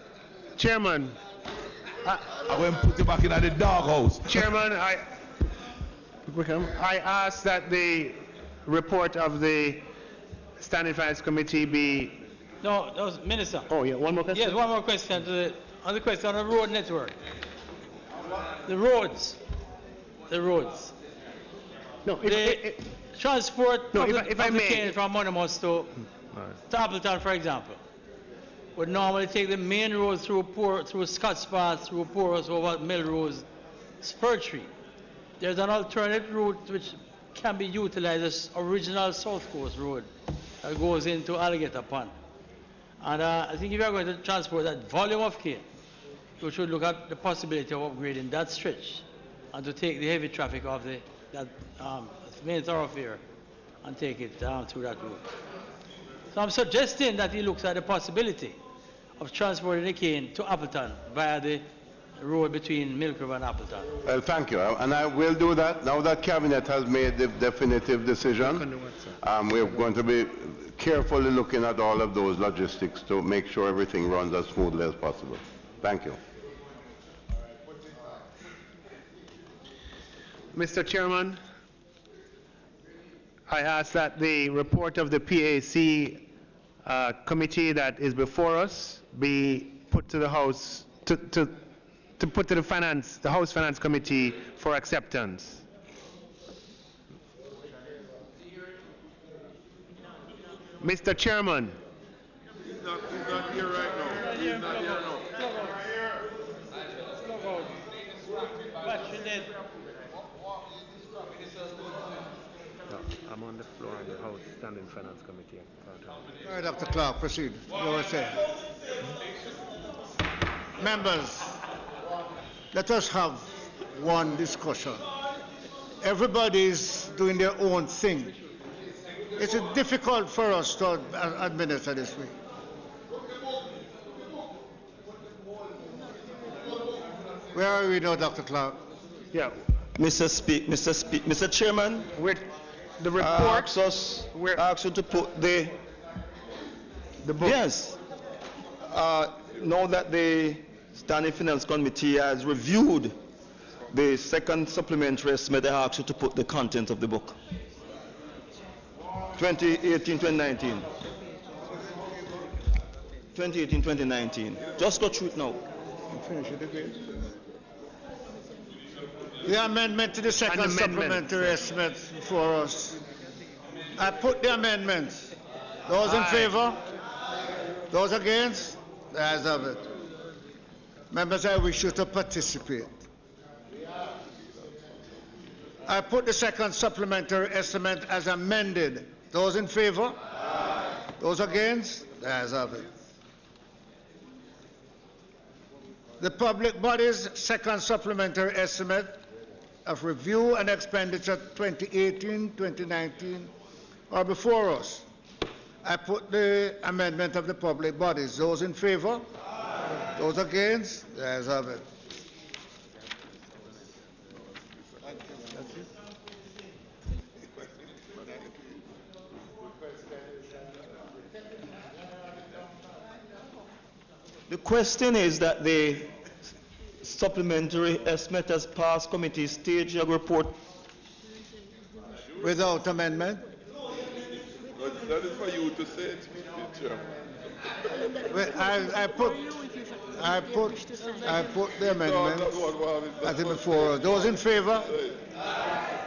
I: I went put you back in the doghouse.
E: Chairman, I ask that the report of the Standing Finance Committee be...
R: No, Minister.
E: Oh, yeah, one more question?
R: Yes, one more question on the question on the road network. The roads.
E: No,
R: transport
E: no, if I may,
R: from Monmouth to Appleton, for example, would normally take the main road through Scotts Pass, through Porus, over Melrose, Spur Tree. There's an alternate route which can be utilized as original South Coast Road that goes into Alligator Pond. And I think if you are going to transport that volume of cane, you should look at the possibility of upgrading that stretch and to take the heavy traffic of that main thoroughfare and take it down through that route. So I'm suggesting that he looks at the possibility of transporting the cane to Appleton via the road between Milk River and Appleton.
P: Well, thank you. And I will do that. Now that Cabinet has made the definitive decision, we're going to be carefully looking at all of those logistics to make sure everything runs as smoothly as possible. Thank you.
E: Mr. Chairman, I ask that the report of the PAC committee that is before us be put to the House, to put to the House Finance Committee for acceptance. Mr. Chairman.
H: He's not here right now. He's not here now.
E: I'm on the floor of the House Standing Finance Committee.
C: All right, Dr. Clark, proceed. You were saying. Members, let us have one discussion. Everybody's doing their own thing. It's difficult for us to administer this way. Where are we now, Dr. Clark?
E: Yeah.
U: Mr. Chairman,
E: the report
U: asks you to put the book. Yes. Now that the Standing Finance Committee has reviewed the second supplementary estimate, I ask you to put the content of the book. 2018-2019. 2018-2019. Just go through it now.
C: Finish it again. The amendment to the second supplementary estimate for us. I put the amendments. Those in favor? Those against? The ayes have it. Members, I wish you to participate. I put the second supplementary estimate as amended. Those in favor? Those against? The ayes have it. The public body's second supplementary estimate of review and expenditure 2018-2019 are before us. I put the amendment of the public bodies. Those in favor? Aye. Those against? The ayes have it.
U: The question is that the supplementary estimate has passed committee stage. Your report
C: without amendment.
N: That is for you to say, Mr. Chairman.
C: Well, I put the amendment as before. Those in favor?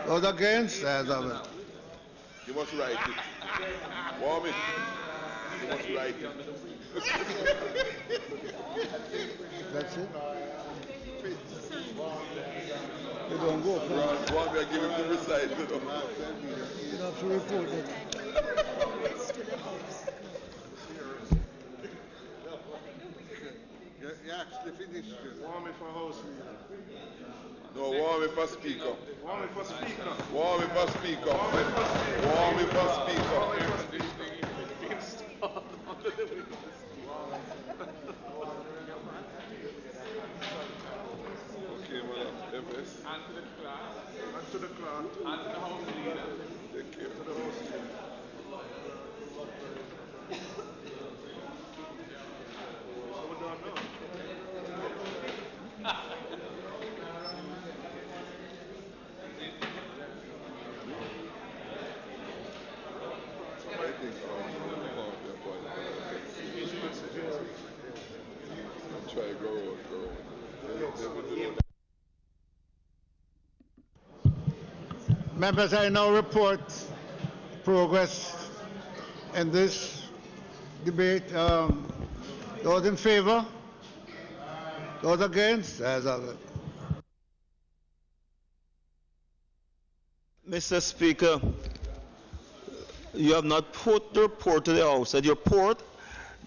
C: Those against? As of it.
N: You must write it. Warm it. You must write it.
C: That's it. You don't go.
N: Warm it. Give him the recite.
C: You have to report it.
N: You actually finished it. Warm it for House Leader. No, warm it for Speaker. Warm it for Speaker. Warm it for Speaker. Warm it for Speaker. Okay, madam. FS. And to the clerk. And to the clerk. And to the House Leader. Take care. To the House Leader.
C: Members, I now report progress in this debate. Those in favor? Those against? As of it.
U: Mr. Speaker, you have not put the report to the House. At your report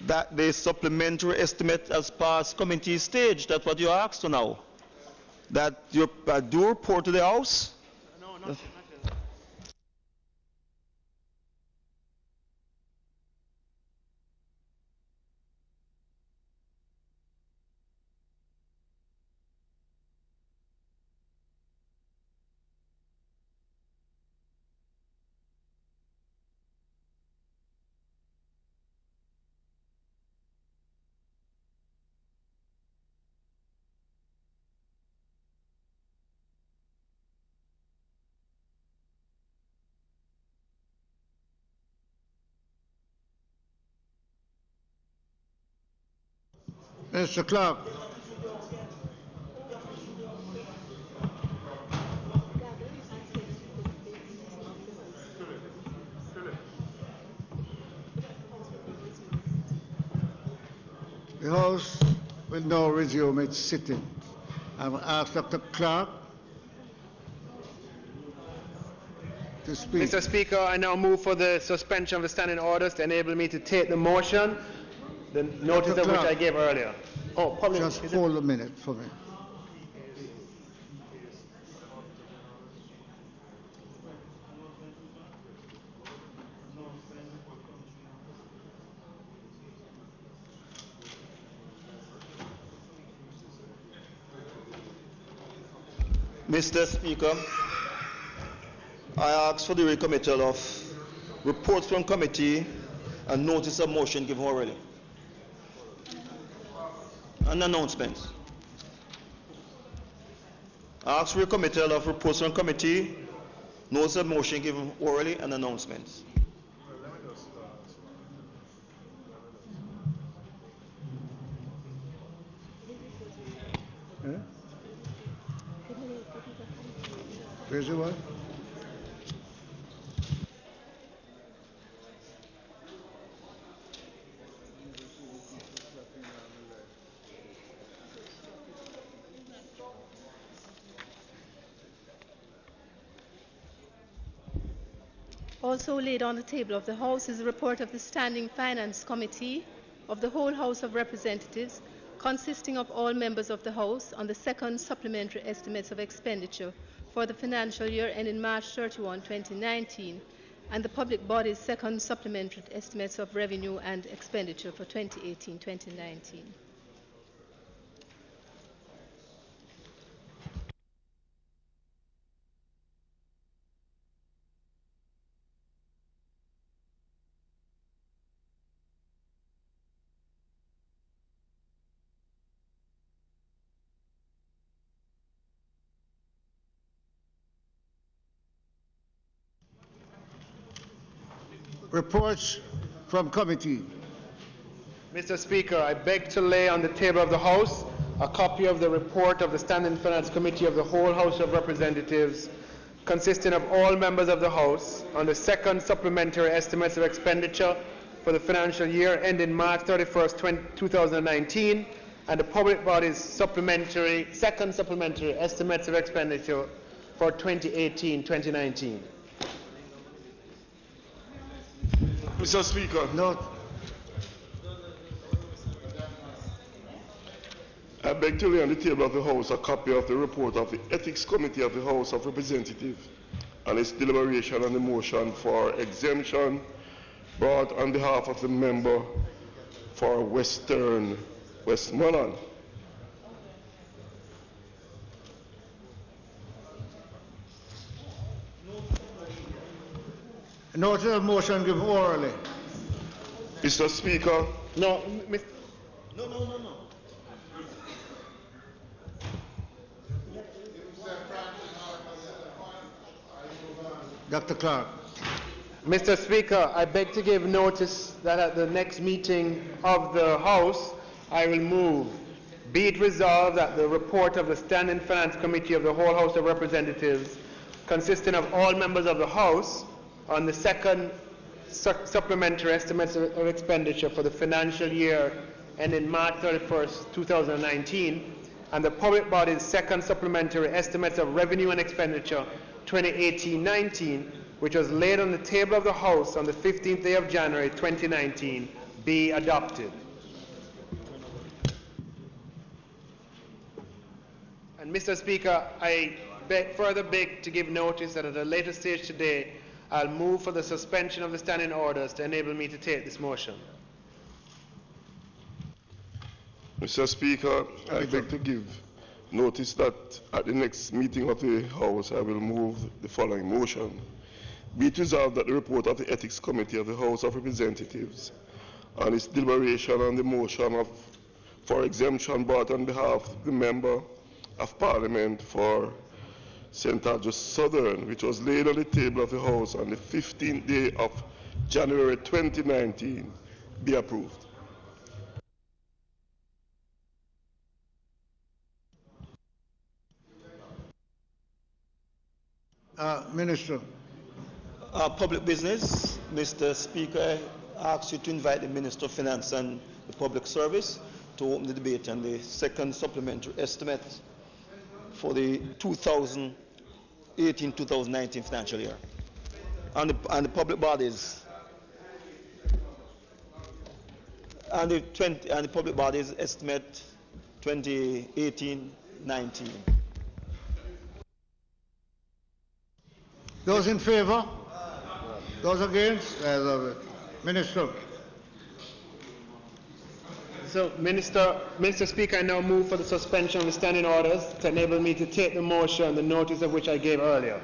U: that the supplementary estimate has passed committee stage. That's what you asked for now. That you do report to the House? No, not yet.
C: Mr. Clark. The House will now resume its sitting. I will ask Dr. Clark to speak.
E: Mr. Speaker, I now move for the suspension of the standing orders to enable me to take the motion, the notice of which I gave earlier. Oh, probably.
C: Just hold a minute for me.
U: Mr. Speaker, I ask for the recommittal of reports from committee and notice of motion given orally. And announcements. I ask for recommittal of reports from committee, notice of motion given orally, and announcements.
C: Where's the one?
A: Also laid on the table of the House is a report of the Standing Finance Committee of the whole House of Representatives consisting of all members of the House, on the second supplementary estimates of expenditure for the financial year ending March 31, 2019, and the public body's second supplementary estimates of revenue and expenditure for 2018-2019.
C: Reports from committee.
E: Mr. Speaker, I beg to lay on the table of the House a copy of the report of the Standing Finance Committee of the whole House of Representatives, consisting of all members of the House, on the second supplementary estimates of expenditure for the financial year ending March 31st, 2019, and the public body's second supplementary estimates of expenditure for 2018-2019.
K: Mr. Speaker.
C: Note.
K: I beg to lay on the table of the House a copy of the report of the Ethics Committee of the House of Representatives and its deliberation on the motion for exemption brought on behalf of the member for Westmoreland.
C: Notice of motion given orally.
K: Mr. Speaker.
E: No.
C: No. Dr. Clark.
E: Mr. Speaker, I beg to give notice that at the next meeting of the House, I will move, be it resolved that the report of the Standing Finance Committee of the whole House of Representatives, consisting of all members of the House, on the second supplementary estimates of expenditure for the financial year ending March 31st, 2019, and the public body's second supplementary estimates of revenue and expenditure 2018-19, which was laid on the table of the House on the 15th day of January 2019, be adopted. And Mr. Speaker, I further beg to give notice that at a later stage today, I'll move for the suspension of the standing orders to enable me to take this motion.
K: Mr. Speaker, I beg to give notice that at the next meeting of the House, I will move the following motion. Be it resolved that the report of the Ethics Committee of the House of Representatives and its deliberation on the motion for exemption brought on behalf of the Member of Parliament for St. Andrews Southern, which was laid on the table of the House on the 15th day of January 2019, be approved.
C: Minister.
U: Public business. Mr. Speaker, I ask you to invite the Minister of Finance and the Public Service to open the debate on the second supplementary estimate for the 2018-2019 financial year. And the public bodies and the public bodies estimate 2018-19.
C: Those in favor? Those against? Minister.
E: So, Mr. Speaker, I now move for the suspension of the standing orders to enable me to take the motion, the notice of which I gave earlier.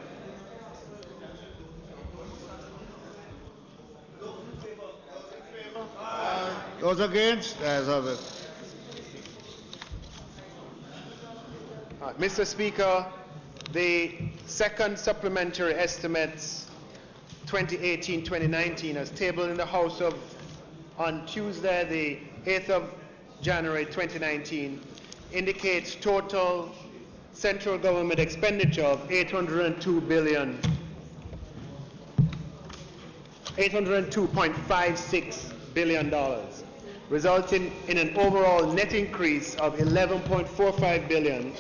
C: Those against?
E: Mr. Speaker, the second supplementary estimates 2018-2019 as tabled in the House on Tuesday, the 8th of January 2019, indicates total central government expenditure of $802.56 billion, resulting in an overall net increase of $11.45 billion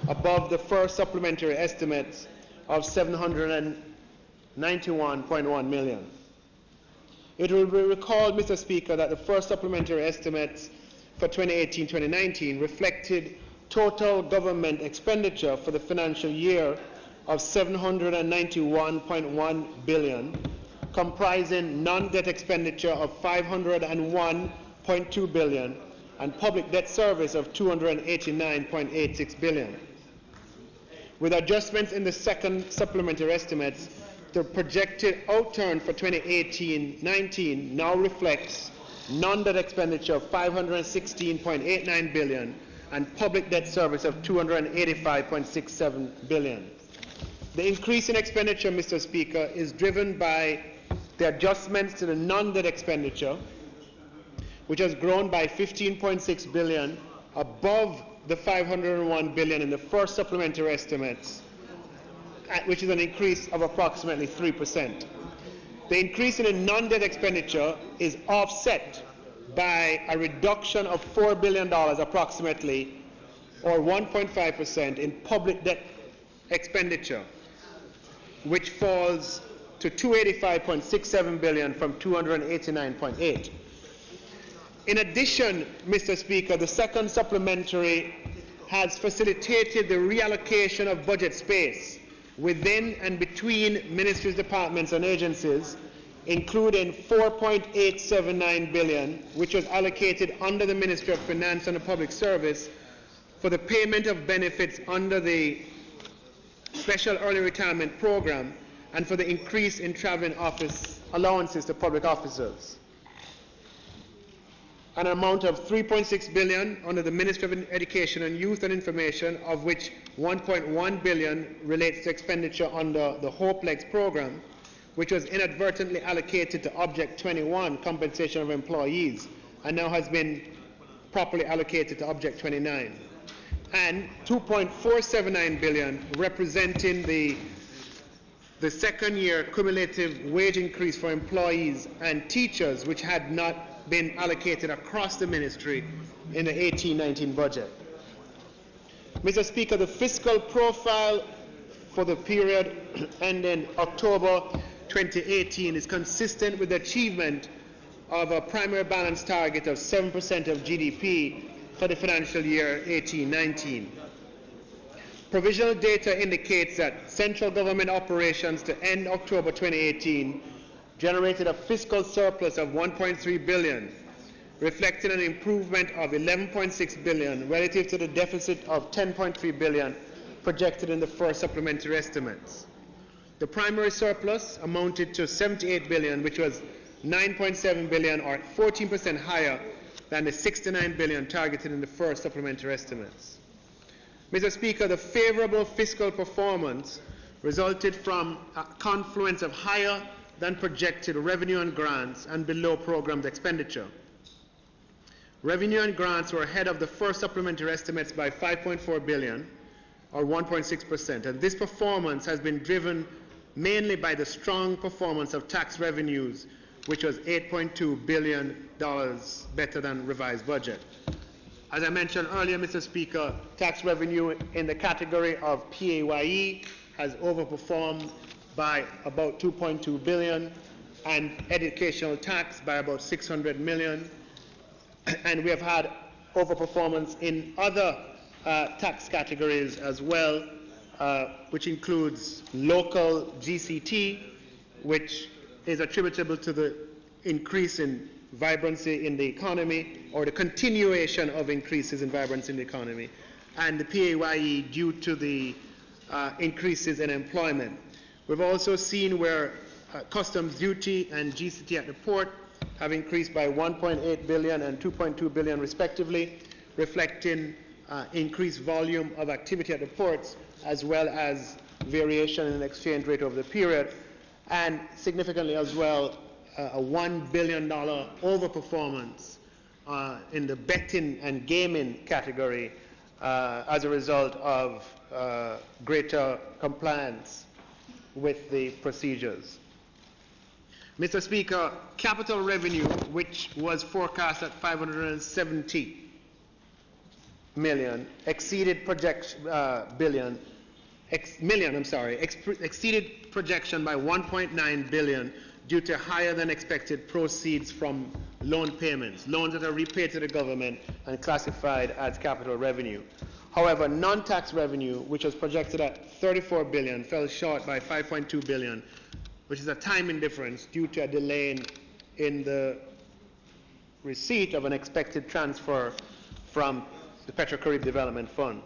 E: above the first supplementary estimates of $791.1 million. It will be recalled, Mr. Speaker, that the first supplementary estimates for 2018-2019 reflected total government expenditure for the financial year of $791.1 billion, comprising non-debt expenditure of $501.2 billion and public debt service of $289.86 billion. With adjustments in the second supplementary estimates, the projected outturn for 2018-19 now reflects non-debt expenditure of $516.89 billion and public debt service of $285.67 billion. The increase in expenditure, Mr. Speaker, is driven by the adjustments to the non-debt expenditure, which has grown by $15.6 billion above the $501 billion in the first supplementary estimates, which is an increase of approximately 3%. The increase in the non-debt expenditure is offset by a reduction of $4 billion approximately, or 1.5% in public debt expenditure, which falls to $285.67 billion from $289.8. In addition, Mr. Speaker, the second supplementary has facilitated the reallocation of budget space within and between ministries, departments, and agencies, including $4.879 billion, which was allocated under the Ministry of Finance and the Public Service for the payment of benefits under the Special Early Retirement Program and for the increase in traveling office allowances to public officers. An amount of $3.6 billion under the Ministry of Education and Youth and Information, of which $1.1 billion relates to expenditure under the HOPE-LEX program, which was inadvertently allocated to Object 21, compensation of employees, and now has been properly allocated to Object 29. And $2.479 billion representing the second year cumulative wage increase for employees and teachers, which had not been allocated across the ministry in the 18-19 budget. Mr. Speaker, the fiscal profile for the period ending October 2018 is consistent with the achievement of a primary balance target of 7% of GDP for the financial year 18-19. Provisional data indicates that central government operations to end October 2018 generated a fiscal surplus of $1.3 billion, reflecting an improvement of $11.6 billion relative to the deficit of $10.3 billion projected in the first supplementary estimates. The primary surplus amounted to $78 billion, which was $9.7 billion, or 14% higher than the $69 billion targeted in the first supplementary estimates. Mr. Speaker, the favorable fiscal performance resulted from a confluence of higher than projected revenue and grants and below programmed expenditure. Revenue and grants were ahead of the first supplementary estimates by $5.4 billion, or 1.6%, and this performance has been driven mainly by the strong performance of tax revenues, which was $8.2 billion better than revised budget. As I mentioned earlier, Mr. Speaker, tax revenue in the category of PAYE has overperformed by about $2.2 billion, and educational tax by about $600 million. And we have had overperformance in other tax categories as well, which includes local GCT, which is attributable to the increase in vibrancy in the economy, or the continuation of increases in vibrancy in the economy, and the PAYE due to the increases in employment. We've also seen where customs duty and GCT at the port have increased by $1.8 billion and $2.2 billion respectively, reflecting increased volume of activity at the ports, as well as variation in the exchange rate over the period, and significantly as well, a $1 billion overperformance in the betting and gaming category as a result of greater compliance with the procedures. Mr. Speaker, capital revenue, which was forecast at $570 million, exceeded projection exceeded projection by $1.9 billion due to higher than expected proceeds from loan payments, loans that are repaid to the government and classified as capital revenue. However, non-tax revenue, which was projected at 34 billion, fell short by 5.2 billion, which is a timing difference due to a delay in the receipt of an expected transfer from the Petro-Carib Development Fund.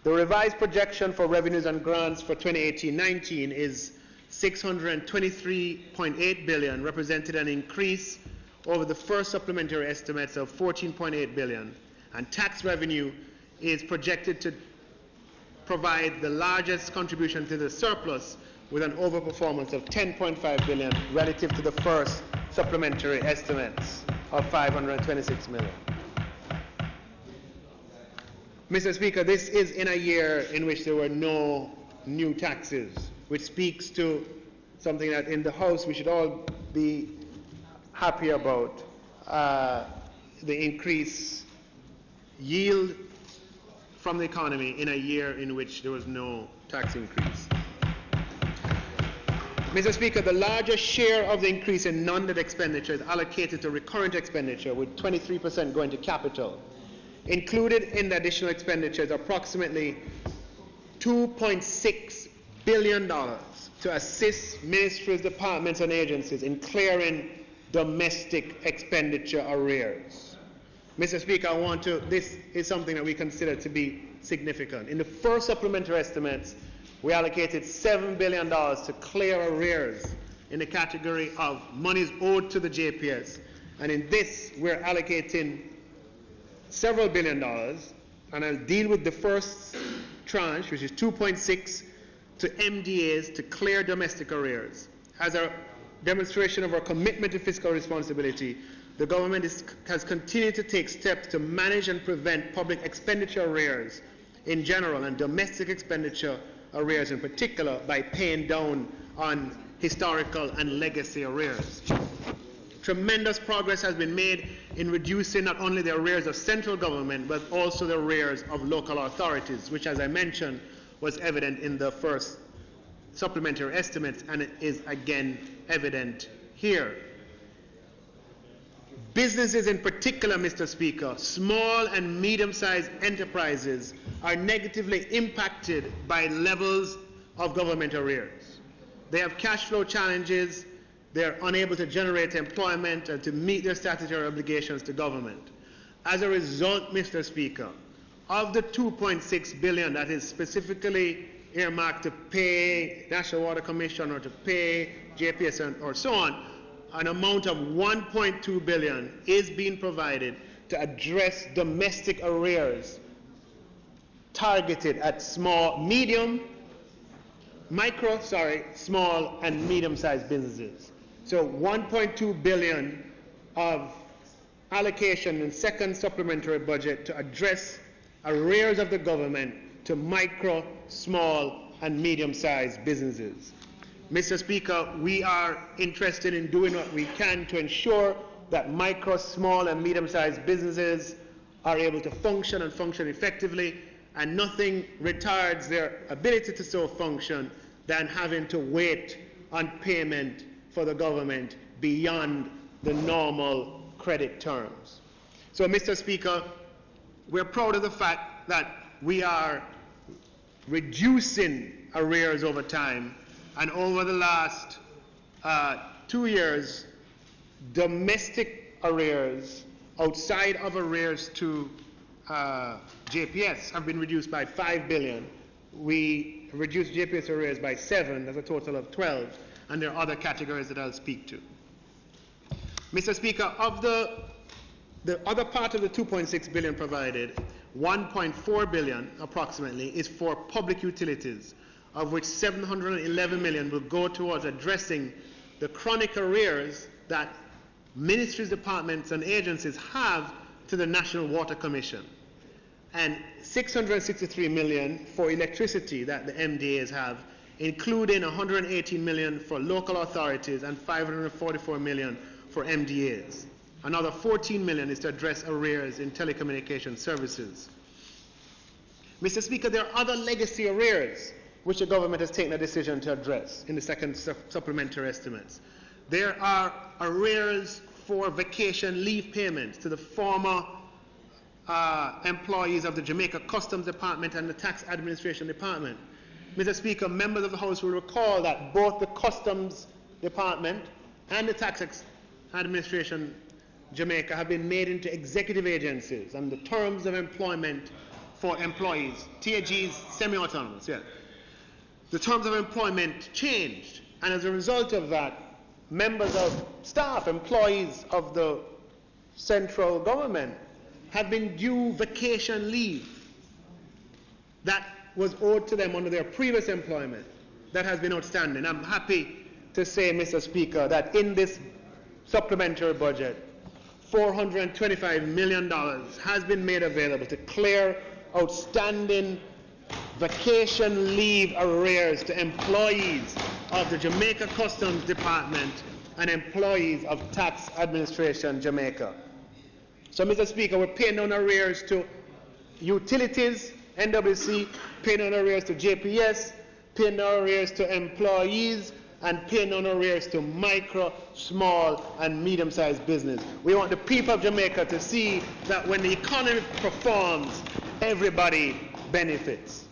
E: The revised projection for revenues and grants for 2018-19 is 623.8 billion, representing an increase over the first supplementary estimates of 14.8 billion. And tax revenue is projected to provide the largest contribution to the surplus, with an overperformance of 10.5 billion relative to the first supplementary estimates of 526 million. Mr. Speaker, this is in a year in which there were no new taxes, which speaks to something that in the House we should all be happy about, the increased yield from the economy in a year in which there was no tax increase. Mr. Speaker, the largest share of the increase in non-net expenditure is allocated to recurrent expenditure, with 23% going to capital. Included in the additional expenditure is approximately $2.6 billion to assist ministries, departments, and agencies in clearing domestic expenditure arrears. Mr. Speaker, this is something that we consider to be significant. In the first supplementary estimates, we allocated $7 billion to clear arrears in the category of monies owed to the JPS. And in this, we're allocating several billion dollars, and I'll deal with the first tranche, which is 2.6, to MDAs to clear domestic arrears. As a demonstration of our commitment to fiscal responsibility, the government has continued to take steps to manage and prevent public expenditure arrears in general and domestic expenditure arrears in particular by paying down on historical and legacy arrears. Tremendous progress has been made in reducing not only the arrears of central government but also the arrears of local authorities, which, as I mentioned, was evident in the first supplementary estimates and it is again evident here. Businesses in particular, Mr. Speaker, small and medium-sized enterprises are negatively impacted by levels of government arrears. They have cash flow challenges, they're unable to generate employment and to meet their statutory obligations to government. As a result, Mr. Speaker, of the $2.6 billion that is specifically earmarked to pay National Water Commission or to pay JPS or so on, an amount of $1.2 billion is being provided to address domestic arrears targeted at small and medium-sized businesses. So $1.2 billion of allocation in second supplementary budget to address arrears of the government to micro, small, and medium-sized businesses. Mr. Speaker, we are interested in doing what we can to ensure that micro, small, and medium-sized businesses are able to function and function effectively, and nothing retards their ability to so function than having to wait on payment for the government beyond the normal credit terms. So, Mr. Speaker, we're proud of the fact that we are reducing arrears over time, and over the last 2 years, domestic arrears outside of arrears to JPS have been reduced by $5 billion. We reduced JPS arrears by 7, that's a total of 12, and there are other categories that I'll speak to. Mr. Speaker, of the other part of the $2.6 billion provided, $1.4 billion approximately is for public utilities, of which $711 million will go towards addressing the chronic arrears that ministries, departments, and agencies have to the National Water Commission, and $663 million for electricity that the MDAs have, including $118 million for local authorities and $544 million for MDAs. Another $14 million is to address arrears in telecommunication services. Mr. Speaker, there are other legacy arrears which the government has taken a decision to address in the second supplementary estimates. There are arrears for vacation leave payments to the former employees of the Jamaica Customs Department and the Tax Administration Department. Mr. Speaker, members of the House will recall that both the Customs Department and the Tax Administration Jamaica have been made into executive agencies, and the terms of employment for employees, TAGs, semi-autonomous, yeah. The terms of employment changed, and as a result of that, members of staff, employees of the central government have been due vacation leave that was owed to them under their previous employment that has been outstanding. I'm happy to say, Mr. Speaker, that in this supplementary budget, $425 million has been made available to clear outstanding vacation leave arrears to employees of the Jamaica Customs Department and employees of Tax Administration Jamaica. So, Mr. Speaker, we're paying down arrears to utilities, NWC, paying down arrears to JPS, paying down arrears to employees, and paying down arrears to micro, small, and medium-sized business. We want the people of Jamaica to see that when the economy performs, everybody benefits.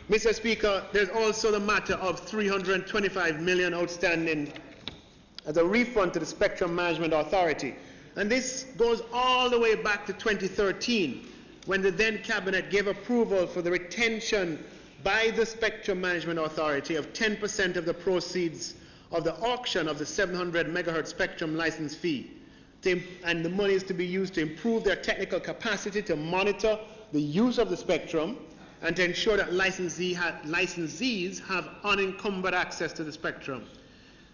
E: Mr. Speaker, there's also the matter of $325 million outstanding as a refund to the Spectrum Management Authority. And this goes all the way back to 2013, when the then Cabinet gave approval for the retention by the Spectrum Management Authority of 10% of the proceeds of the auction of the 700 megahertz spectrum license fee. And the money is to be used to improve their technical capacity to monitor the use of the spectrum and to ensure that licensees have unencumbered access to the spectrum.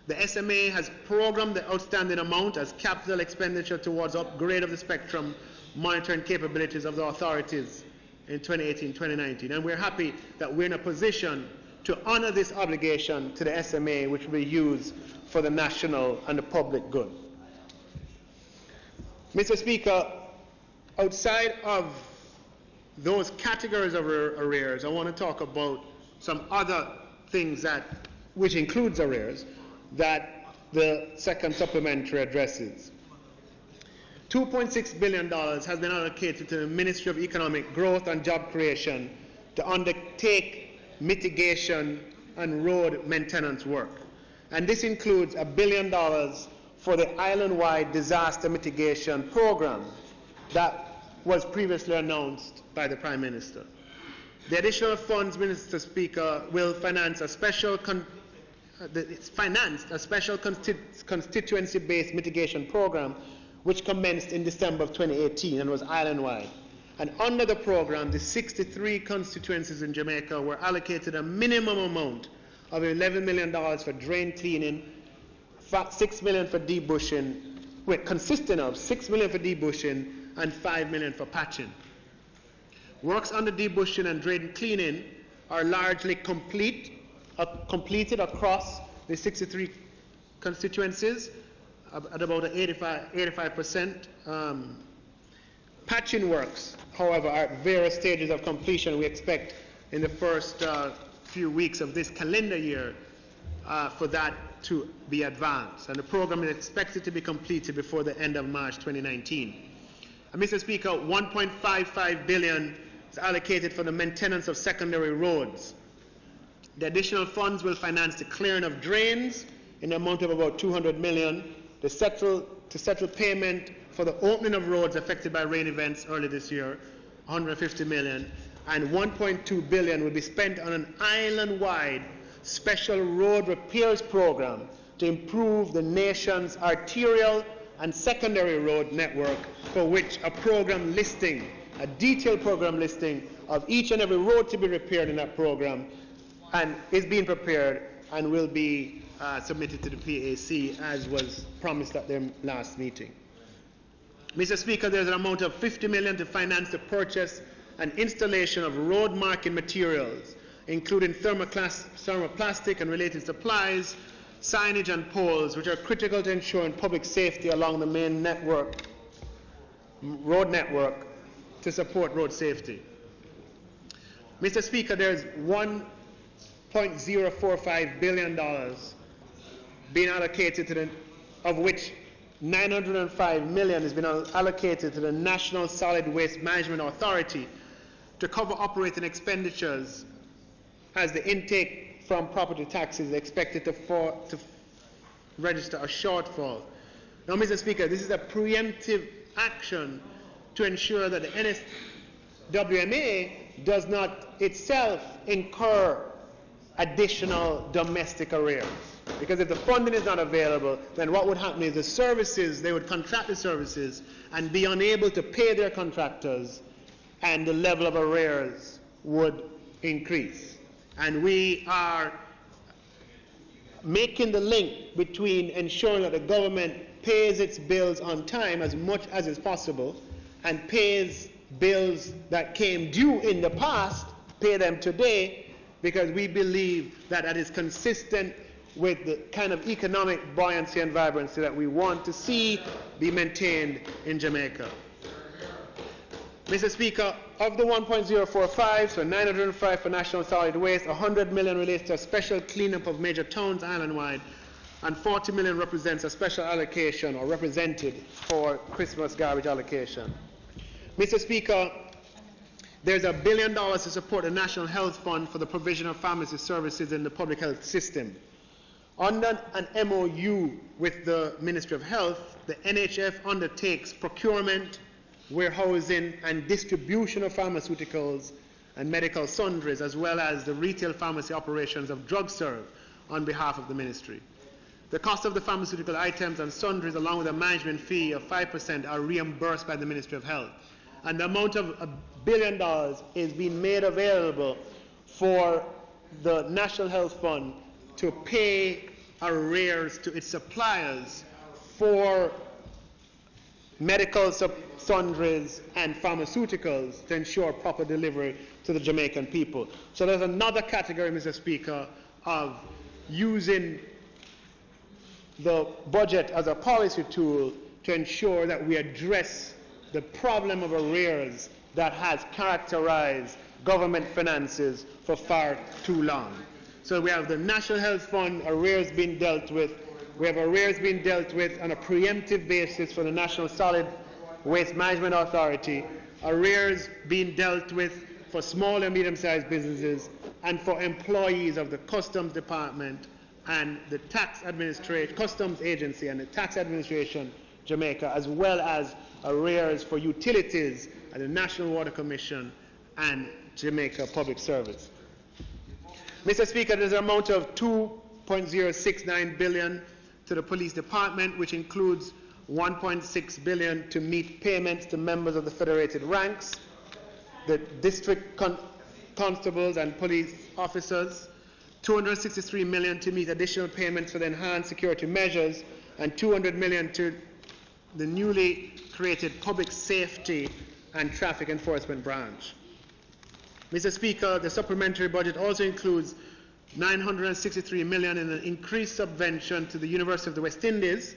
E: The SMA has programmed the outstanding amount as capital expenditure towards upgrade of the spectrum monitoring capabilities of the authorities in 2018-2019. And we're happy that we're in a position to honor this obligation to the SMA, which will be used for the national and the public good. Mr. Speaker, outside of those categories of arrears, I want to talk about some other things which includes arrears, that the second supplementary addresses. $2.6 billion has been allocated to the Ministry of Economic Growth and Job Creation to undertake mitigation and road maintenance work. And this includes $1 billion for the island-wide disaster mitigation program that was previously announced by the Prime Minister. The additional funds, Mr. Speaker, will finance a special constituency-based mitigation program which commenced in December of 2018 and was island-wide. And under the program, the 63 constituencies in Jamaica were allocated a minimum amount of $11 million for drain cleaning, $6 million for debushing, consisting of $6 million for debushing and $5 million for patching. Works on the debushing and drain cleaning are largely completed across the 63 constituencies at about 85%. Patching works, however, are at various stages of completion. We expect in the first few weeks of this calendar year for that to be advanced. And the program is expected to be completed before the end of March 2019. And Mr. Speaker, $1.55 billion is allocated for the maintenance of secondary roads. The additional funds will finance the clearing of drains in the amount of about $200 million, to settle payment for the opening of roads affected by rain events early this year, $150 million, and $1.2 billion will be spent on an island-wide special road repairs program to improve the nation's arterial and secondary road network, for which a detailed program listing of each and every road to be repaired in that program and is being prepared and will be submitted to the PAC as was promised at their last meeting. Mr. Speaker, there's an amount of $50 million to finance the purchase and installation of road marking materials, including thermoplastic and related supplies, signage and poles, which are critical to ensuring public safety along the main road network to support road safety. Mr. Speaker, there's one $1.045 billion being allocated to of which $905 million has been allocated to the National Solid Waste Management Authority to cover operating expenditures, as the intake from property taxes is expected to register a shortfall. Now, Mr. Speaker, this is a preemptive action to ensure that the NSWMA does not itself incur additional domestic arrears. Because if the funding is not available, then what would happen is the services, they would contract the services and be unable to pay their contractors, and the level of arrears would increase. And we are making the link between ensuring that the government pays its bills on time as much as is possible, and pays bills that came due in the past, pay them today, because we believe that that is consistent with the kind of economic buoyancy and vibrancy that we want to see be maintained in Jamaica. Mr. Speaker, of the 1.045, so 905 for national solid waste, 100 million relates to a special cleanup of major towns island-wide, and 40 million represents a special allocation, or represented, for Christmas garbage allocation. Mr. Speaker, there's $1 billion to support the National Health Fund for the provision of pharmacy services in the public health system. Under an MOU with the Ministry of Health, the NHF undertakes procurement, warehousing, and distribution of pharmaceuticals and medical sundries, as well as the retail pharmacy operations of DrugServe on behalf of the ministry. The cost of the pharmaceutical items and sundries, along with a management fee of 5%, are reimbursed by the Ministry of Health. And the amount of $1 billion is being made available for the National Health Fund to pay arrears to its suppliers for medical sundries and pharmaceuticals to ensure proper delivery to the Jamaican people. So there's another category, Mr. Speaker, of using the budget as a policy tool to ensure that we address the problem of arrears that has characterized government finances for far too long. So we have the National Health Fund arrears being dealt with. We have arrears being dealt with on a preemptive basis for the National Solid Waste Management Authority, arrears being dealt with for small and medium-sized businesses, and for employees of the Customs Department and the Customs Agency and the Tax Administration Jamaica, as well as arrears for utilities at the National Water Commission and Jamaica Public Service. Mr. Speaker, there's an amount of $2.069 billion to the Police Department, which includes $1.6 billion to meet payments to members of the federated ranks, the district constables and police officers, $263 million to meet additional payments for the enhanced security measures, and $200 million to the newly created Public Safety and Traffic Enforcement Branch. Mr. Speaker, the supplementary budget also includes $963 million in an increased subvention to the University of the West Indies,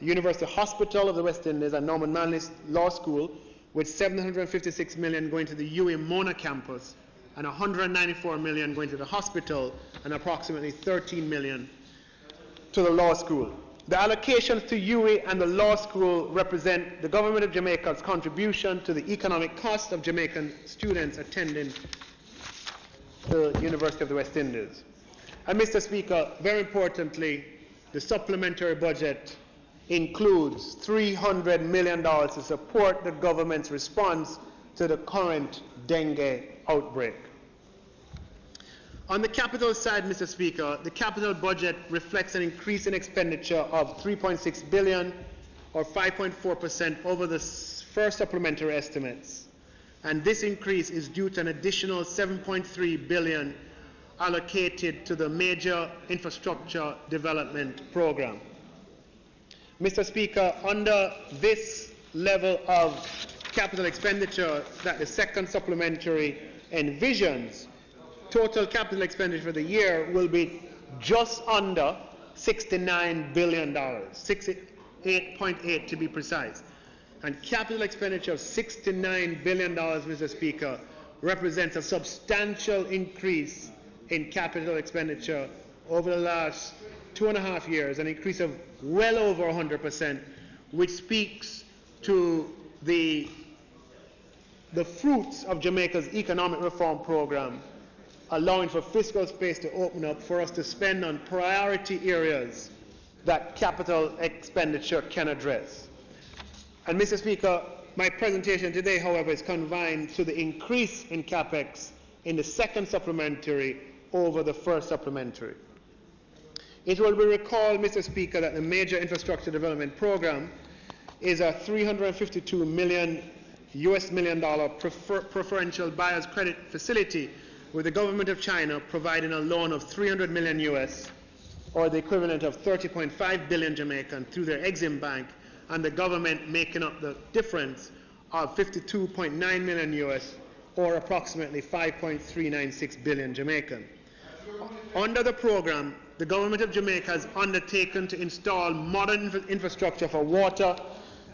E: the University Hospital of the West Indies, and Norman Manley Law School, with $756 million going to the UA Mona campus, and $194 million going to the hospital, and approximately $13 million to the law school. The allocations to UA and the law school represent the government of Jamaica's contribution to the economic cost of Jamaican students attending the University of the West Indies. And Mr. Speaker, very importantly, the supplementary budget includes $300 million to support the government's response to the current dengue outbreak. On the capital side, Mr. Speaker, the capital budget reflects an increase in expenditure of $3.6 billion, or 5.4% over the first supplementary estimates. And this increase is due to an additional $7.3 billion allocated to the major infrastructure development program. Mr. Speaker, under this level of capital expenditure that the second supplementary envisions, total capital expenditure for the year will be just under $69 billion, 68.8 to be precise. And capital expenditure of $69 billion, Mr. Speaker, represents a substantial increase in capital expenditure over the last 2.5 years, an increase of well over 100%, which speaks to the fruits of Jamaica's economic reform program, allowing for fiscal space to open up for us to spend on priority areas that capital expenditure can address. And Mr. Speaker, my presentation today, however, is confined to the increase in CapEx in the second supplementary over the first supplementary. It will be recalled, Mr. Speaker, that the major infrastructure development program is a $352 million preferential buyer's credit facility with the government of China providing a loan of $300 million US, or the equivalent of 30.5 billion Jamaican, through their Exim Bank, and the government making up the difference of 52.9 million US, or approximately 5.396 billion Jamaican. Under the program, the government of Jamaica has undertaken to install modern infrastructure for water,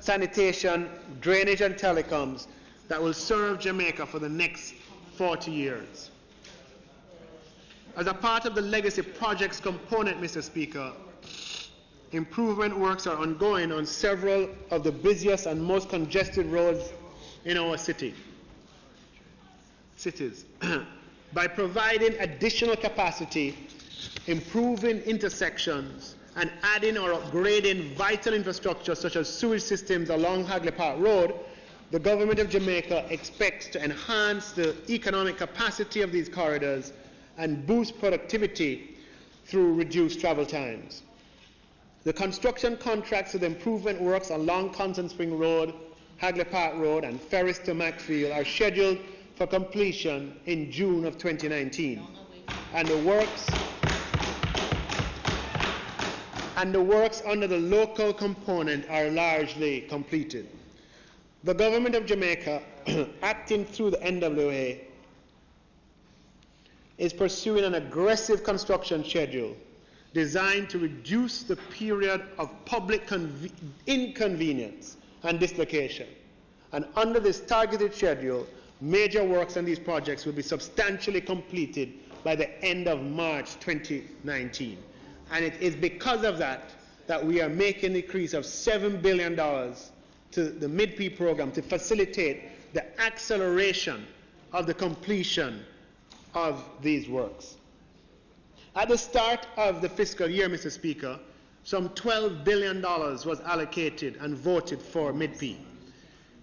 E: sanitation, drainage, and telecoms that will serve Jamaica for the next 40 years. As a part of the legacy projects component, Mr. Speaker, improvement works are ongoing on several of the busiest and most congested roads in our cities. By providing additional capacity, improving intersections, and adding or upgrading vital infrastructure such as sewage systems along Hagley Park Road, the government of Jamaica expects to enhance the economic capacity of these corridors and boost productivity through reduced travel times. The construction contracts for the improvement works along Constant Spring Road, Hagley Park Road, and Ferris to Macfield are scheduled for completion in June of 2019, and the works under the local component are largely completed. The government of Jamaica, acting through the NWA, is pursuing an aggressive construction schedule designed to reduce the period of public inconvenience and dislocation. And under this targeted schedule, major works on these projects will be substantially completed by the end of March 2019. And it is because of that that we are making an increase of $7 billion to the mid-P program to facilitate the acceleration of the completion of these works. At the start of the fiscal year, Mr. Speaker, some $12 billion was allocated and voted for mid-P.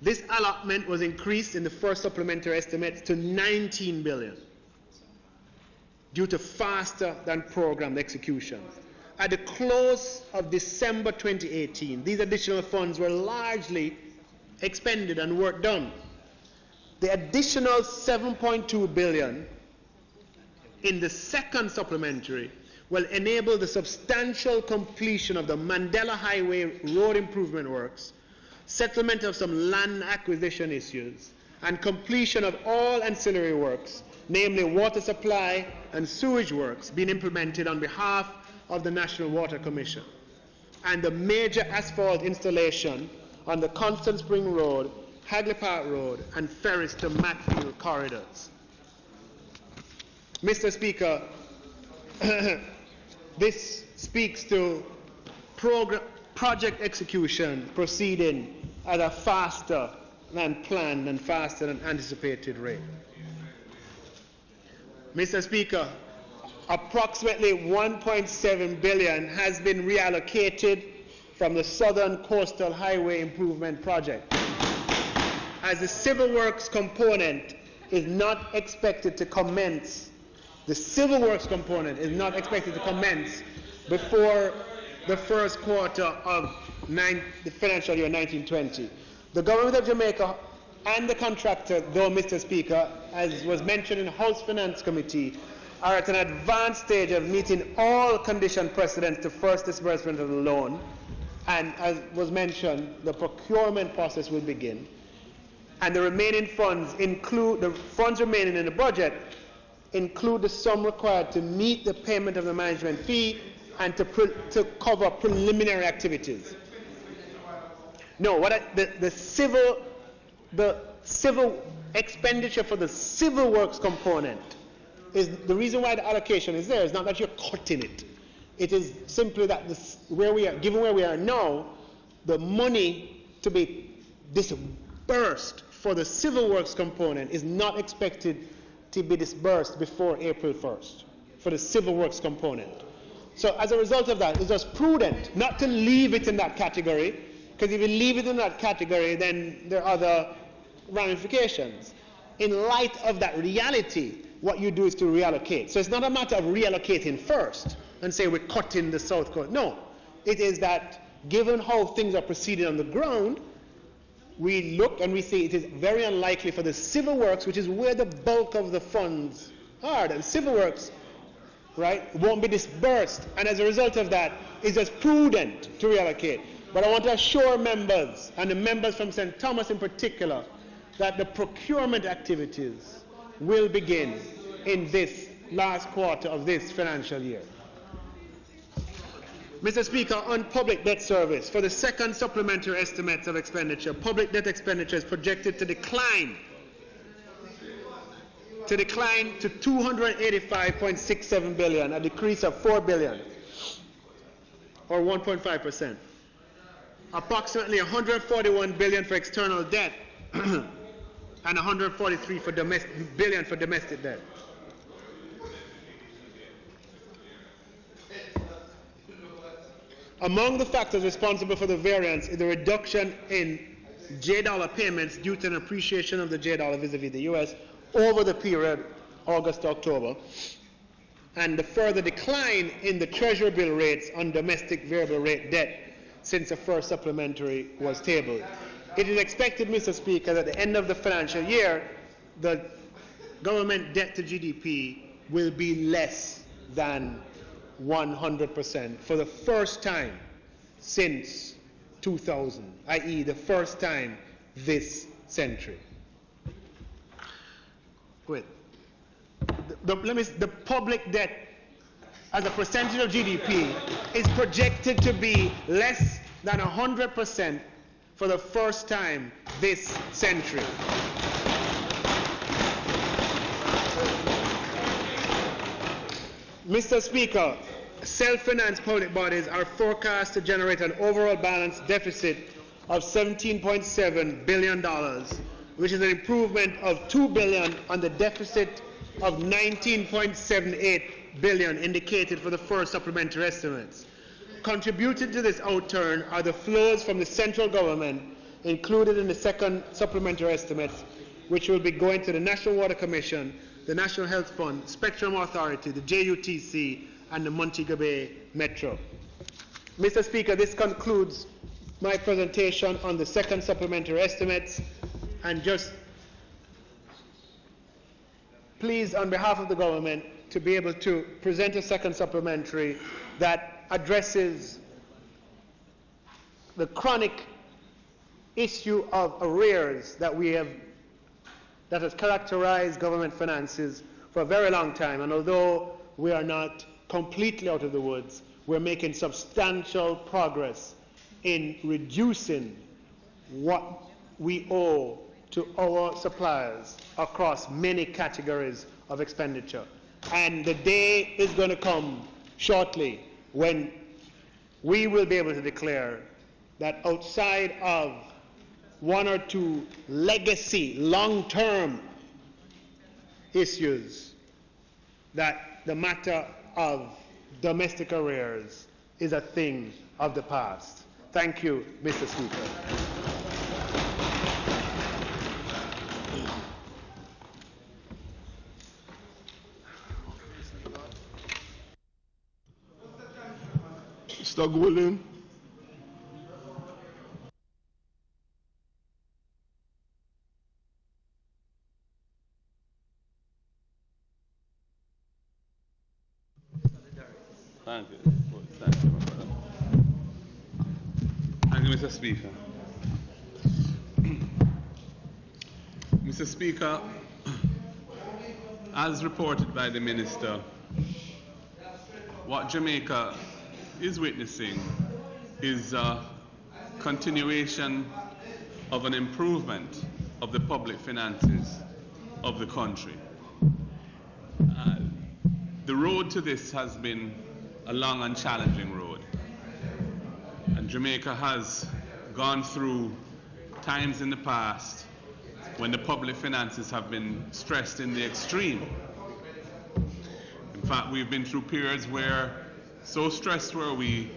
E: This allotment was increased in the first supplementary estimates to $19 billion due to faster than programmed execution. At the close of December 2018, these additional funds were largely expended and work done. The additional $7.2 billion in the second supplementary will enable the substantial completion of the Mandela Highway road improvement works, settlement of some land acquisition issues, and completion of all ancillary works, namely water supply and sewage works being implemented on behalf of the National Water Commission, and the major asphalt installation on the Constant Spring Road, Hagley Park Road, and Ferris to Macfield corridors. Mr. Speaker, this speaks to project execution proceeding at a faster than planned and faster than anticipated rate. Mr. Speaker, approximately $1.7 billion has been reallocated from the Southern Coastal Highway Improvement Project, as the civil works component is not expected to commence. The civil works component is not expected to commence before the first quarter of the financial year 1920. The government of Jamaica and the contractor, though, Mr. Speaker, as was mentioned in the House Finance Committee, are at an advanced stage of meeting all condition precedents to first disbursement of the loan. And as was mentioned, the procurement process will begin. And the remaining funds include, the funds remaining in the budget include the sum required to meet the payment of the management fee and to cover preliminary activities. No, the civil expenditure for the civil works component is the reason why the allocation is there is not that you're cutting it. It is simply that where we are, given where we are now, the money to be disbursed for the civil works component is not expected to be disbursed before April 1st for the civil works component. So as a result of that, it's just prudent not to leave it in that category, because if you leave it in that category, then there are other ramifications. In light of that reality, what you do is to reallocate. So it's not a matter of reallocating first and say we're cutting the South Coast. No, it is that given how things are proceeding on the ground, we look and we see it is very unlikely for the civil works, which is where the bulk of the funds are, that the civil works, right, won't be disbursed. And as a result of that, it's just prudent to reallocate. But I want to assure members, and the members from St. Thomas in particular, that the procurement activities will begin in this last quarter of this financial year. Mr. Speaker, on public debt service, for the second supplementary estimates of expenditure, public debt expenditure is projected to decline to 285.67 billion, a decrease of 4 billion, or 1.5%. Approximately 141 billion for external debt and 143 billion for domestic debt. Among the factors responsible for the variance is the reduction in J-dollar payments due to an appreciation of the J-dollar vis-a-vis the U.S. over the period August to October, and the further decline in the Treasury bill rates on domestic variable rate debt since the first supplementary was tabled. It is expected, Mr. Speaker, that at the end of the financial year, the government debt to GDP will be less than 100% for the first time since 2000, i.e. the first time this century. Wait. The public debt as a percentage of GDP is projected to be less than 100% for the first time this century. Mr. Speaker, self-financed public bodies are forecast to generate an overall balanced deficit of $17.7 billion, which is an improvement of $2 billion on the deficit of $19.78 billion indicated for the first supplementary estimates. Contributing to this outturn are the flows from the central government included in the second supplementary estimates, which will be going to the National Water Commission, the National Health Fund, Spectrum Authority, the JUTC, and the Montego Bay Metro. Mr. Speaker, this concludes my presentation on the second supplementary estimates, and just please, on behalf of the government, to be able to present a second supplementary that addresses the chronic issue of arrears that has characterized government finances for a very long time. And although we are not completely out of the woods, we're making substantial progress in reducing what we owe to our suppliers across many categories of expenditure. And the day is going to come shortly when we will be able to declare that outside of one or two legacy, long-term issues, that the matter of domestic arrears is a thing of the past. Thank you, Mr. Speaker.
K: Mr. Golden.
G: Thank you. Thank you, my brother. Thank you, Mr. Speaker. Mr. Speaker, as reported by the Minister, what Jamaica is witnessing is a continuation of an improvement of the public finances of the country. the road to this has been a long and challenging road. And Jamaica has gone through times in the past when the public finances have been stressed in the extreme. In fact, we've been through periods where so stressed were we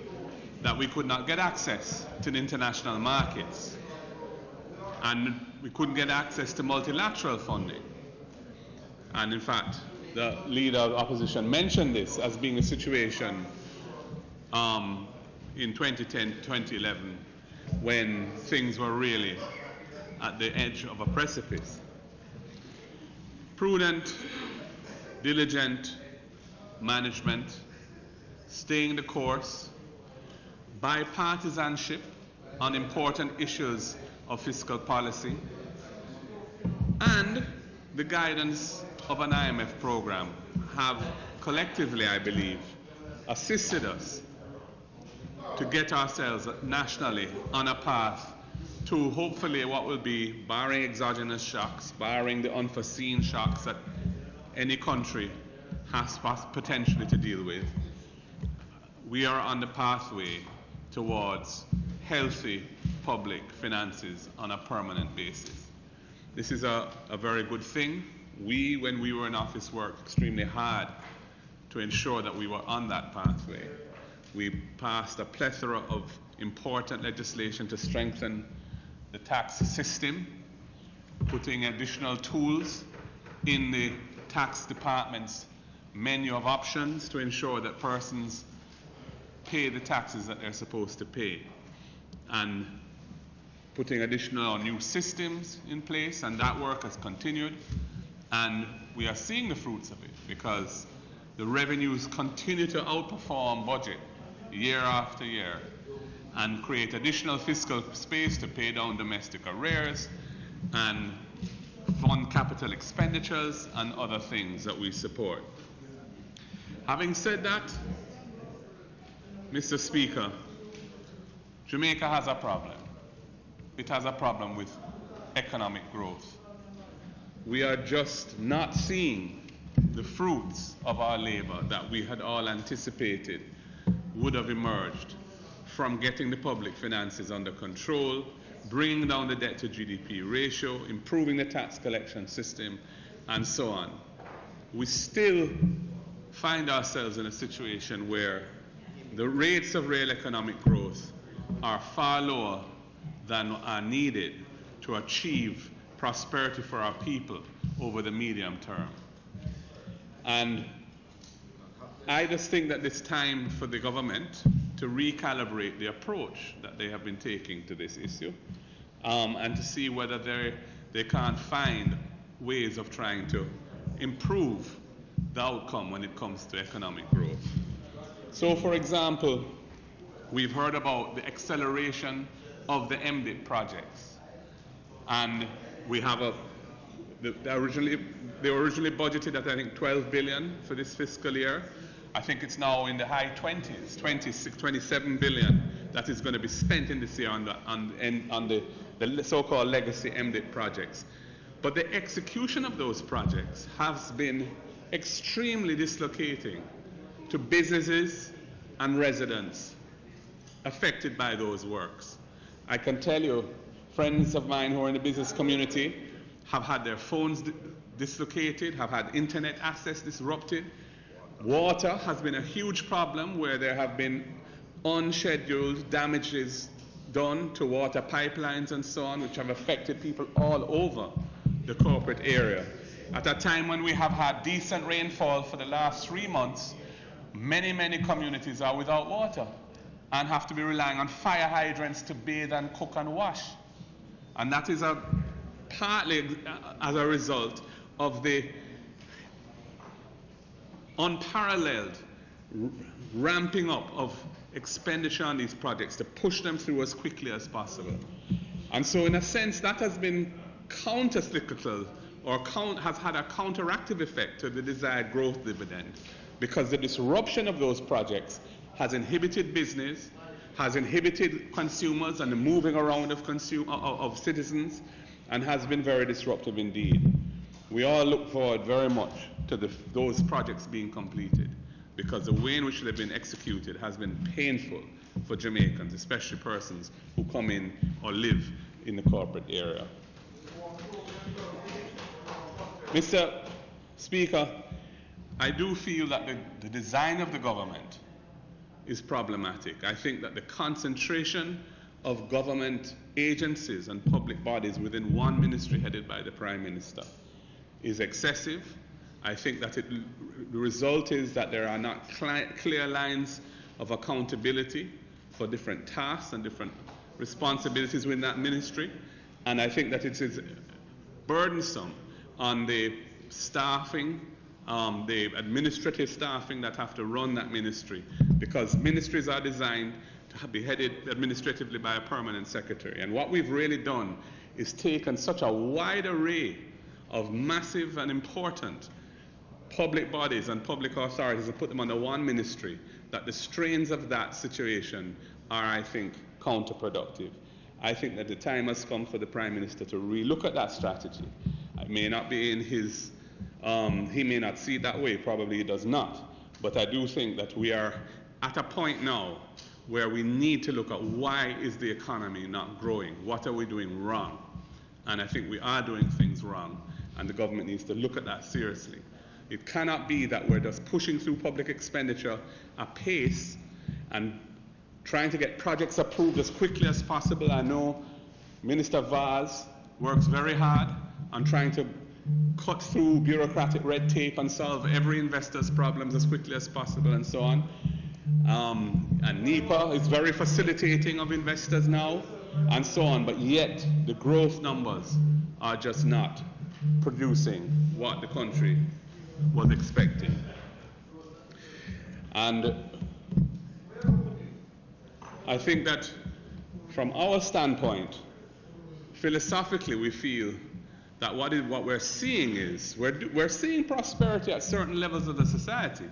G: that we could not get access to the international markets. And we couldn't get access to multilateral funding. And in fact, the leader of the opposition mentioned this as being a situation in 2010, 2011, when things were really at the edge of a precipice. Prudent, diligent management, staying the course, bipartisanship on important issues of fiscal policy, and the guidance of an IMF program have collectively, I believe, assisted us to get ourselves nationally on a path to hopefully what will be, barring exogenous shocks, barring the unforeseen shocks that any country has potentially to deal with, we are on the pathway towards healthy public finances on a permanent basis. This is a very good thing. We, when we were in office, worked extremely hard to ensure that we were on that pathway. We passed a plethora of important legislation to strengthen the tax system, putting additional tools in the tax department's menu of options to ensure that persons pay the taxes that they're supposed to pay, and putting additional new systems in place, and that work has continued, and we are seeing the fruits of it because the revenues continue to outperform budget year after year and create additional fiscal space to pay down domestic arrears and fund capital expenditures and other things that we support. Having said that, Mr. Speaker, Jamaica has a problem. It has a problem with economic growth. We are just not seeing the fruits of our labor that we had all anticipated would have emerged from getting the public finances under control, bringing down the debt to GDP ratio, improving the tax collection system, and so on. We still find ourselves in a situation where the rates of real economic growth are far lower than are needed to achieve prosperity for our people over the medium term. And I just think that it's time for the government to recalibrate the approach that they have been taking to this issue, and to see whether they can't find ways of trying to improve the outcome when it comes to economic growth. So, for example, we've heard about the acceleration of the MDIP projects, and we have they were originally budgeted at, I think, 12 billion for this fiscal year. I think it's now in the high 20s, 26, 27 billion that is going to be spent in this year on the so-called legacy MDIP projects. But the execution of those projects has been extremely dislocating to businesses and residents affected by those works. I can tell you, friends of mine who are in the business community have had their phones dislocated, have had internet access disrupted. Water has been a huge problem where there have been unscheduled damages done to water pipelines and so on, which have affected people all over the corporate area. At a time when we have had decent rainfall for the last 3 months, many communities are without water and have to be relying on fire hydrants to bathe and cook and wash. And that is partly as a result of the unparalleled ramping up of expenditure on these projects to push them through as quickly as possible. And so in a sense, that has been counter-cyclical, or has had a counteractive effect to the desired growth dividend, because the disruption of those projects has inhibited business, has inhibited consumers and the moving around of citizens, and has been very disruptive indeed. we all look forward very much to those projects being completed, because the way in which they've been executed has been painful for Jamaicans, especially persons who come in or live in the corporate area. Mr. Speaker, I do feel that the design of the government is problematic. I think that the concentration of government agencies and public bodies within one ministry headed by the Prime Minister is excessive. I think that the result is that there are not clear lines of accountability for different tasks and different responsibilities within that ministry. And I think that it is burdensome on the staffing, the administrative staffing that have to run that ministry, because ministries are designed to be headed administratively by a permanent secretary. And what we've really done is taken such a wide array of massive and important public bodies and public authorities and put them under one ministry, that the strains of that situation are, I think, counterproductive. I think that the time has come for the Prime Minister to relook at that strategy. It may not be in his, he may not see it that way, probably he does not, but I do think that we are at a point now where we need to look at why is the economy not growing? What are we doing wrong? And I think we are doing things wrong, and the government needs to look at that seriously. It cannot be that we're just pushing through public expenditure apace and trying to get projects approved as quickly as possible. I know Minister Vaz works very hard on trying to cut through bureaucratic red tape and solve every investor's problems as quickly as possible and so on. And NEPA is very facilitating of investors now and so on, but yet the growth numbers are just not producing what the country was expecting. And I think that from our standpoint, philosophically, we feel that what we're seeing is, we're seeing prosperity at certain levels of the society.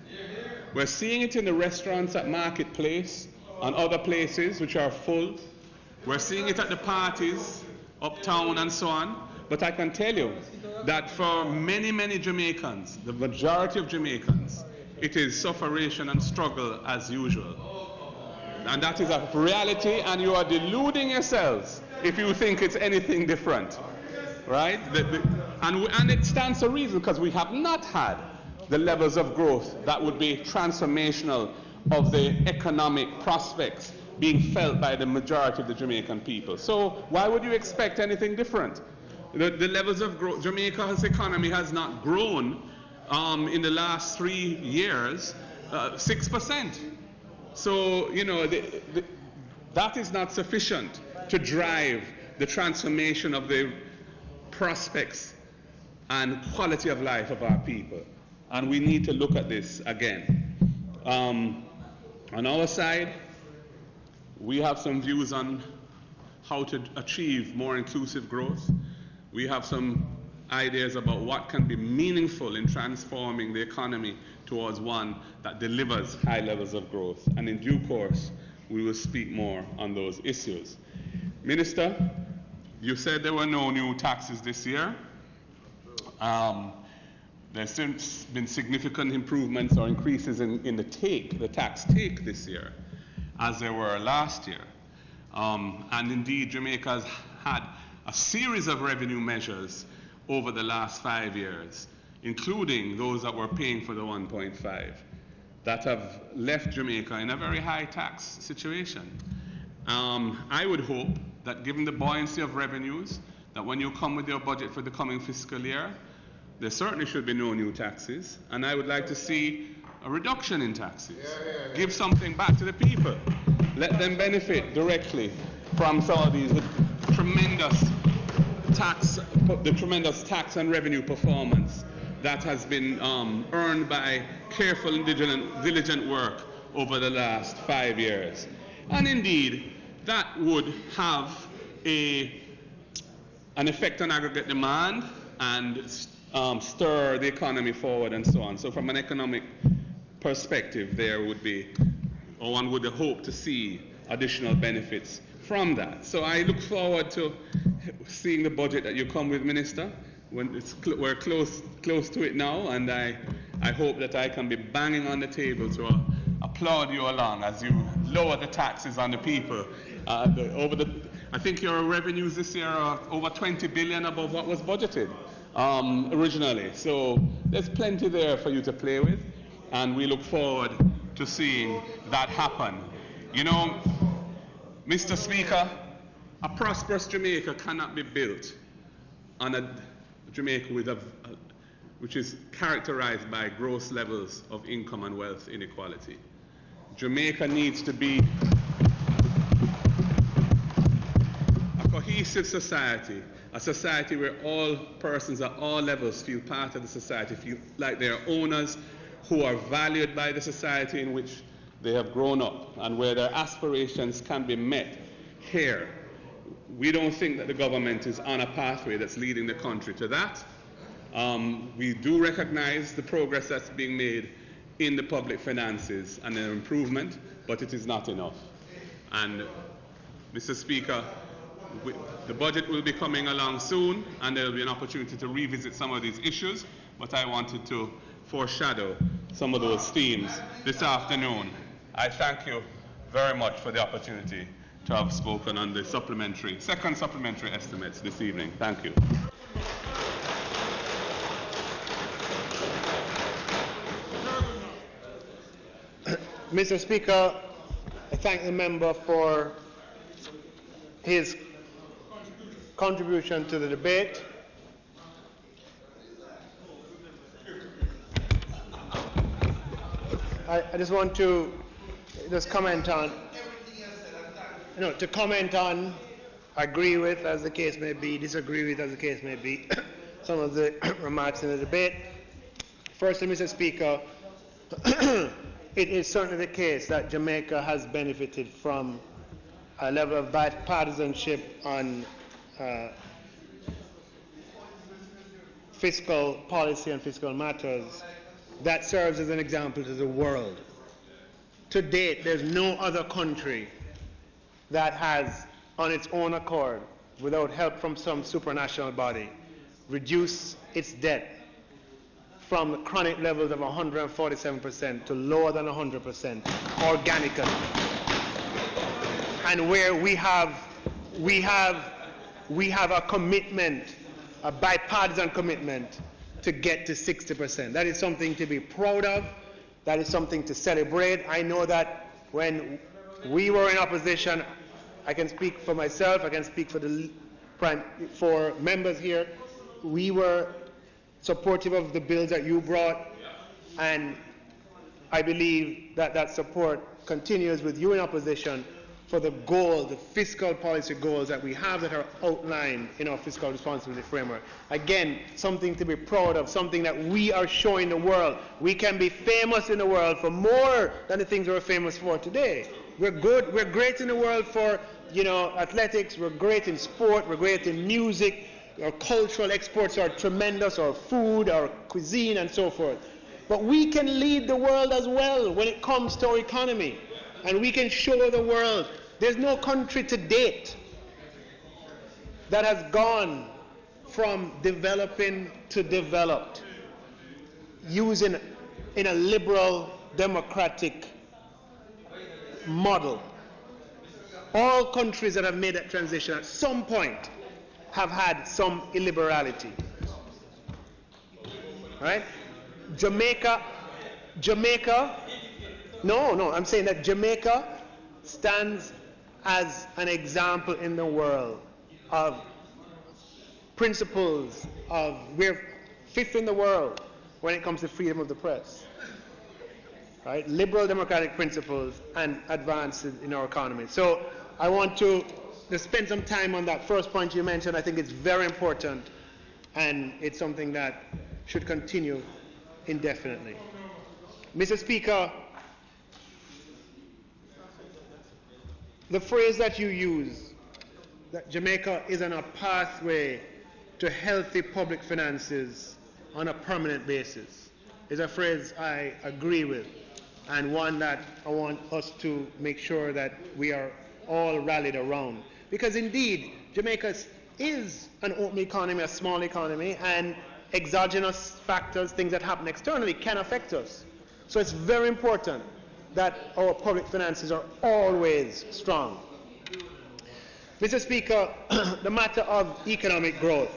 G: We're seeing it in the restaurants at Marketplace and other places which are full. We're seeing it at the parties, uptown and so on. But I can tell you that for many, many Jamaicans, the majority of Jamaicans, it is sufferation and struggle as usual. And that is a reality, and you are deluding yourselves if you think it's anything different, right? And it stands to reason, because we have not had the levels of growth that would be transformational of the economic prospects being felt by the majority of the Jamaican people. So why would you expect anything different? The levels of growth, Jamaica's economy has not grown in the last 3 years, 6%. So, you know, that is not sufficient to drive the transformation of the prospects and quality of life of our people. And we need to look at this again. On our side, we have some views on how to achieve more inclusive growth. We have some ideas about what can be meaningful in transforming the economy towards one that delivers high levels of growth. And in due course, we will speak more on those issues. Minister, you said there were no new taxes this year. There's since been significant improvements or increases in the tax take this year, as there were last year. And indeed, Jamaica has had a series of revenue measures over the last 5 years, including those that were paying for the 1.5, that have left Jamaica in a very high tax situation. I would hope that given the buoyancy of revenues, that when you come with your budget for the coming fiscal year, there certainly should be no new taxes, and I would like to see a reduction in taxes. Give something back to the people. Let them benefit directly from some of these tremendous tax and revenue performance that has been earned by careful and diligent work over the last 5 years. And indeed, that would have an effect on aggregate demand and stir the economy forward and so on. So from an economic perspective, there would be, or one would hope to see additional benefits from that. So I look forward to seeing the budget that you come with, Minister, we're close to it now, and I hope that I can be banging on the table to applaud you along as you lower the taxes on the people. I think your revenues this year are over 20 billion above what was budgeted originally. So there's plenty there for you to play with, and we look forward to seeing that happen. You know, Mr. Speaker, a prosperous Jamaica cannot be built on a Jamaica which is characterized by gross levels of income and wealth inequality. Jamaica needs to be a cohesive society, a society where all persons at all levels feel part of the society, feel like they are owners who are valued by the society in which they have grown up, and where their aspirations can be met here. We don't think that the government is on a pathway that's leading the country to that. We do recognize the progress that's being made in the public finances and their improvement, but it is not enough. And Mr. Speaker, the budget will be coming along soon, and there will be an opportunity to revisit some of these issues, but I wanted to foreshadow some of those themes this afternoon. I thank you very much for the opportunity to have spoken on the second supplementary estimates this evening. Thank you.
E: Mr. Speaker, I thank the member for his contribution to the debate. I just want to comment on, agree with, as the case may be, disagree with, as the case may be, some of the remarks in the debate. Firstly, Mr. Speaker, it is certainly the case that Jamaica has benefited from a level of bipartisanship on fiscal policy and fiscal matters that serves as an example to the world. To date, there's no other country that has, on its own accord, without help from some supranational body, reduced its debt from the chronic levels of 147% to lower than 100% organically. And where we have a commitment, a bipartisan commitment to get to 60%. That is something to be proud of. That is something to celebrate. I know that when we were in opposition, I can speak for myself, I can speak for members here, we were supportive of the bills that you brought, and I believe that that support continues with you in opposition for the goals, the fiscal policy goals that we have that are outlined in our fiscal responsibility framework. Again, something to be proud of, something that we are showing the world. We can be famous in the world for more than the things we're famous for today. We're good, we're great in the world for, athletics, we're great in sport, we're great in music, our cultural exports are tremendous, our food, our cuisine, and so forth. But we can lead the world as well when it comes to our economy. And we can show the world there's no country to date that has gone from developing to developed using in a liberal democratic model. All countries that have made that transition at some point have had some illiberality. Right? Jamaica, no, I'm saying that Jamaica stands as an example in the world of principles of, we're fifth in the world when it comes to freedom of the press. Right? Liberal democratic principles and advances in our economy. So I want to spend some time on that first point you mentioned. I think it's very important, and it's something that should continue indefinitely. Mr. Speaker, the phrase that you use, that Jamaica is on a pathway to healthy public finances on a permanent basis, is a phrase I agree with, and one that I want us to make sure that we are all rallied around. Because indeed, Jamaica is an open economy, a small economy, and exogenous factors, things that happen externally, can affect us. So it's very important that our public finances are always strong. Mr. Speaker, the matter of economic growth.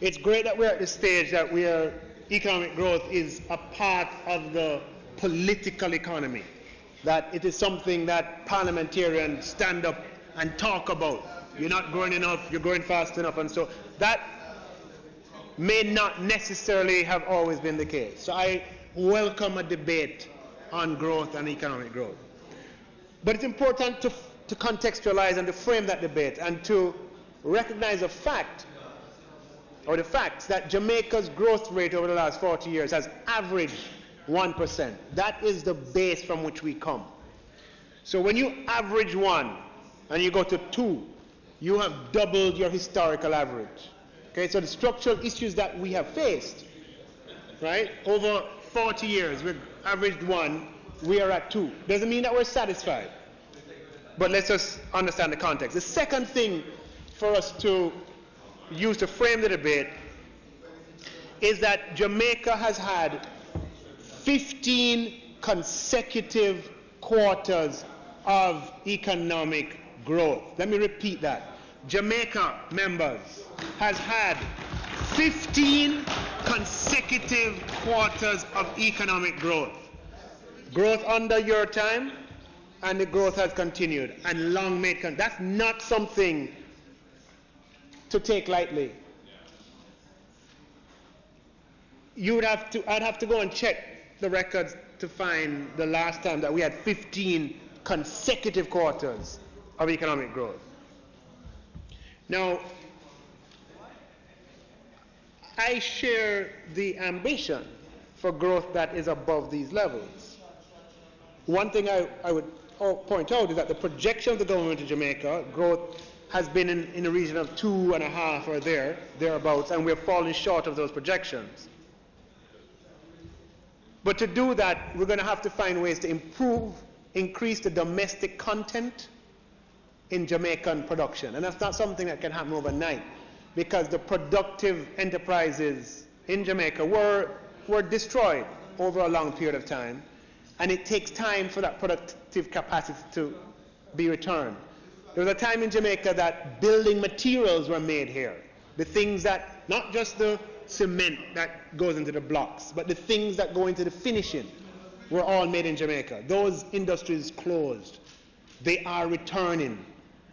E: It's great that we're at the stage that economic growth is a part of the political economy, that it is something that parliamentarians stand up and talk about. You're not growing enough, you're growing fast enough, and so that may not necessarily have always been the case. So I welcome a debate on growth and economic growth. But it's important to contextualize and to frame that debate and to recognize a fact, or the facts, that Jamaica's growth rate over the last 40 years has averaged 1%. That is the base from which we come. So when you average 1 and you go to 2, you have doubled your historical average. Okay, so the structural issues that we have faced, right, over 40 years, we've averaged 1, we are at 2. Doesn't mean that we're satisfied. But let's just understand the context. The second thing for us to use to frame the debate is that Jamaica has had 15 consecutive quarters of economic growth. Let me repeat that. Jamaica, members, has had 15 consecutive quarters of economic growth. Growth under your time, and the growth has continued, and long may it continue. That's not something to take lightly. I'd have to go and check the records to find the last time that we had 15 consecutive quarters of economic growth. Now, I share the ambition for growth that is above these levels. One thing I would point out is that the projection of the government of Jamaica, growth has been in the region of 2.5 or thereabouts, and we're falling short of those projections. But to do that, we're going to have to find ways to increase the domestic content in Jamaican production. And that's not something that can happen overnight, because the productive enterprises in Jamaica were destroyed over a long period of time, and it takes time for that productive capacity to be returned. There was a time in Jamaica that building materials were made here. The things that, not just the cement that goes into the blocks, but the things that go into the finishing were all made in Jamaica. Those industries closed. They are returning.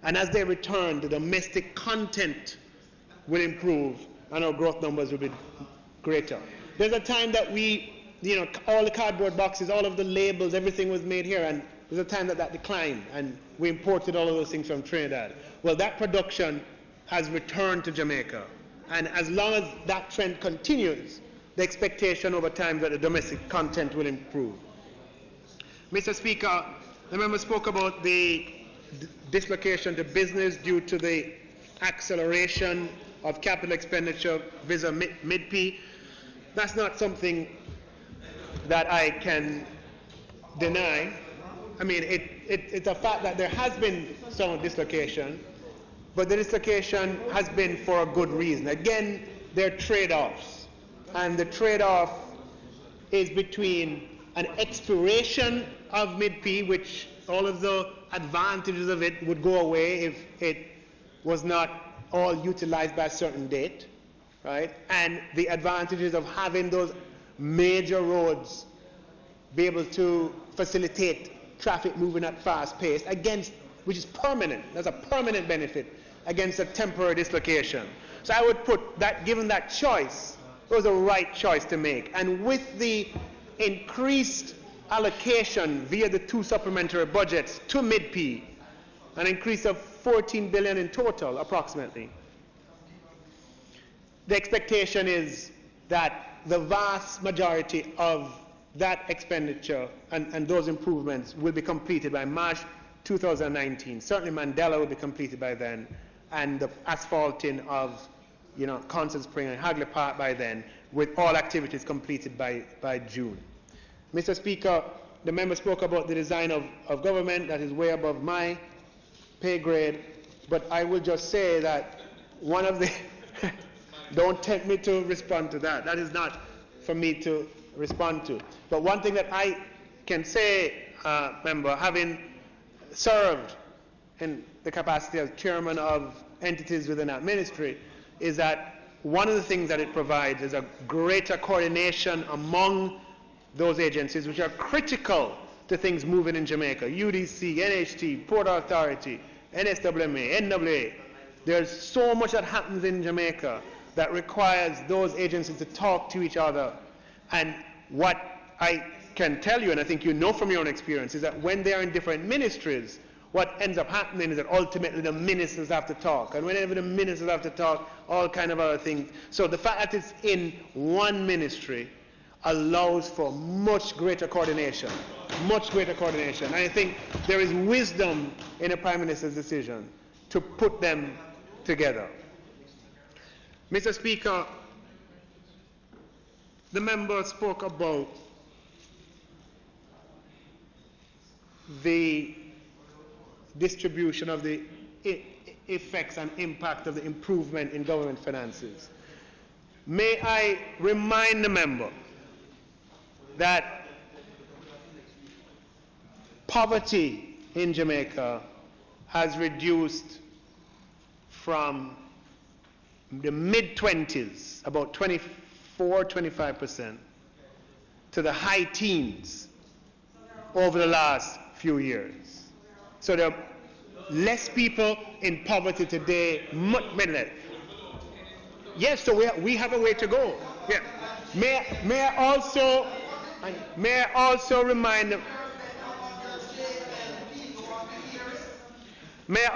E: And as they return, the domestic content will improve and our growth numbers will be greater. There's a time that all the cardboard boxes, all of the labels, everything was made here, and there's a time that declined and we imported all of those things from Trinidad. Well, that production has returned to Jamaica. And as long as that trend continues, the expectation over time that the domestic content will improve. Mr. Speaker, the member spoke about the dislocation to business due to the acceleration of capital expenditure vis-a mid-P. That's not something that I can deny. I mean, it's a fact that there has been some dislocation, but the dislocation has been for a good reason. Again, there are trade-offs, and the trade-off is between an expiration of mid-P, which all of the advantages of it would go away if it was not all utilized by a certain date, right? And the advantages of having those major roads be able to facilitate traffic moving at fast pace which is permanent. There's a permanent benefit against a temporary dislocation. So I would put that, given that choice, it was the right choice to make. And with the increased allocation via the 2 supplementary budgets to mid-P, an increase of 14 billion in total, approximately, the expectation is that the vast majority of that expenditure and those improvements will be completed by March 2019. Certainly Mandela will be completed by then, and the asphalting of Constant Spring and Hagley Park by then, with all activities completed by June. Mr. Speaker, the member spoke about the design of government that is way above my pay grade, But I will just say that one of the, don't tempt me to respond to that. That is not for me to respond to. But one thing that I can say, member, having served in the capacity as chairman of entities within that ministry, is that one of the things that it provides is a greater coordination among those agencies which are critical to things moving in Jamaica. UDC, NHT, Port Authority, NSWMA, NWA. There's so much that happens in Jamaica that requires those agencies to talk to each other. And what I can tell you, and I think you know from your own experience, is that when they are in different ministries, what ends up happening is that ultimately the ministers have to talk. And whenever the ministers have to talk, all kind of other things. So the fact that it's in one ministry allows for much greater coordination. Much greater coordination. And I think there is wisdom in the Prime Minister's decision to put them together. Mr. Speaker, the member spoke about the distribution of the effects and impact of the improvement in government finances. May I remind the member that poverty in Jamaica has reduced from the mid-20s, about 24-25%, to the high teens over the last few years. So there are less people in poverty today. Yes, so we have a way to go. Yeah. May I also remind them. May I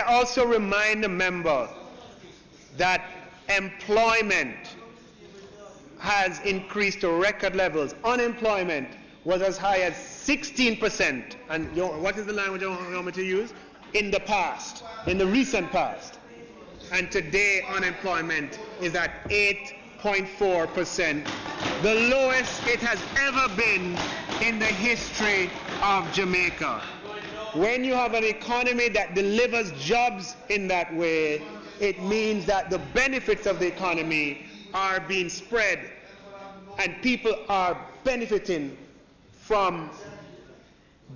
E: also remind the member that employment has increased to record levels. Unemployment was as high as 16%. And what is the language you want me to use? In the past, in the recent past. And today unemployment is at 8.4%, the lowest it has ever been in the history of Jamaica. When you have an economy that delivers jobs in that way, it means that the benefits of the economy are being spread and people are benefiting from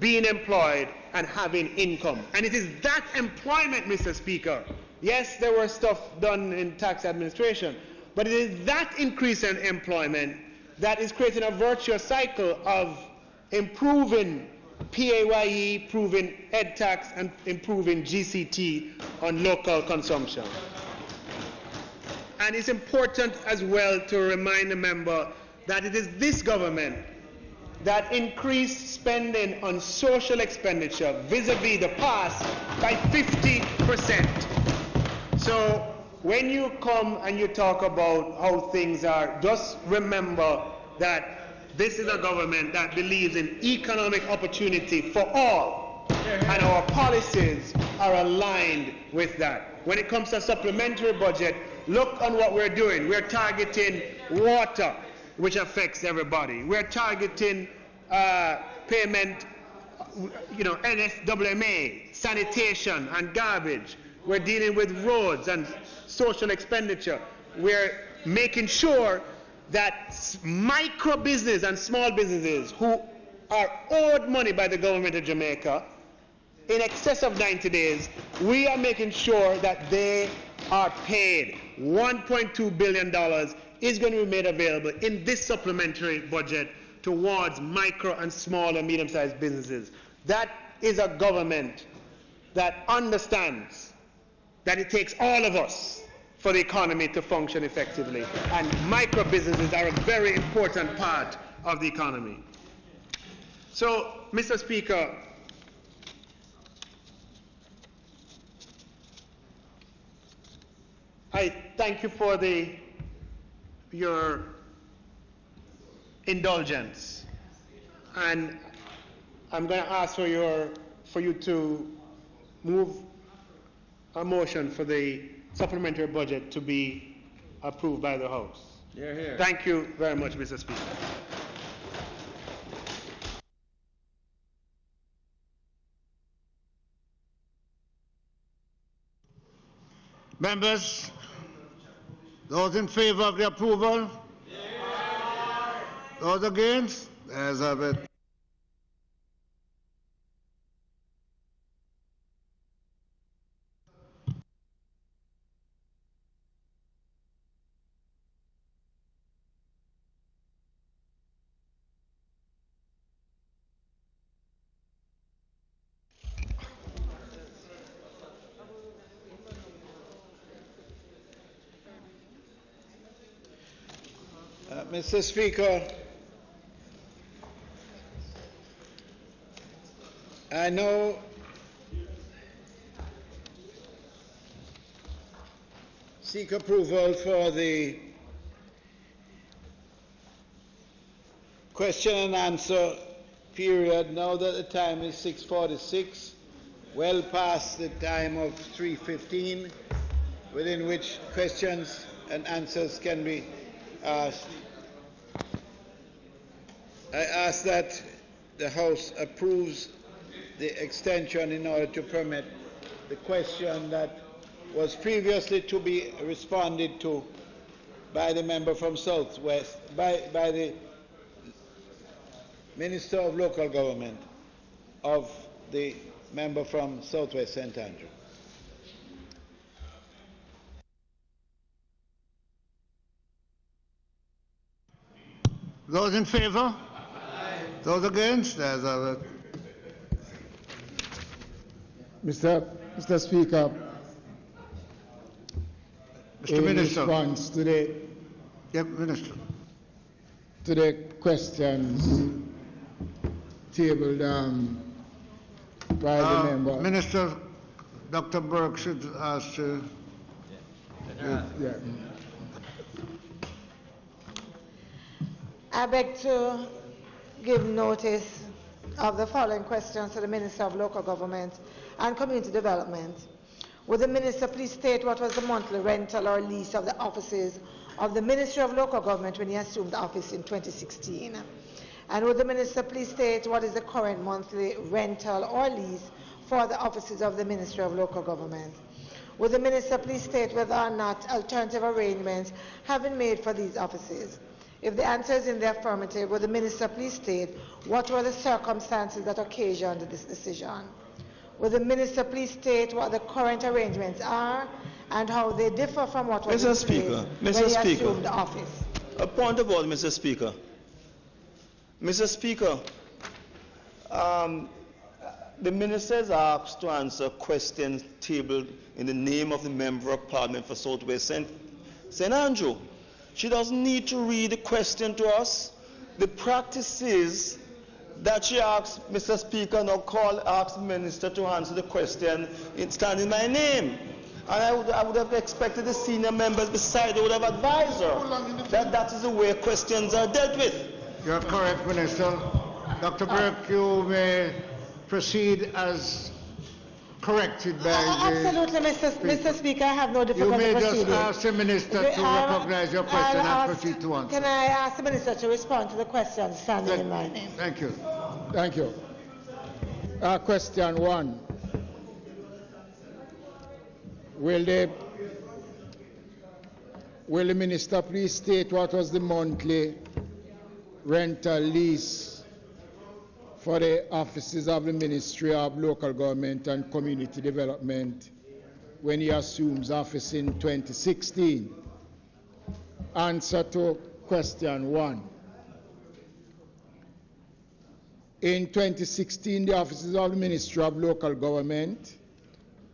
E: being employed and having income. And it is that employment, Mr. Speaker. Yes, there was stuff done in tax administration, but it is that increase in employment that is creating a virtuous cycle of improving PAYE, improving ed tax, and improving GCT on local consumption. And it's important as well to remind the member that it is this government that increased spending on social expenditure vis-a-vis the past by 50%. So when you come and you talk about how things are, just remember that this is a government that believes in economic opportunity for all, and our policies are aligned with that. When it comes to supplementary budget, look on what we're doing. We're targeting water, which affects everybody. We're targeting payment, NSWMA, sanitation and garbage. We're dealing with roads and social expenditure. We're making sure that micro business and small businesses who are owed money by the government of Jamaica in excess of 90 days, we are making sure that they are paid. $1.2 billion is going to be made available in this supplementary budget towards micro and small and medium-sized businesses. That is a government that understands that it takes all of us for the economy to function effectively. And micro businesses are a very important part of the economy. So, Mr. Speaker, I thank you for your indulgence. And I'm going to ask for you to move a motion for the supplementary budget to be approved by the House.
M: Hear, hear.
E: Thank you very much, Mr. Speaker.
C: Members, those in favor of the approval? Those against? As have it.
D: Mr. Speaker, I now seek approval for the question and answer period now that the time is 6:46, well past the time of 3:15, within which questions and answers can be asked. I ask that the House approves the extension in order to permit the question that was previously to be responded to by the member from Southwest, by the Minister of Local Government of the member from Southwest St. Andrew.
C: Those in favor? Those against? As have it.
J: Mr. Speaker,
C: Mr. Minister.
J: Response to
C: Minister.
J: To the questions tabled by the member.
C: Minister, Dr. Burke should ask to.
J: Yeah.
L: I beg to give notice of the following questions to the Minister of Local Government and Community Development. Would the Minister please state what was the monthly rental or lease of the offices of the Ministry of Local Government when he assumed office in 2016? And would the Minister please state what is the current monthly rental or lease for the offices of the Ministry of Local Government? Would the Minister please state whether or not alternative arrangements have been made for these offices? If the answer is in the affirmative, would the Minister please state what were the circumstances that occasioned this decision? Would the Minister please state what the current arrangements are and how they differ from what was in place when he assumed office?
U: A point of order, Mr. Speaker. Mr. Speaker, the Minister is asked to answer questions tabled in the name of the Member of Parliament for Southwest St. Andrew. She doesn't need to read the question to us. The practice is that she asks, Mr. Speaker, asks the Minister to answer the question standing my name. And I would have expected the senior members beside her would have advised her that that is the way questions are dealt with.
C: You're correct, Minister. Dr. Burke, you may proceed as corrected by
L: absolutely, Mr. Speaker, I have no difficulty
C: proceeding. You may
L: proceeding.
C: just ask the Minister to recognize your question and proceed to answer.
L: Can I ask the Minister to respond to the question standing in my name?
C: Thank you.
J: Thank you. Question 1. Will the Minister please state what was the monthly rental lease for the offices of the Ministry of Local Government and Community Development when he assumes office in 2016? Answer to question 1. In 2016, the offices of the Ministry of Local Government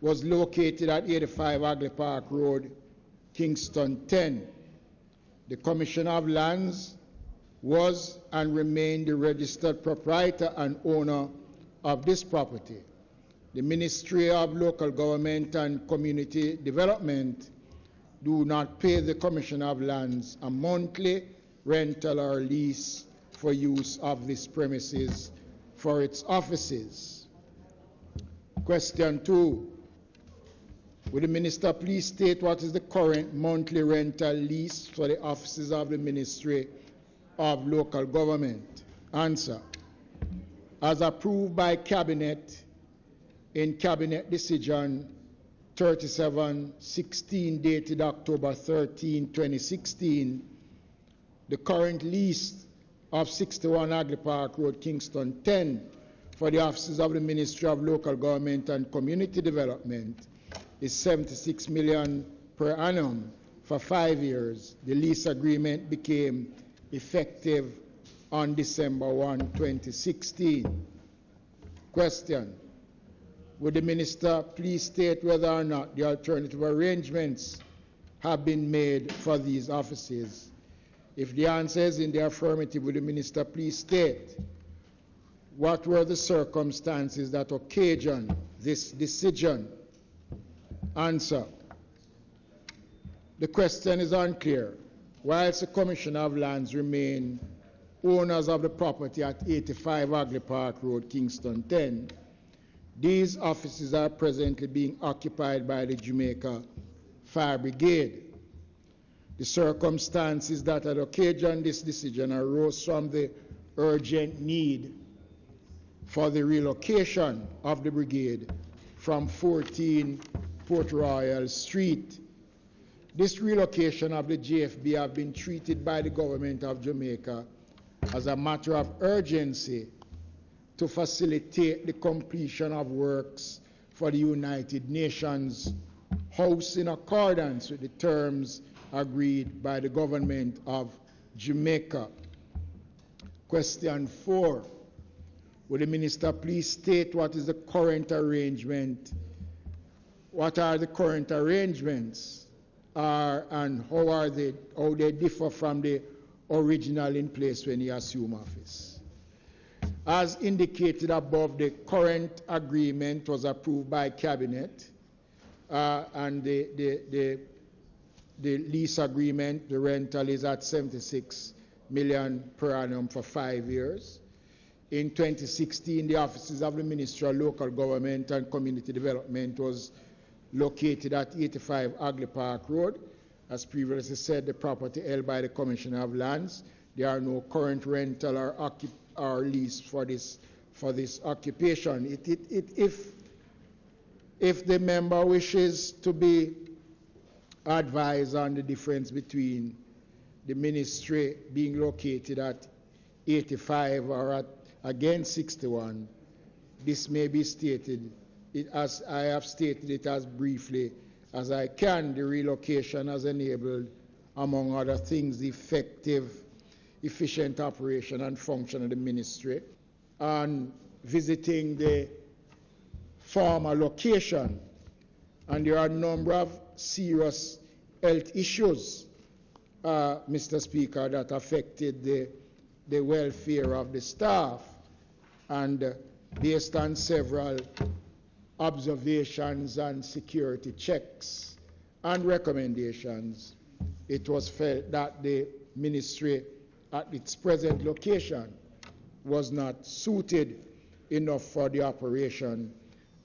J: was located at 85 Hagley Park Road, Kingston 10. The Commissioner of Lands was and remained the registered proprietor and owner of this property. The Ministry of Local Government and Community Development do not pay the Commissioner of Lands a monthly rental or lease for use of these premises for its offices. Question 2. Will the minister please state what is the current monthly rental lease for the offices of the Ministry of Local Government? Answer. As approved by Cabinet in Cabinet Decision 3716 dated October 13, 2016, the current lease of 61 Agley Park Road, Kingston 10 for the offices of the Ministry of Local Government and Community Development is $76 million per annum for 5 years. The lease agreement became effective on December 1, 2016. Question. Would the minister please state whether or not the alternative arrangements have been made for these offices? If the answer is in the affirmative, would the minister please state what were the circumstances that occasioned this decision? Answer. The question is unclear. Whilst the Commissioner of Lands remain owners of the property at 85 Agley Park Road, Kingston 10, these offices are presently being occupied by the Jamaica Fire Brigade. The circumstances that had occasioned this decision arose from the urgent need for the relocation of the brigade from 14 Port Royal Street. This relocation of the JFB have been treated by the government of Jamaica as a matter of urgency to facilitate the completion of works for the United Nations House in accordance with the terms agreed by the government of Jamaica. Question 4. Will the minister please state what is the current arrangement? What are the current arrangements and how they differ from the original in place when he assumed office? As indicated above, the current agreement was approved by Cabinet, and the lease agreement, the rental is at $76 million per annum for 5 years. In 2016, the offices of the Ministry of Local Government and Community Development was located at 85 Agley Park Road. As previously said, the property held by the Commissioner of Lands. There are no current rental or lease for this occupation. If the member wishes to be advised on the difference between the ministry being located at 85 or at again 61, this may be stated. As I have stated it as briefly as I can, the relocation has enabled, among other things, the effective, efficient operation and function of the ministry. On visiting the former location, and there are a number of serious health issues, Mr. Speaker, that affected the welfare of the staff, and based on several observations and security checks and recommendations, it was felt that the ministry at its present location was not suited enough for the operation,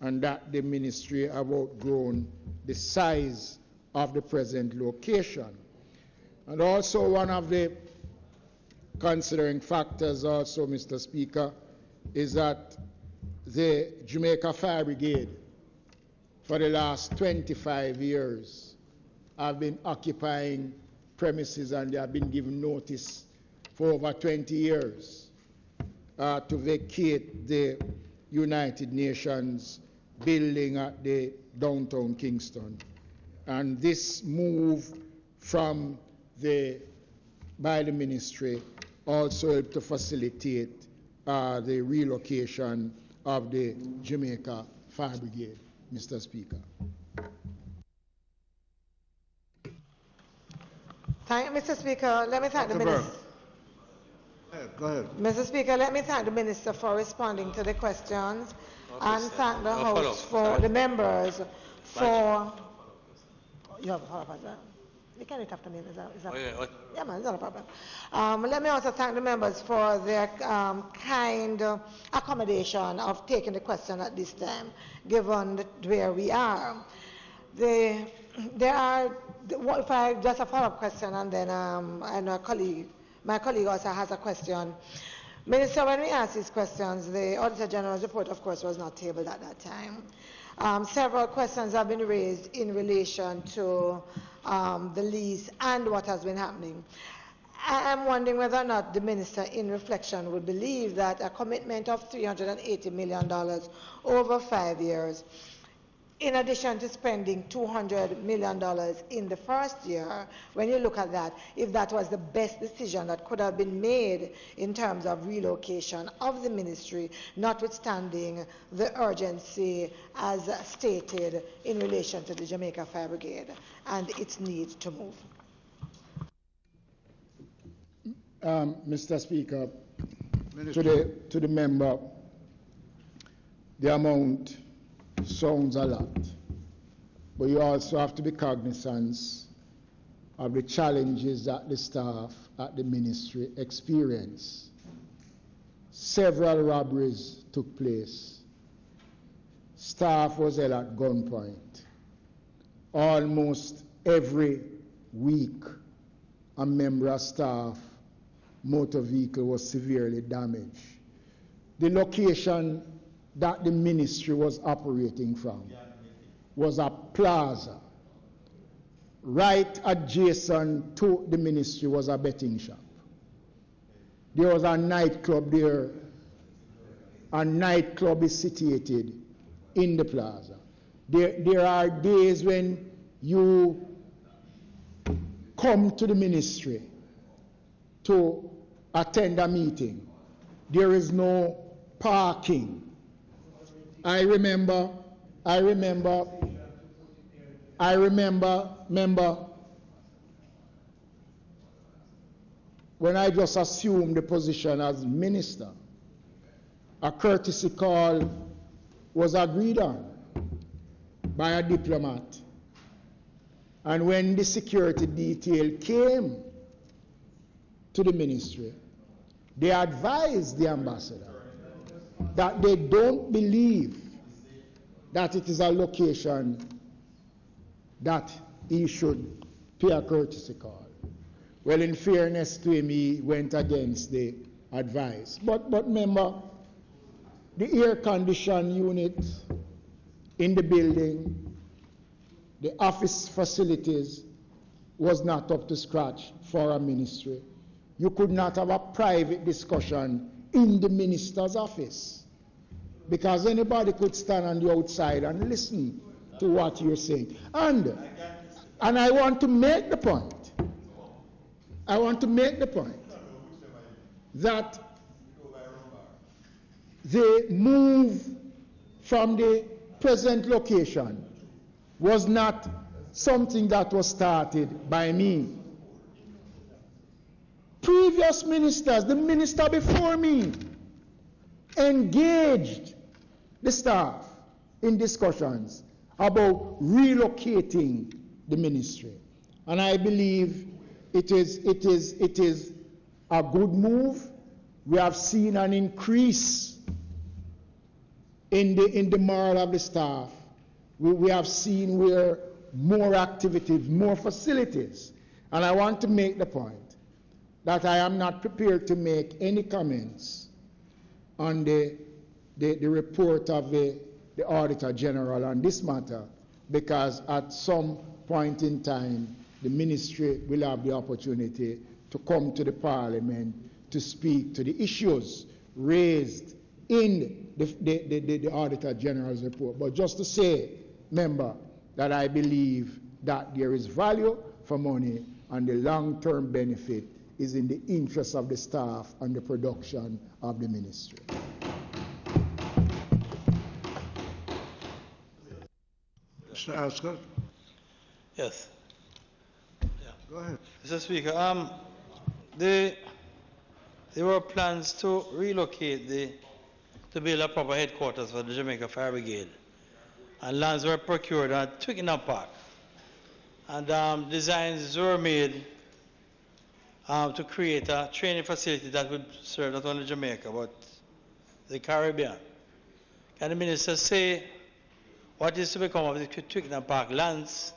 J: and that the ministry have outgrown the size of the present location. And also one of the considering factors also, Mr. Speaker, is that the Jamaica Fire Brigade for the last 25 years have been occupying premises, and they have been given notice for over 20 years to vacate the United Nations building at the downtown Kingston. And this move by the ministry also helped to facilitate the relocation of the Jamaica Fire Brigade, Mr. Speaker.
L: Thank you, Mr. Speaker. Let me thank the minister.
C: Go ahead.
L: Mr. Speaker, let me thank the minister for responding to the questions, and thank the House for the members for. You have a follow-up, right? You can after me. Is that yeah, man, it's not a problem. Let me also thank the members for their kind accommodation of taking the question at this time, given where we are. There are, if I just a follow-up question, and then I know my colleague also has a question. Minister, when we asked these questions, the Auditor General's report, of course, was not tabled at that time. Several questions have been raised in relation to the lease and what has been happening. I'm wondering whether or not the minister, in reflection, would believe that a commitment of $380 million over 5 years, in addition to spending $200 million in the first year, when you look at that, if that was the best decision that could have been made in terms of relocation of the ministry, notwithstanding the urgency as stated in relation to the Jamaica Fire Brigade and its need to move.
J: Mr. Speaker, to the member, the amount sounds a lot, but you also have to be cognizant of the challenges that the staff at the ministry experience. Several robberies took place. Staff was held at gunpoint. Almost every week, a member of staff motor vehicle was severely damaged. The location that the ministry was operating from was a plaza. Right adjacent to the ministry was a betting shop. There was a nightclub there. A nightclub is situated in the plaza. There are days when you come to the ministry to attend a meeting. There is no parking. I remember, when I just assumed the position as minister, a courtesy call was agreed on by a diplomat. And when the security detail came to the ministry, they advised the ambassador that they don't believe that it is a location that he should pay a courtesy call. Well, in fairness to him, he went against the advice. But remember, the air condition unit in the building, the office facilities was not up to scratch for a ministry. You could not have a private discussion in the minister's office because anybody could stand on the outside and listen to what you're saying. And I want to make the point. That the move from the present location was not something that was started by me. Previous ministers, the minister before me, engaged the staff in discussions about relocating the ministry. And I believe it is a good move. We have seen an increase in the morale of the staff. We have seen where more activities, more facilities. And I want to make the point that I am not prepared to make any comments on the report of the Auditor General on this matter, because at some point in time, the ministry will have the opportunity to come to the Parliament to speak to the issues raised in the Auditor General's report. But just to say, member, that I believe that there is value for money and the long-term benefit is in the interest of the staff and the production of the ministry.
C: Mr. Ascott?
R: Yes.
C: Go ahead.
R: Mr. Speaker, there were plans to relocate to build a proper headquarters for the Jamaica Fire Brigade. And lands were procured at Twickenham Park. And designs were made to create a training facility that would serve not only Jamaica, but the Caribbean. Can the minister say what is to become of the Twickenham Park lands,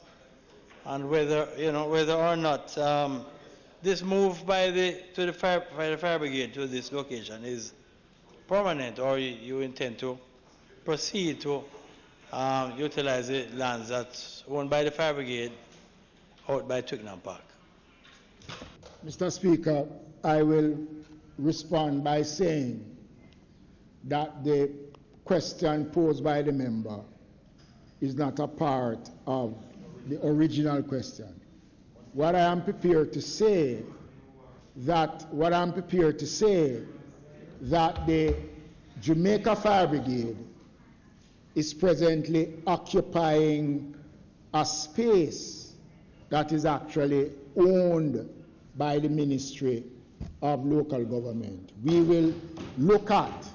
R: and whether, whether or not this move by the fire brigade to this location is permanent, or you intend to proceed to utilize the lands that's owned by the fire brigade out by Twickenham Park.
J: Mr. Speaker, I will respond by saying that the question posed by the member is not a part of the original question. What I am prepared to say that the Jamaica Fire Brigade is presently occupying a space that is actually owned by the Ministry of Local Government. We will look at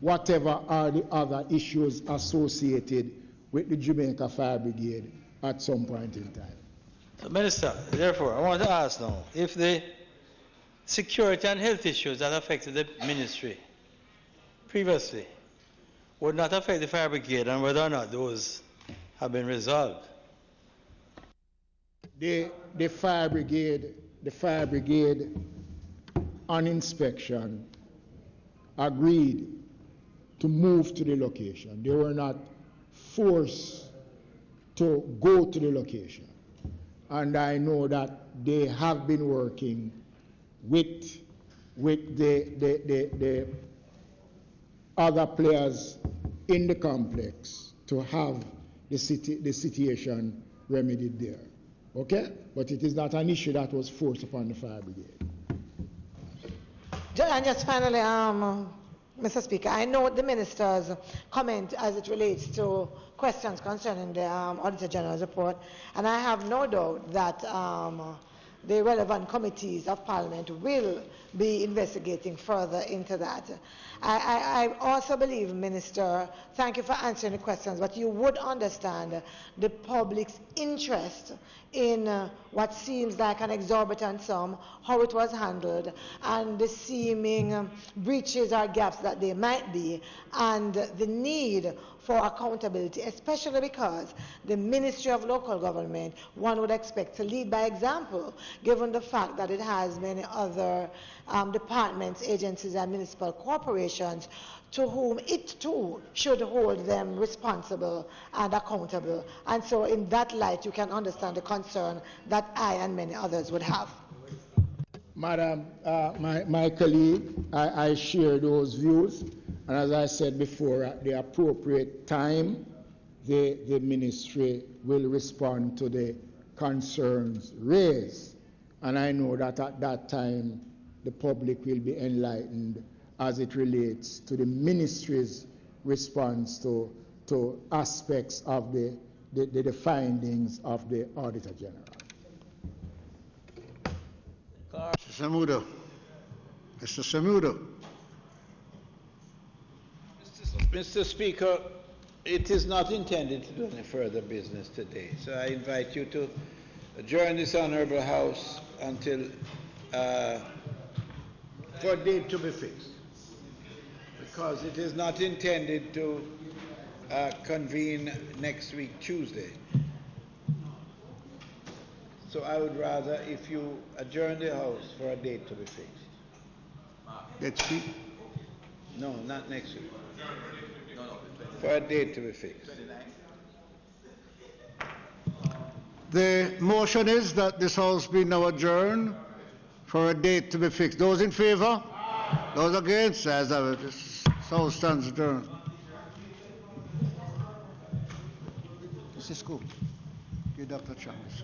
J: whatever are the other issues associated with the Jamaica Fire Brigade at some point in time.
R: So, Minister, therefore, I want to ask now, if the security and health issues that affected the ministry previously would not affect the fire brigade, and whether or not those have been resolved.
J: The fire brigade on inspection agreed to move to the location. They were not forced to go to the location. And I know that they have been working with the other players in the complex to have the situation remedied there. Okay? But it is not an issue that was forced upon the fire brigade.
L: And just finally, Mr. Speaker, I note the minister's comment as it relates to questions concerning the Auditor General's report, and I have no doubt that the relevant committees of Parliament will be investigating further into that. I also believe, Minister, thank you for answering the questions, but you would understand the public's interest in what seems like an exorbitant sum, how it was handled, and the seeming breaches or gaps that there might be, and the need for accountability, especially because the Ministry of Local Government, one would expect to lead by example, given the fact that it has many other departments, agencies, and municipal corporations to whom it too should hold them responsible and accountable. And so in that light, you can understand the concern that I and many others would have.
J: Madam, my colleague, I share those views. And as I said before, at the appropriate time, the ministry will respond to the concerns raised. And I know that at that time, the public will be enlightened as it relates to the ministry's response to aspects of the findings of the Auditor General.
C: Mr. Samuda.
D: Mr. Speaker, it is not intended to do any further business today, so I invite you to adjourn this Honourable House until for a date to be fixed, because it is not intended to convene next week, Tuesday. So I would rather if you adjourn the House for a date to be fixed.
C: Next week?
D: No, not next week. For a date to be fixed.
C: The motion is that this House be now adjourned for a date to be fixed. Those in favour? Those against? As of it, this House stands adjourned. Fiscal, give Dr. Chambers.